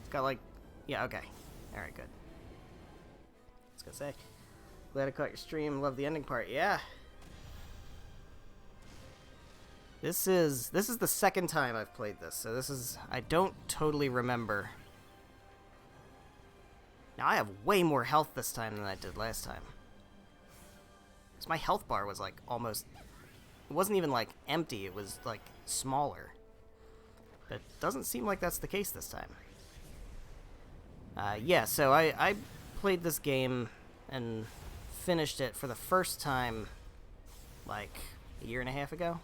It's got like... Yeah, okay. Alright, good. I was gonna say. Glad I caught your stream. Love the ending part. Yeah. This is the second time I've played this, so this is... I don't totally remember. Now, I have way more health this time than I did last time. Because my health bar was, like, almost... It wasn't even, like, empty. It was, like, smaller. But it doesn't seem like that's the case this time. Yeah, so I played this game and finished it for the first time, like, a year and a half ago.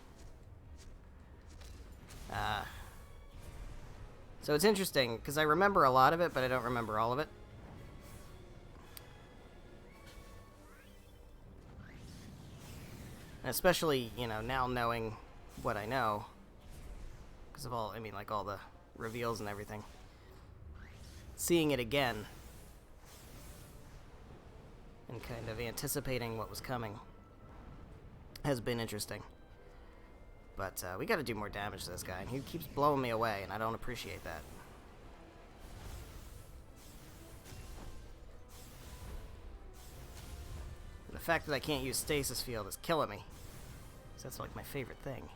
So it's interesting, because I remember a lot of it, but I don't remember all of it. And especially, you know, now knowing what I know, because of all, I mean, like, all the reveals and everything. Seeing it again, and kind of anticipating what was coming, has been interesting. But we gotta do more damage to this guy, and he keeps blowing me away, and I don't appreciate that. The fact that I can't use Stasis Field is killing me. So that's like my favorite thing.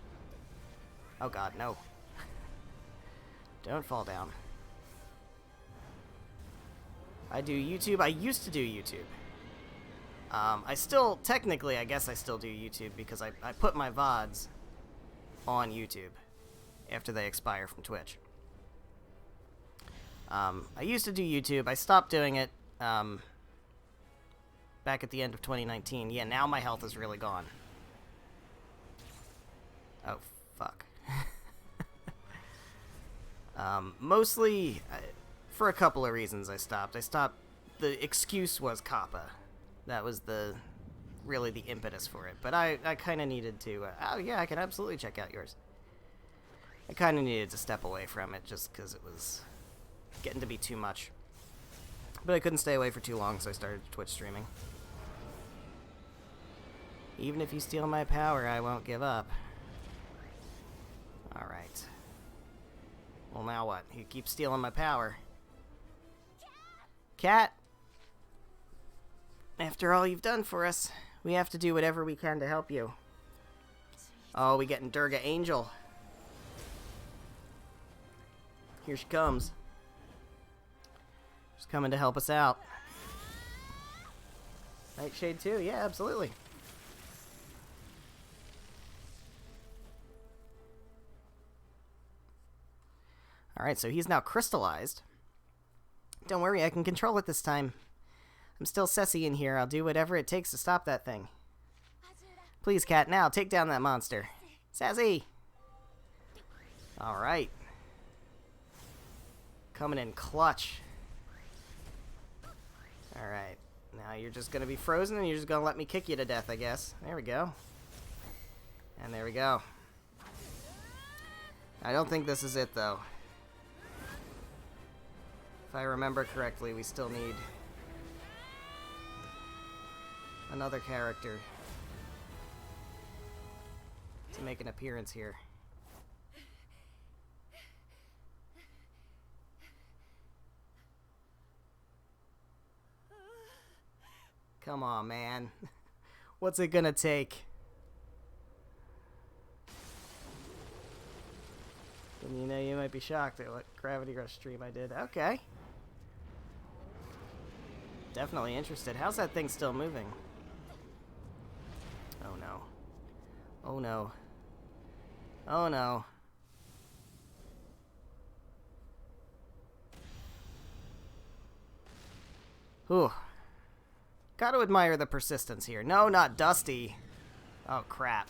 Oh god, no. Don't fall down. I do YouTube. I used to do YouTube. I still, technically, I guess I still do YouTube because I put my VODs on YouTube after they expire from Twitch. I used to do YouTube. I stopped doing it back at the end of 2019. Yeah, now my health is really gone. Oh, fuck. Mostly, for a couple of reasons I stopped. The excuse was Kappa. That was really the impetus for it. But I kind of needed to, oh yeah, I can absolutely check out yours. I kind of needed to step away from it just because it was getting to be too much. But I couldn't stay away for too long, so I started Twitch streaming. Even if you steal my power, I won't give up. Alright. Well, now what? He keeps stealing my power. Cat! After all you've done for us, we have to do whatever we can to help you. Oh, we getting Durga Angel. Here she comes. She's coming to help us out. Nightshade too? Yeah, absolutely. Alright, so he's now crystallized. Don't worry, I can control it this time. I'm still Ceci in here. I'll do whatever it takes to stop that thing. Please, Cat, now, take down that monster. Sassy! Alright. Coming in clutch. Alright. Now you're just gonna be frozen and you're just gonna let me kick you to death, I guess. There we go. And there we go. I don't think this is it, though. If I remember correctly, we still need another character to make an appearance here. Come on, man. What's it gonna take? And you know, you might be shocked at what Gravity Rush stream I did. Okay. Definitely interested. How's that thing still moving? Oh no. Oh no. Oh no. Whew. Gotta admire the persistence here. No, not Dusty. Oh crap.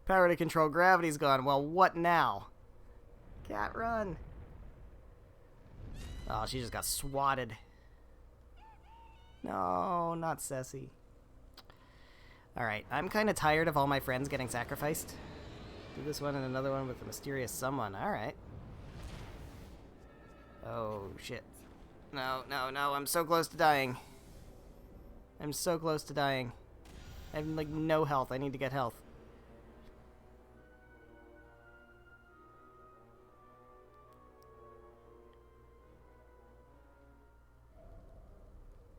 Power to control gravity's gone. Well, what now? Cat, run. Oh, she just got swatted. No, not Ceci. Alright, I'm kind of tired of all my friends getting sacrificed. Do this one and another one with a mysterious someone. Alright. Oh, shit. No, no, no, I'm so close to dying. I'm so close to dying. I have, like, no health. I need to get health.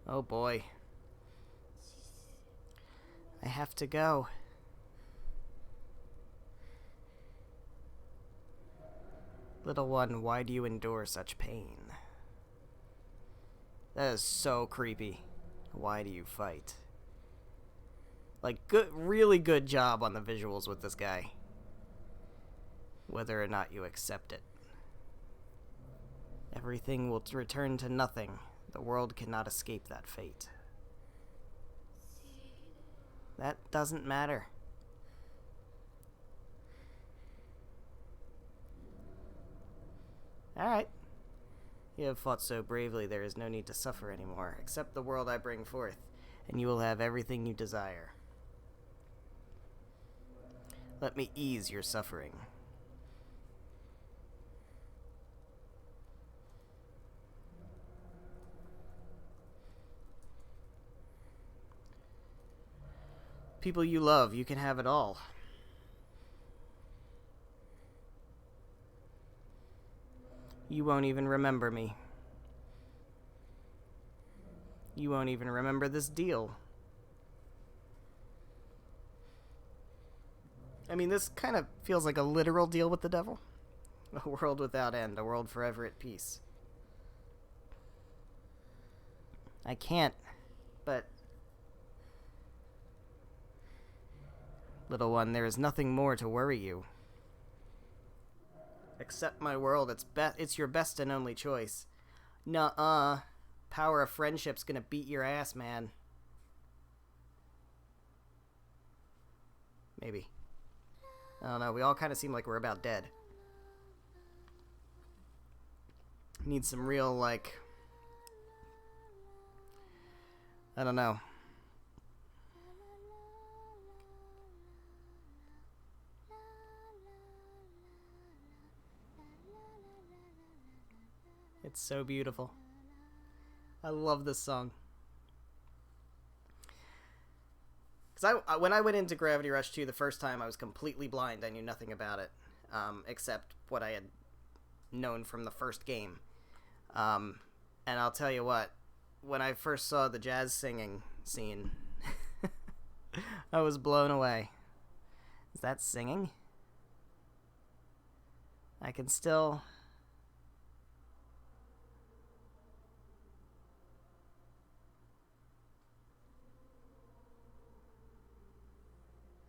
Oh boy. I have to go. Little one, why do you endure such pain? That is so creepy. Why do you fight? Like, good, really good job on the visuals with this guy. Whether or not you accept it. Everything will return to nothing. The world cannot escape that fate. That doesn't matter. Alright. You have fought so bravely, there is no need to suffer anymore. Accept the world I bring forth, and you will have everything you desire. Let me ease your suffering. People you love, you can have it all. You won't even remember me. You won't even remember this deal. I mean, this kind of feels like a literal deal with the devil. A world without end, a world forever at peace. I can't, but... Little one, there is nothing more to worry you. Accept my world, it's your best and only choice. Nuh-uh. Power of friendship's gonna beat your ass, man. Maybe. I don't know, we all kind of seem like we're about dead. Need some real, like... I don't know. It's so beautiful. I love this song. Because when I went into Gravity Rush 2 the first time, I was completely blind. I knew nothing about it, except what I had known from the first game. And I'll tell you what, when I first saw the jazz singing scene, I was blown away. Is that singing? I can still...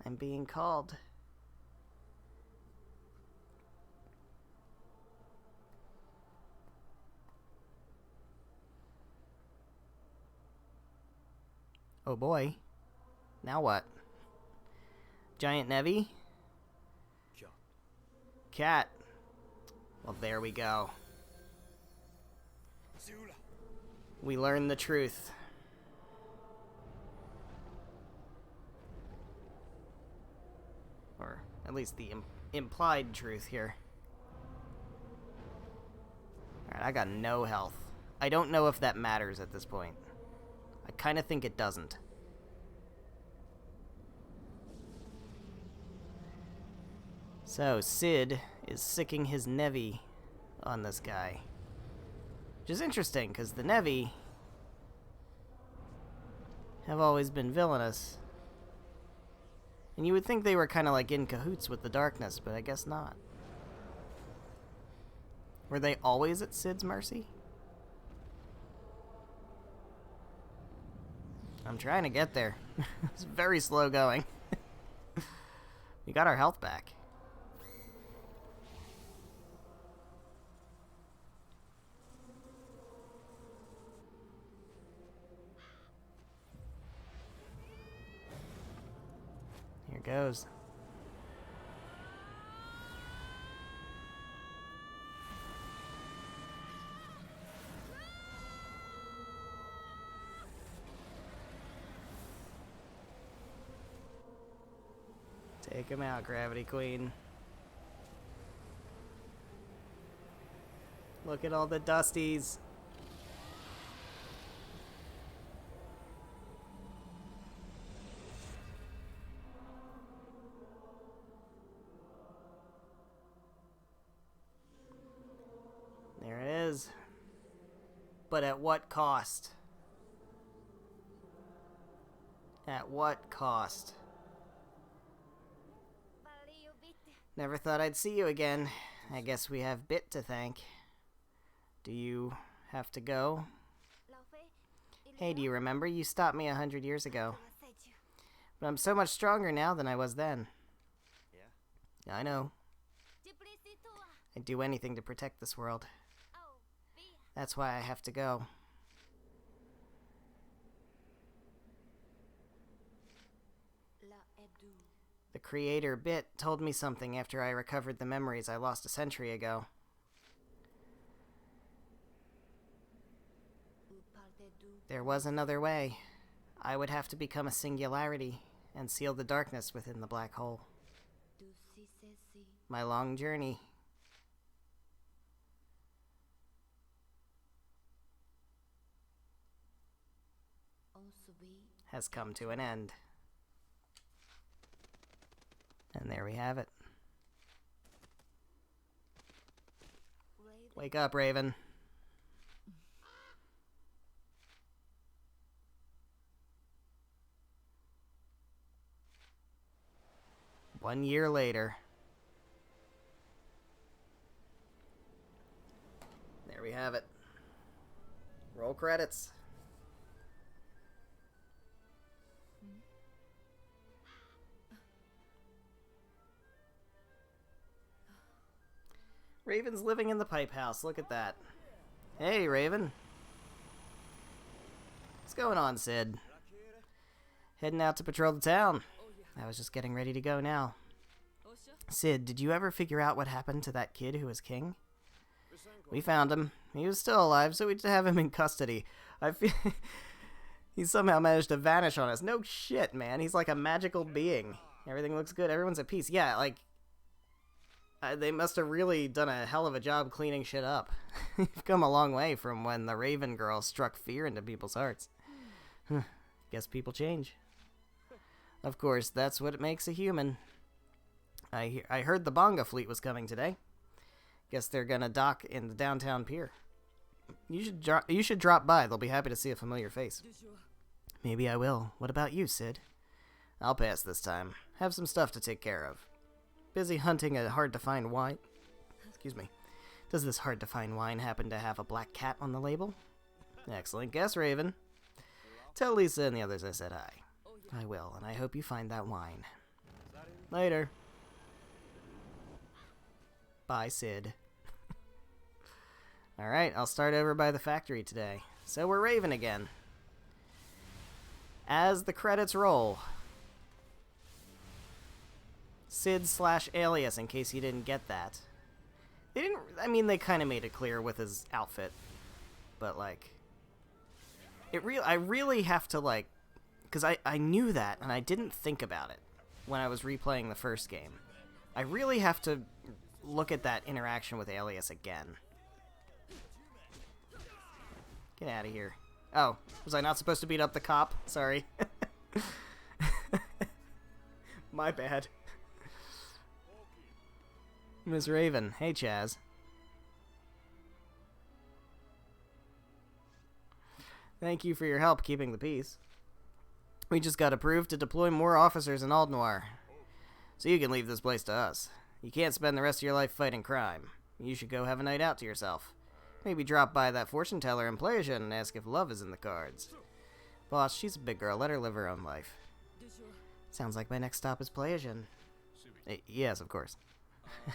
I'm being called. Oh boy. Now what? Giant Nevi? Cat. Well, there we go. We learn the truth. Or at least the implied truth here. Alright, I got no health. I don't know if that matters at this point. I kind of think it doesn't. So, Cid is sicking his Nevi on this guy. Which is interesting, because the Nevi have always been villainous. And you would think they were kind of like in cahoots with the darkness, but I guess not. Were they always at Cid's mercy? I'm trying to get there. It's very slow going. We got our health back. Here goes. Take him out, Gravity Queen. Look at all the Dusties. There it is. But at what cost? At what cost? Never thought I'd see you again. I guess we have Bit to thank. Do you have to go? Hey, do you remember? You stopped me 100 years ago. But I'm so much stronger now than I was then. Yeah? I know. I'd do anything to protect this world. That's why I have to go. The creator, Bit, told me something after I recovered the memories I lost a century ago. There was another way. I would have to become a singularity and seal the darkness within the black hole. My long journey has come to an end. And there we have it. Wake up, Raven. One year later. There we have it. Roll credits. Raven's living in the pipe house. Look at that. Hey, Raven. What's going on, Sid? Heading out to patrol the town. I was just getting ready to go now. Sid, did you ever figure out what happened to that kid who was king? We found him. He was still alive, so we had to have him in custody. I feel he somehow managed to vanish on us. No shit, man. He's like a magical being. Everything looks good. Everyone's at peace. Yeah, like, they must have really done a hell of a job cleaning shit up. You've come a long way from when the Raven Girl struck fear into people's hearts. Guess people change. Of course, that's what makes a human. I heard the Bonga fleet was coming today. Guess they're gonna dock in the downtown pier. You should drop by. They'll be happy to see a familiar face. Maybe I will. What about you, Sid? I'll pass this time. Have some stuff to take care of. Busy hunting a hard-to-find wine. Excuse me. Does this hard-to-find wine happen to have a black cat on the label? Excellent guess, Raven. Tell Lisa and the others I said hi. I will, and I hope you find that wine. Later. Bye, Sid. Alright, I'll start over by the factory today. So we're Raven again. As the credits roll, Sid/Alias, in case you didn't get that. They didn't, I mean, they kind of made it clear with his outfit. But, like, I really have to, like, because I knew that, and I didn't think about it when I was replaying the first game. I really have to look at that interaction with Alias again. Get out of here. Oh, was I not supposed to beat up the cop? Sorry. My bad. Miss Raven. Hey, Chaz. Thank you for your help keeping the peace. We just got approved to deploy more officers in Aldnoir. So you can leave this place to us. You can't spend the rest of your life fighting crime. You should go have a night out to yourself. Maybe drop by that fortune teller in Playasia and ask if love is in the cards. Boss, she's a big girl. Let her live her own life. Sounds like my next stop is Playasia. Yes, of course.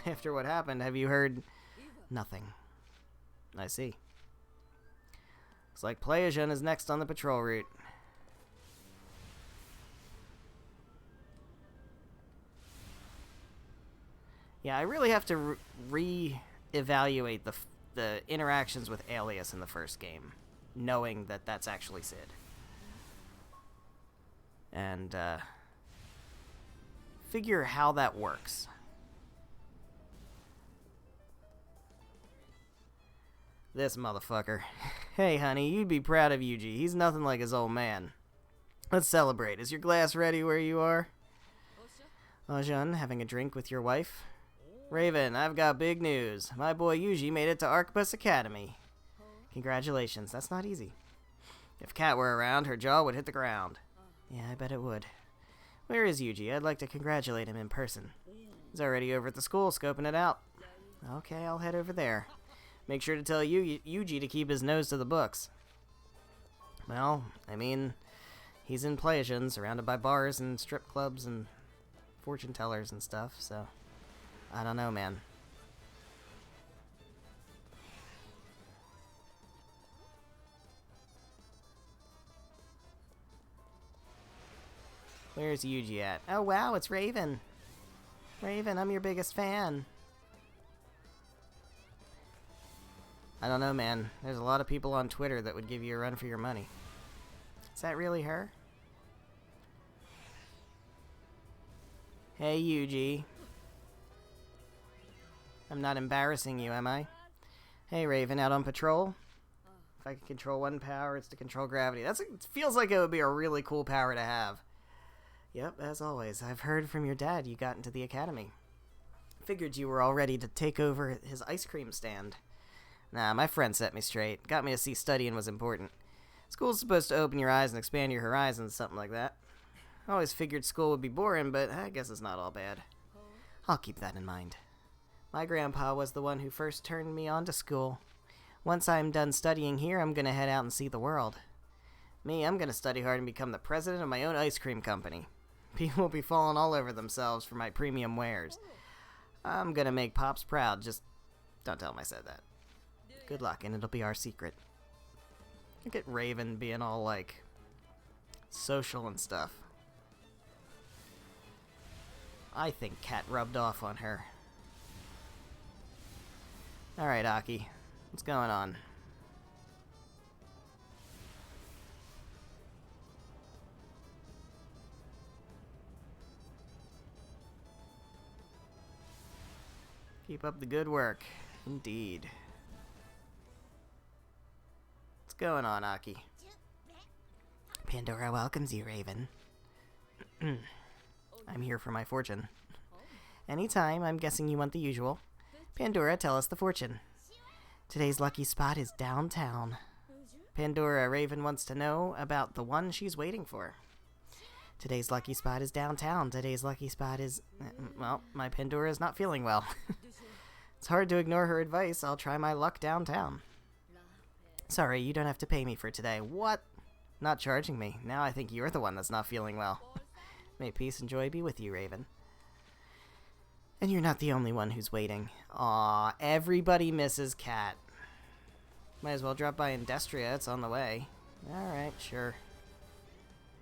After what happened, have you heard? Nothing. I see. Looks like Playasia is next on the patrol route. Yeah, I really have to re-evaluate the interactions with Alias in the first game, knowing that that's actually Sid. And, figure how that works. This motherfucker. Hey, honey, you'd be proud of Yuji. He's nothing like his old man. Let's celebrate. Is your glass ready where you are? Ajun, having a drink with your wife? Raven, I've got big news. My boy Yuji made it to Arquebus Academy. Congratulations, that's not easy. If Kat were around, her jaw would hit the ground. Yeah, I bet it would. Where is Yuji? I'd like to congratulate him in person. He's already over at the school, scoping it out. Okay, I'll head over there. Make sure to tell Yuji to keep his nose to the books. Well, I mean, he's in Playasia, surrounded by bars and strip clubs and fortune tellers and stuff, so I don't know, man. Where's Yuji at? Oh wow, it's Raven. Raven, I'm your biggest fan. I don't know, man. There's a lot of people on Twitter that would give you a run for your money. Is that really her? Hey, Yuji. I'm not embarrassing you, am I? Hey, Raven, out on patrol? If I can control one power, it's to control gravity. It feels like it would be a really cool power to have. Yep, as always. I've heard from your dad you got into the academy. Figured you were all ready to take over his ice cream stand. Nah, my friend set me straight. Got me to see studying was important. School's supposed to open your eyes and expand your horizons, something like that. I always figured school would be boring, but I guess it's not all bad. I'll keep that in mind. My grandpa was the one who first turned me on to school. Once I'm done studying here, I'm gonna head out and see the world. Me, I'm gonna study hard and become the president of my own ice cream company. People will be falling all over themselves for my premium wares. I'm gonna make Pops proud, just don't tell him I said that. Good luck, and it'll be our secret. Look at Raven being all, like, social and stuff. I think Cat rubbed off on her. Alright, Aki. What's going on? Keep up the good work. Indeed. What's going on, Aki? Pandora welcomes you, Raven. I'm here for my fortune. Anytime, I'm guessing you want the usual. Pandora, tell us the fortune. Today's lucky spot is downtown. Pandora, Raven wants to know about the one she's waiting for. Today's lucky spot is downtown. Today's lucky spot is... well, my Pandora is not feeling well. It's hard to ignore her advice. I'll try my luck downtown. Sorry, you don't have to pay me for today. What? Not charging me. Now I think you're the one that's not feeling well. May peace and joy be with you, Raven. And you're not the only one who's waiting. Aw, everybody misses Cat. Might as well drop by Industria, it's on the way. Alright, sure.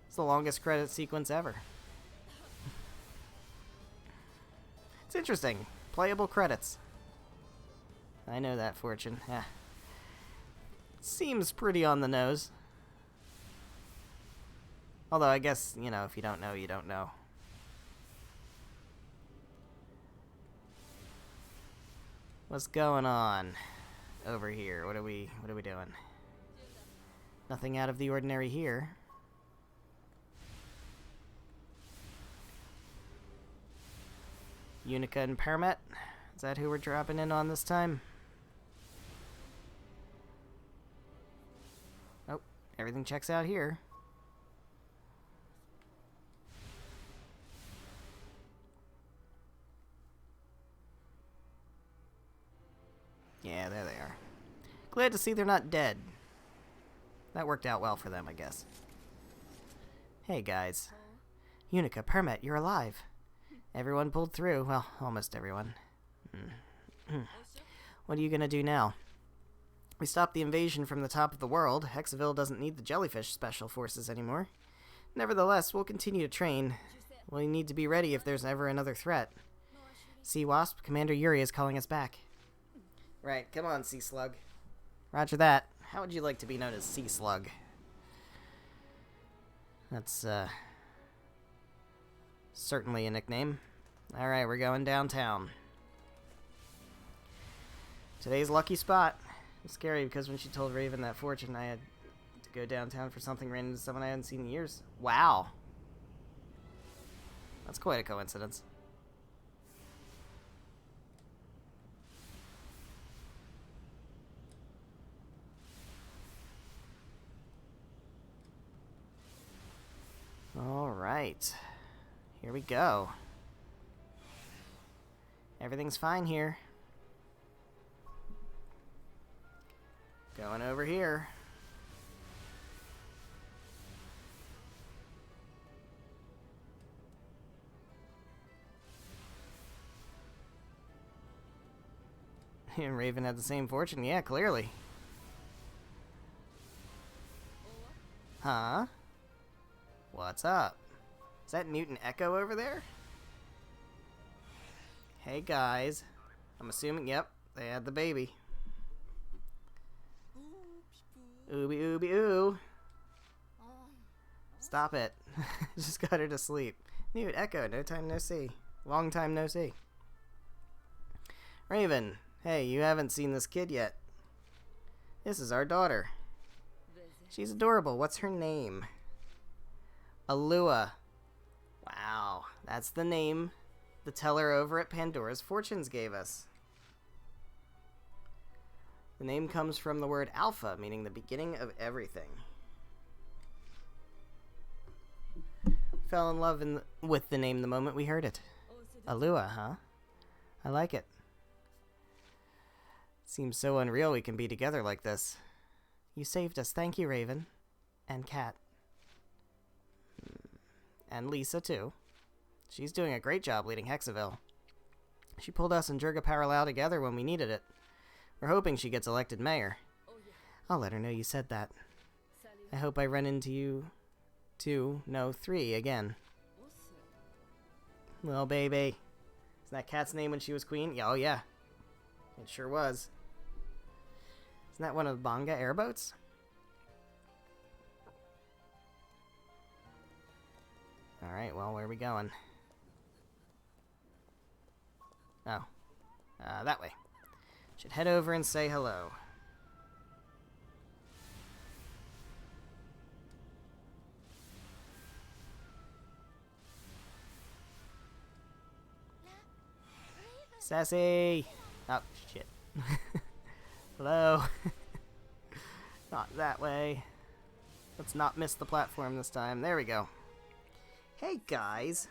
It's the longest credit sequence ever. It's interesting. Playable credits. I know that, Fortune. Yeah. Seems pretty on the nose. Although I guess, you know, if you don't know, you don't know. What's going on over here? What are we doing? Nothing out of the ordinary here. Unica and Permet? Is that who we're dropping in on this time? Oh, everything checks out here. Yeah, there they are. Glad to see they're not dead. That worked out well for them, I guess. Hey, guys. Unica, Permet, you're alive. Everyone pulled through. Well, almost everyone. What are you gonna do now? We stopped the invasion from the top of the world. Hexaville doesn't need the jellyfish special forces anymore. Nevertheless, we'll continue to train. We'll need to be ready if there's ever another threat. Sea Wasp, Commander Yuri is calling us back. Right, come on, Sea Slug. Roger that. How would you like to be known as Sea Slug? That's, certainly a nickname. Alright, we're going downtown. Today's lucky spot. It's scary because when she told Raven that fortune, I had to go downtown for something random to someone I hadn't seen in years. Wow. That's quite a coincidence. Alright. Here we go. Everything's fine here. Going over here. And Raven had the same fortune. Yeah, clearly. Huh? What's up? Is that Mutant Echo over there? Hey guys. I'm assuming, yep, they had the baby. Ooby ooby ooh. Stop it. Just got her to sleep. Newt, Echo, no time no see. Long time no see. Raven, hey, you haven't seen this kid yet. This is our daughter. She's adorable. What's her name? Alua. Wow, that's the name the teller over at Pandora's Fortunes gave us. The name comes from the word alpha, meaning the beginning of everything. Fell in love with the name the moment we heard it. Alua, huh? I like it. Seems so unreal we can be together like this. You saved us. Thank you, Raven. And Cat. And Lisa, too. She's doing a great job leading Hexaville. She pulled us and Jurga Parallel together when we needed it. We're hoping she gets elected mayor. I'll let her know you said that. I hope I run into you 3 again. Well, baby. Isn't that Cat's name when she was queen? Yeah, oh, yeah. It sure was. Isn't that one of the Banga airboats? Alright, well, where are we going? Oh. That way. Should head over and say hello. Sassy! Oh, shit. Hello? Not that way. Let's not miss the platform this time. There we go. Hey, guys.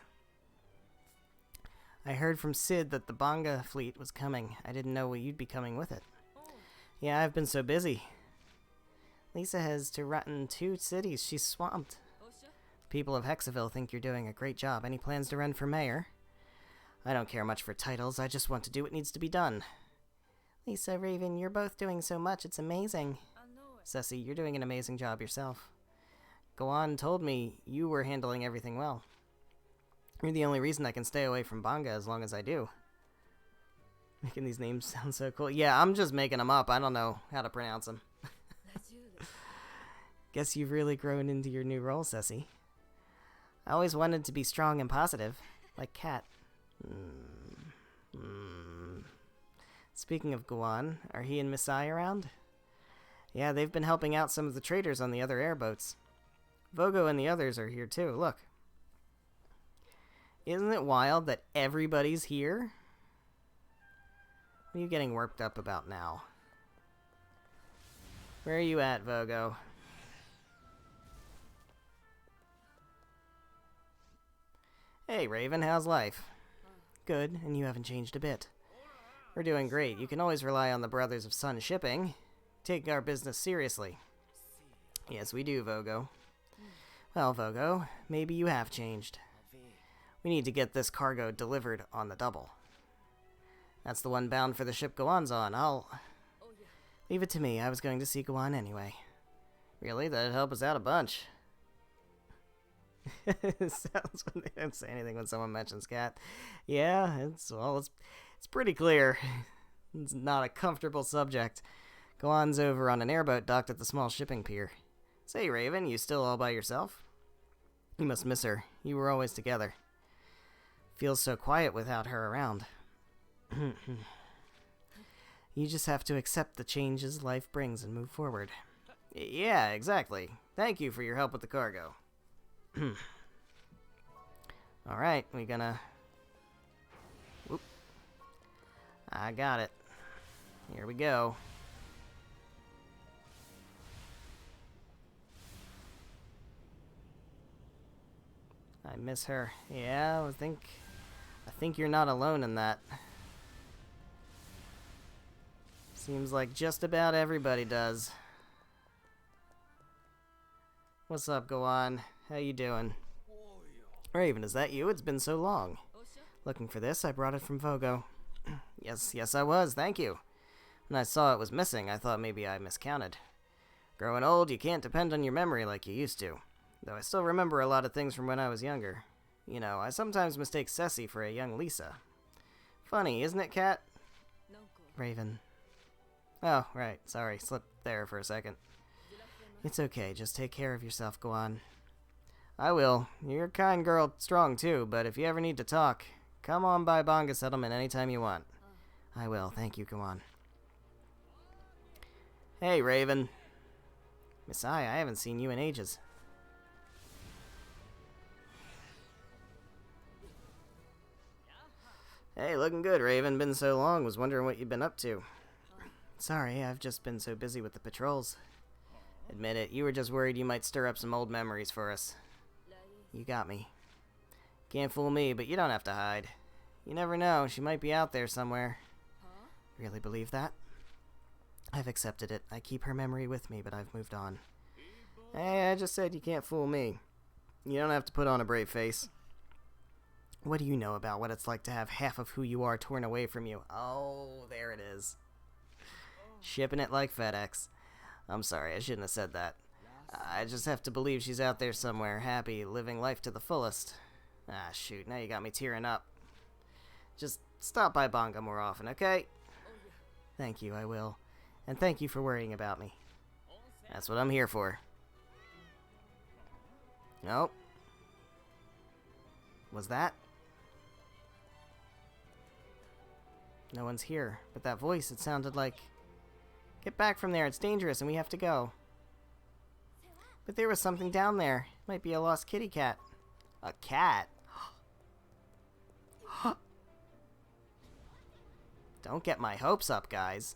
I heard from Sid that the Banga fleet was coming. I didn't know you'd be coming with it. Yeah, I've been so busy. Lisa has to run 2 cities. She's swamped. People of Hexaville think you're doing a great job. Any plans to run for mayor? I don't care much for titles. I just want to do what needs to be done. Lisa, Raven, you're both doing so much. It's amazing. Ceci, you're doing an amazing job yourself. Gohan told me you were handling everything well. You're the only reason I can stay away from Banga as long as I do. Making these names sound so cool. Yeah, I'm just making them up. I don't know how to pronounce them. Guess you've really grown into your new role, Ceci. I always wanted to be strong and positive, like Cat. Speaking of Gohan, are he and Misai around? Yeah, they've been helping out some of the traders on the other airboats. Vogo and the others are here too, look. Isn't it wild that everybody's here? What are you getting worked up about now? Where are you at, Vogo? Hey, Raven, how's life? Good, and you haven't changed a bit. We're doing great. You can always rely on the Brothers of Sun Shipping. Take our business seriously. Yes, we do, Vogo. Well, Vogo, maybe you have changed. We need to get this cargo delivered on the double. That's the one bound for the ship Gohan's on. I'll leave it to me. I was going to see Gohan anyway. Really? That'd help us out a bunch. It sounds when they don't say anything when someone mentions Cat. Yeah, it's pretty clear. It's not a comfortable subject. Gohan's over on an airboat docked at the small shipping pier. Say, Raven, you still all by yourself? You must miss her. You were always together. Feels so quiet without her around. You just have to accept the changes life brings and move forward. Yeah, exactly. Thank you for your help with the cargo. Alright, we gonna... Whoop. I got it. Here we go. I miss her. Yeah, I think you're not alone in that. Seems like just about everybody does. What's up, Gohan? How you doing? Raven, is that you? It's been so long. Looking for this? I brought it from Vogo. Yes, I was. Thank you. When I saw it was missing, I thought maybe I miscounted. Growing old, you can't depend on your memory like you used to. Though I still remember a lot of things from when I was younger. You know, I sometimes mistake Ceci for a young Lisa. Funny, isn't it, Cat? Raven. Oh, right. Sorry, slipped there for a second. It's okay. Just take care of yourself, Gohan. I will. You're a kind girl, strong too, but if you ever need to talk, come on by Banga Settlement anytime you want. I will. Thank you, Gohan. Hey, Raven. Misai, I haven't seen you in ages. Hey, looking good, Raven. Been so long. Was wondering what you've been up to. Sorry, I've just been so busy with the patrols. Admit it, you were just worried you might stir up some old memories for us. You got me. Can't fool me, but you don't have to hide. You never know, she might be out there somewhere. Really believe that? I've accepted it. I keep her memory with me, but I've moved on. Hey, I just said you can't fool me. You don't have to put on a brave face. What do you know about what it's like to have half of who you are torn away from you? Oh, there it is. Shipping it like FedEx. I'm sorry, I shouldn't have said that. I just have to believe she's out there somewhere, happy, living life to the fullest. Ah, shoot, now you got me tearing up. Just stop by Bonga more often, okay? Thank you, I will. And thank you for worrying about me. That's what I'm here for. Nope. Was that? No one's here, but that voice, it sounded like... Get back from there, it's dangerous and we have to go. But there was something down there. Might be a lost kitty cat. A cat? Don't get my hopes up, guys.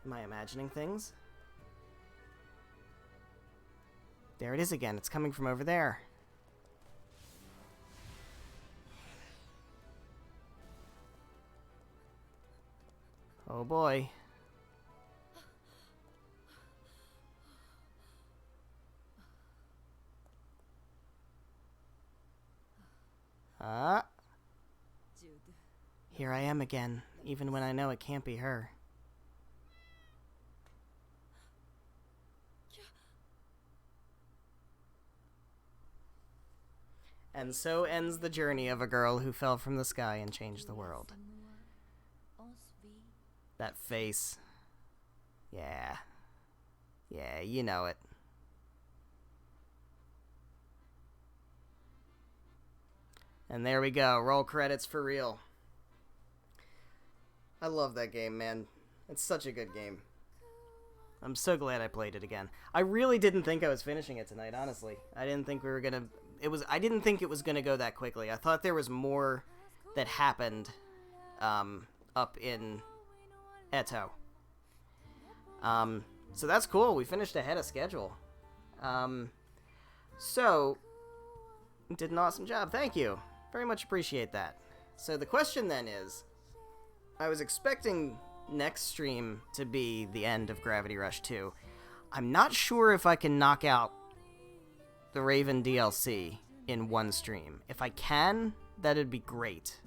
Am I imagining things? There it is again. It's coming from over there. Oh boy. Here I am again, even when I know it can't be her. And so ends the journey of a girl who fell from the sky and changed the world. That face. Yeah. Yeah, you know it. And there we go. Roll credits for real. I love that game, man. It's such a good game. I'm so glad I played it again. I really didn't think I was finishing it tonight, honestly. I didn't think we were gonna... I didn't think it was gonna go that quickly. I thought there was more that happened up in Eto. So that's cool. We finished ahead of schedule. So, did an awesome job. Thank you. Very much appreciate that. So the question then is, I was expecting next stream to be the end of Gravity Rush 2. I'm not sure if I can knock out the Raven DLC in one stream. If I can, that'd be great.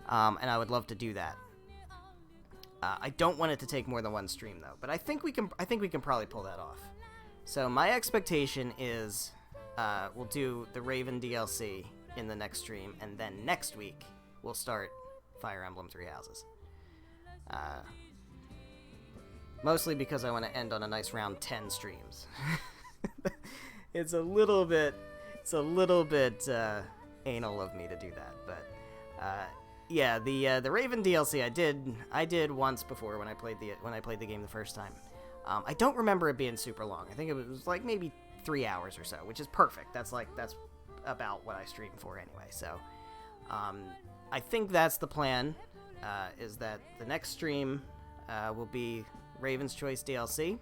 And I would love to do that. I don't want it to take more than one stream though, but I think we can probably pull that off. So my expectation is we'll do the Raven DLC in the next stream, and then next week we'll start Fire Emblem Three Houses. Mostly because I want to end on a nice round 10 streams. It's a little bit anal of me to do that, but yeah, the Raven DLC I did once before when I played the game the first time. I don't remember it being super long. I think it was like maybe 3 hours or so, which is perfect. That's about what I stream for anyway. So I think that's the plan. Is that the next stream will be Raven's Choice DLC.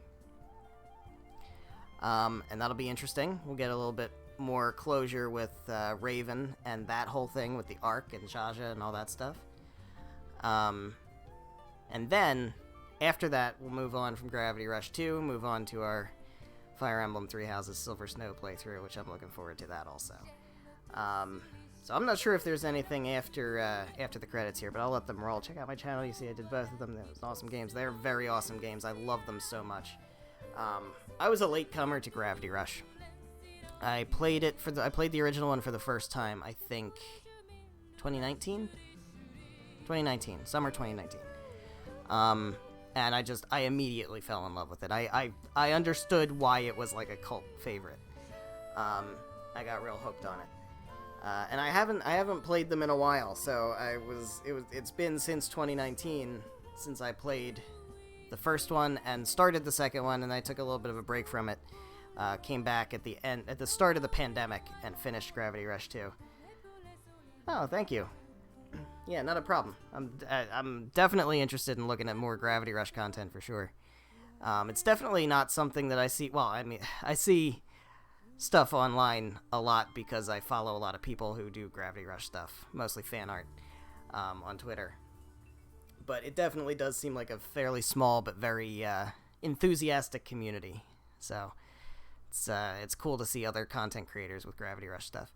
And that'll be interesting. We'll get a little bit more closure with Raven and that whole thing with the Ark and Jaja and all that stuff. And then, after that, we'll move on from Gravity Rush 2, move on to our Fire Emblem Three Houses Silver Snow playthrough, which I'm looking forward to that also. So I'm not sure if there's anything after the credits here, but I'll let them roll. Check out my channel. You see I did both of them. Those awesome games. They're very awesome games. I love them so much. I was a latecomer to Gravity Rush. I played the original one for the first time, I think 2019, summer 2019. And I immediately fell in love with it. I understood why it was like a cult favorite. I got real hooked on it. And I haven't played them in a while, so it's been since 2019 since I played the first one and started the second one, and I took a little bit of a break from it. Came back at the start of the pandemic and finished Gravity Rush 2. Oh, thank you. Yeah, not a problem. I'm definitely interested in looking at more Gravity Rush content for sure. It's definitely not something that I see. Well, I mean, I see stuff online a lot because I follow a lot of people who do Gravity Rush stuff, mostly fan art, on Twitter. But it definitely does seem like a fairly small but very enthusiastic community. So it's cool to see other content creators with Gravity Rush stuff.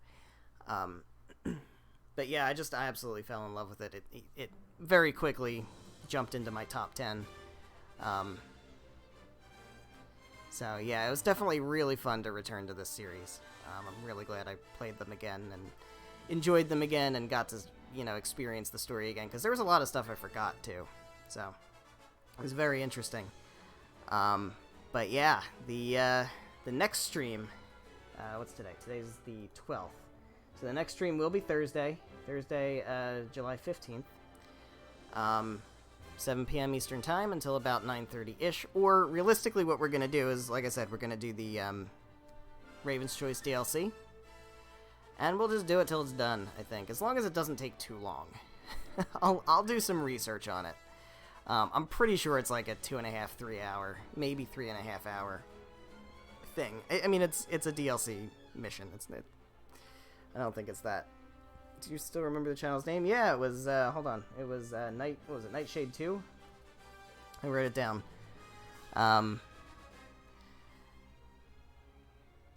But yeah, I absolutely fell in love with it. It very quickly jumped into my top 10. So yeah, it was definitely really fun to return to this series. I'm really glad I played them again and enjoyed them again and got to, experience the story again, because there was a lot of stuff I forgot too. So it was very interesting. But yeah, the next stream, what's today? Today's the 12th. So the next stream will be Thursday, July 15th. 7 p.m. Eastern Time until about 9:30-ish. Or, realistically, what we're going to do is, like I said, we're going to do the Raven's Choice DLC. And we'll just do it till it's done, I think. As long as it doesn't take too long. I'll do some research on it. I'm pretty sure it's like a 2.5, 3 hour, maybe 3.5 hour thing. I mean, it's a DLC mission. I don't think it's that. Do you still remember the channel's name? Yeah, it was, hold on. It was, Nightshade 2? I wrote it down.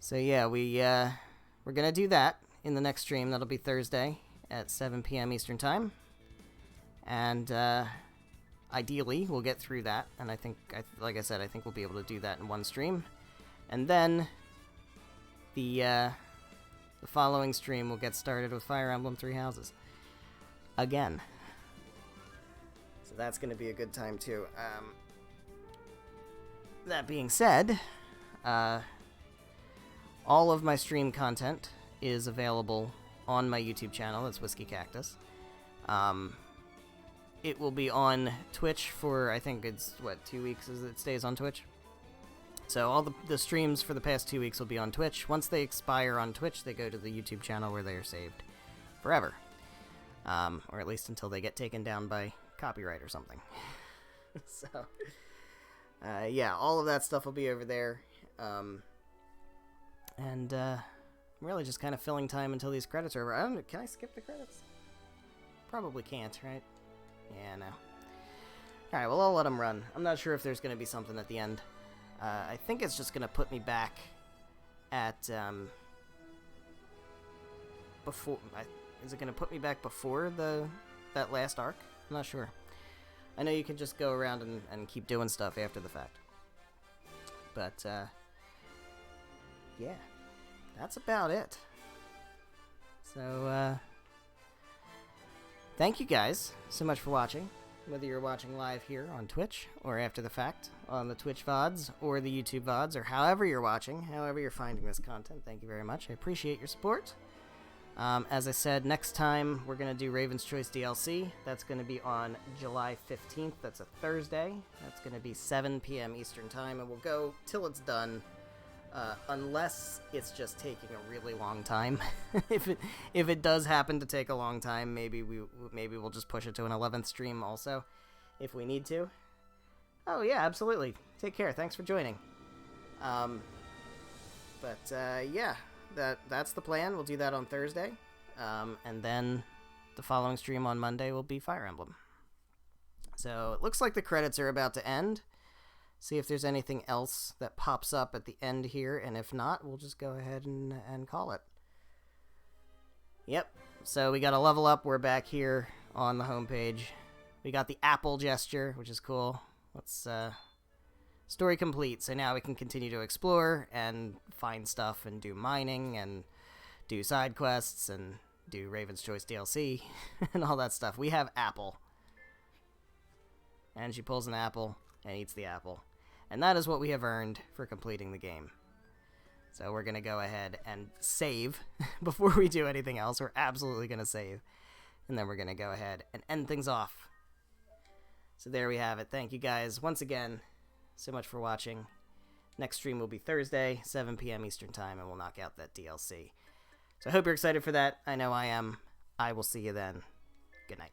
So yeah, we're gonna do that in the next stream. That'll be Thursday at 7 p.m. Eastern Time. And, ideally, we'll get through that. And I think, like I said, I think we'll be able to do that in one stream. And then, the following stream will get started with Fire Emblem Three Houses. Again. So that's going to be a good time, too. That being said, all of my stream content is available on my YouTube channel. It's Whiskey Cactus. It will be on Twitch for, I think it's, 2 weeks as it stays on Twitch? So all the streams for the past 2 weeks will be on Twitch. Once they expire on Twitch, they go to the YouTube channel where they are saved forever. Or at least until they get taken down by copyright or something. So, yeah, all of that stuff will be over there. I'm really just kind of filling time until these credits are over. Can I skip the credits? Probably can't, right? Yeah, no. Alright, well, I'll let them run. I'm not sure if there's going to be something at the end. I think it's just going to put me back at, before, is it going to put me back before that last arc? I'm not sure. I know you can just go around and keep doing stuff after the fact. But, yeah, that's about it. So, thank you guys so much for watching. Whether you're watching live here on Twitch, or after the fact, on the Twitch VODs, or the YouTube VODs, or however you're watching, however you're finding this content, thank you very much. I appreciate your support. As I said, next time we're going to do Raven's Choice DLC. That's going to be on July 15th. That's a Thursday. That's going to be 7 p.m. Eastern Time, and we'll go till it's done. Unless it's just taking a really long time. If it does happen to take a long time, maybe we'll just push it to an 11th stream also, if we need to. Oh yeah, absolutely. Take care. Thanks for joining. Yeah, that's the plan. We'll do that on Thursday, and then the following stream on Monday will be Fire Emblem. So it looks like the credits are about to end. See if there's anything else that pops up at the end here, and if not, we'll just go ahead and call it. Yep, so we got a level up. We're back here on the homepage. We got the apple gesture, which is cool. Let's, story complete, so now we can continue to explore and find stuff and do mining and do side quests and do Raven's Choice DLC and all that stuff. We have apple. And she pulls an apple and eats the apple. And that is what we have earned for completing the game. So we're going to go ahead and save before we do anything else. We're absolutely going to save. And then we're going to go ahead and end things off. So there we have it. Thank you guys once again so much for watching. Next stream will be Thursday, 7 p.m. Eastern Time, and we'll knock out that DLC. So I hope you're excited for that. I know I am. I will see you then. Good night.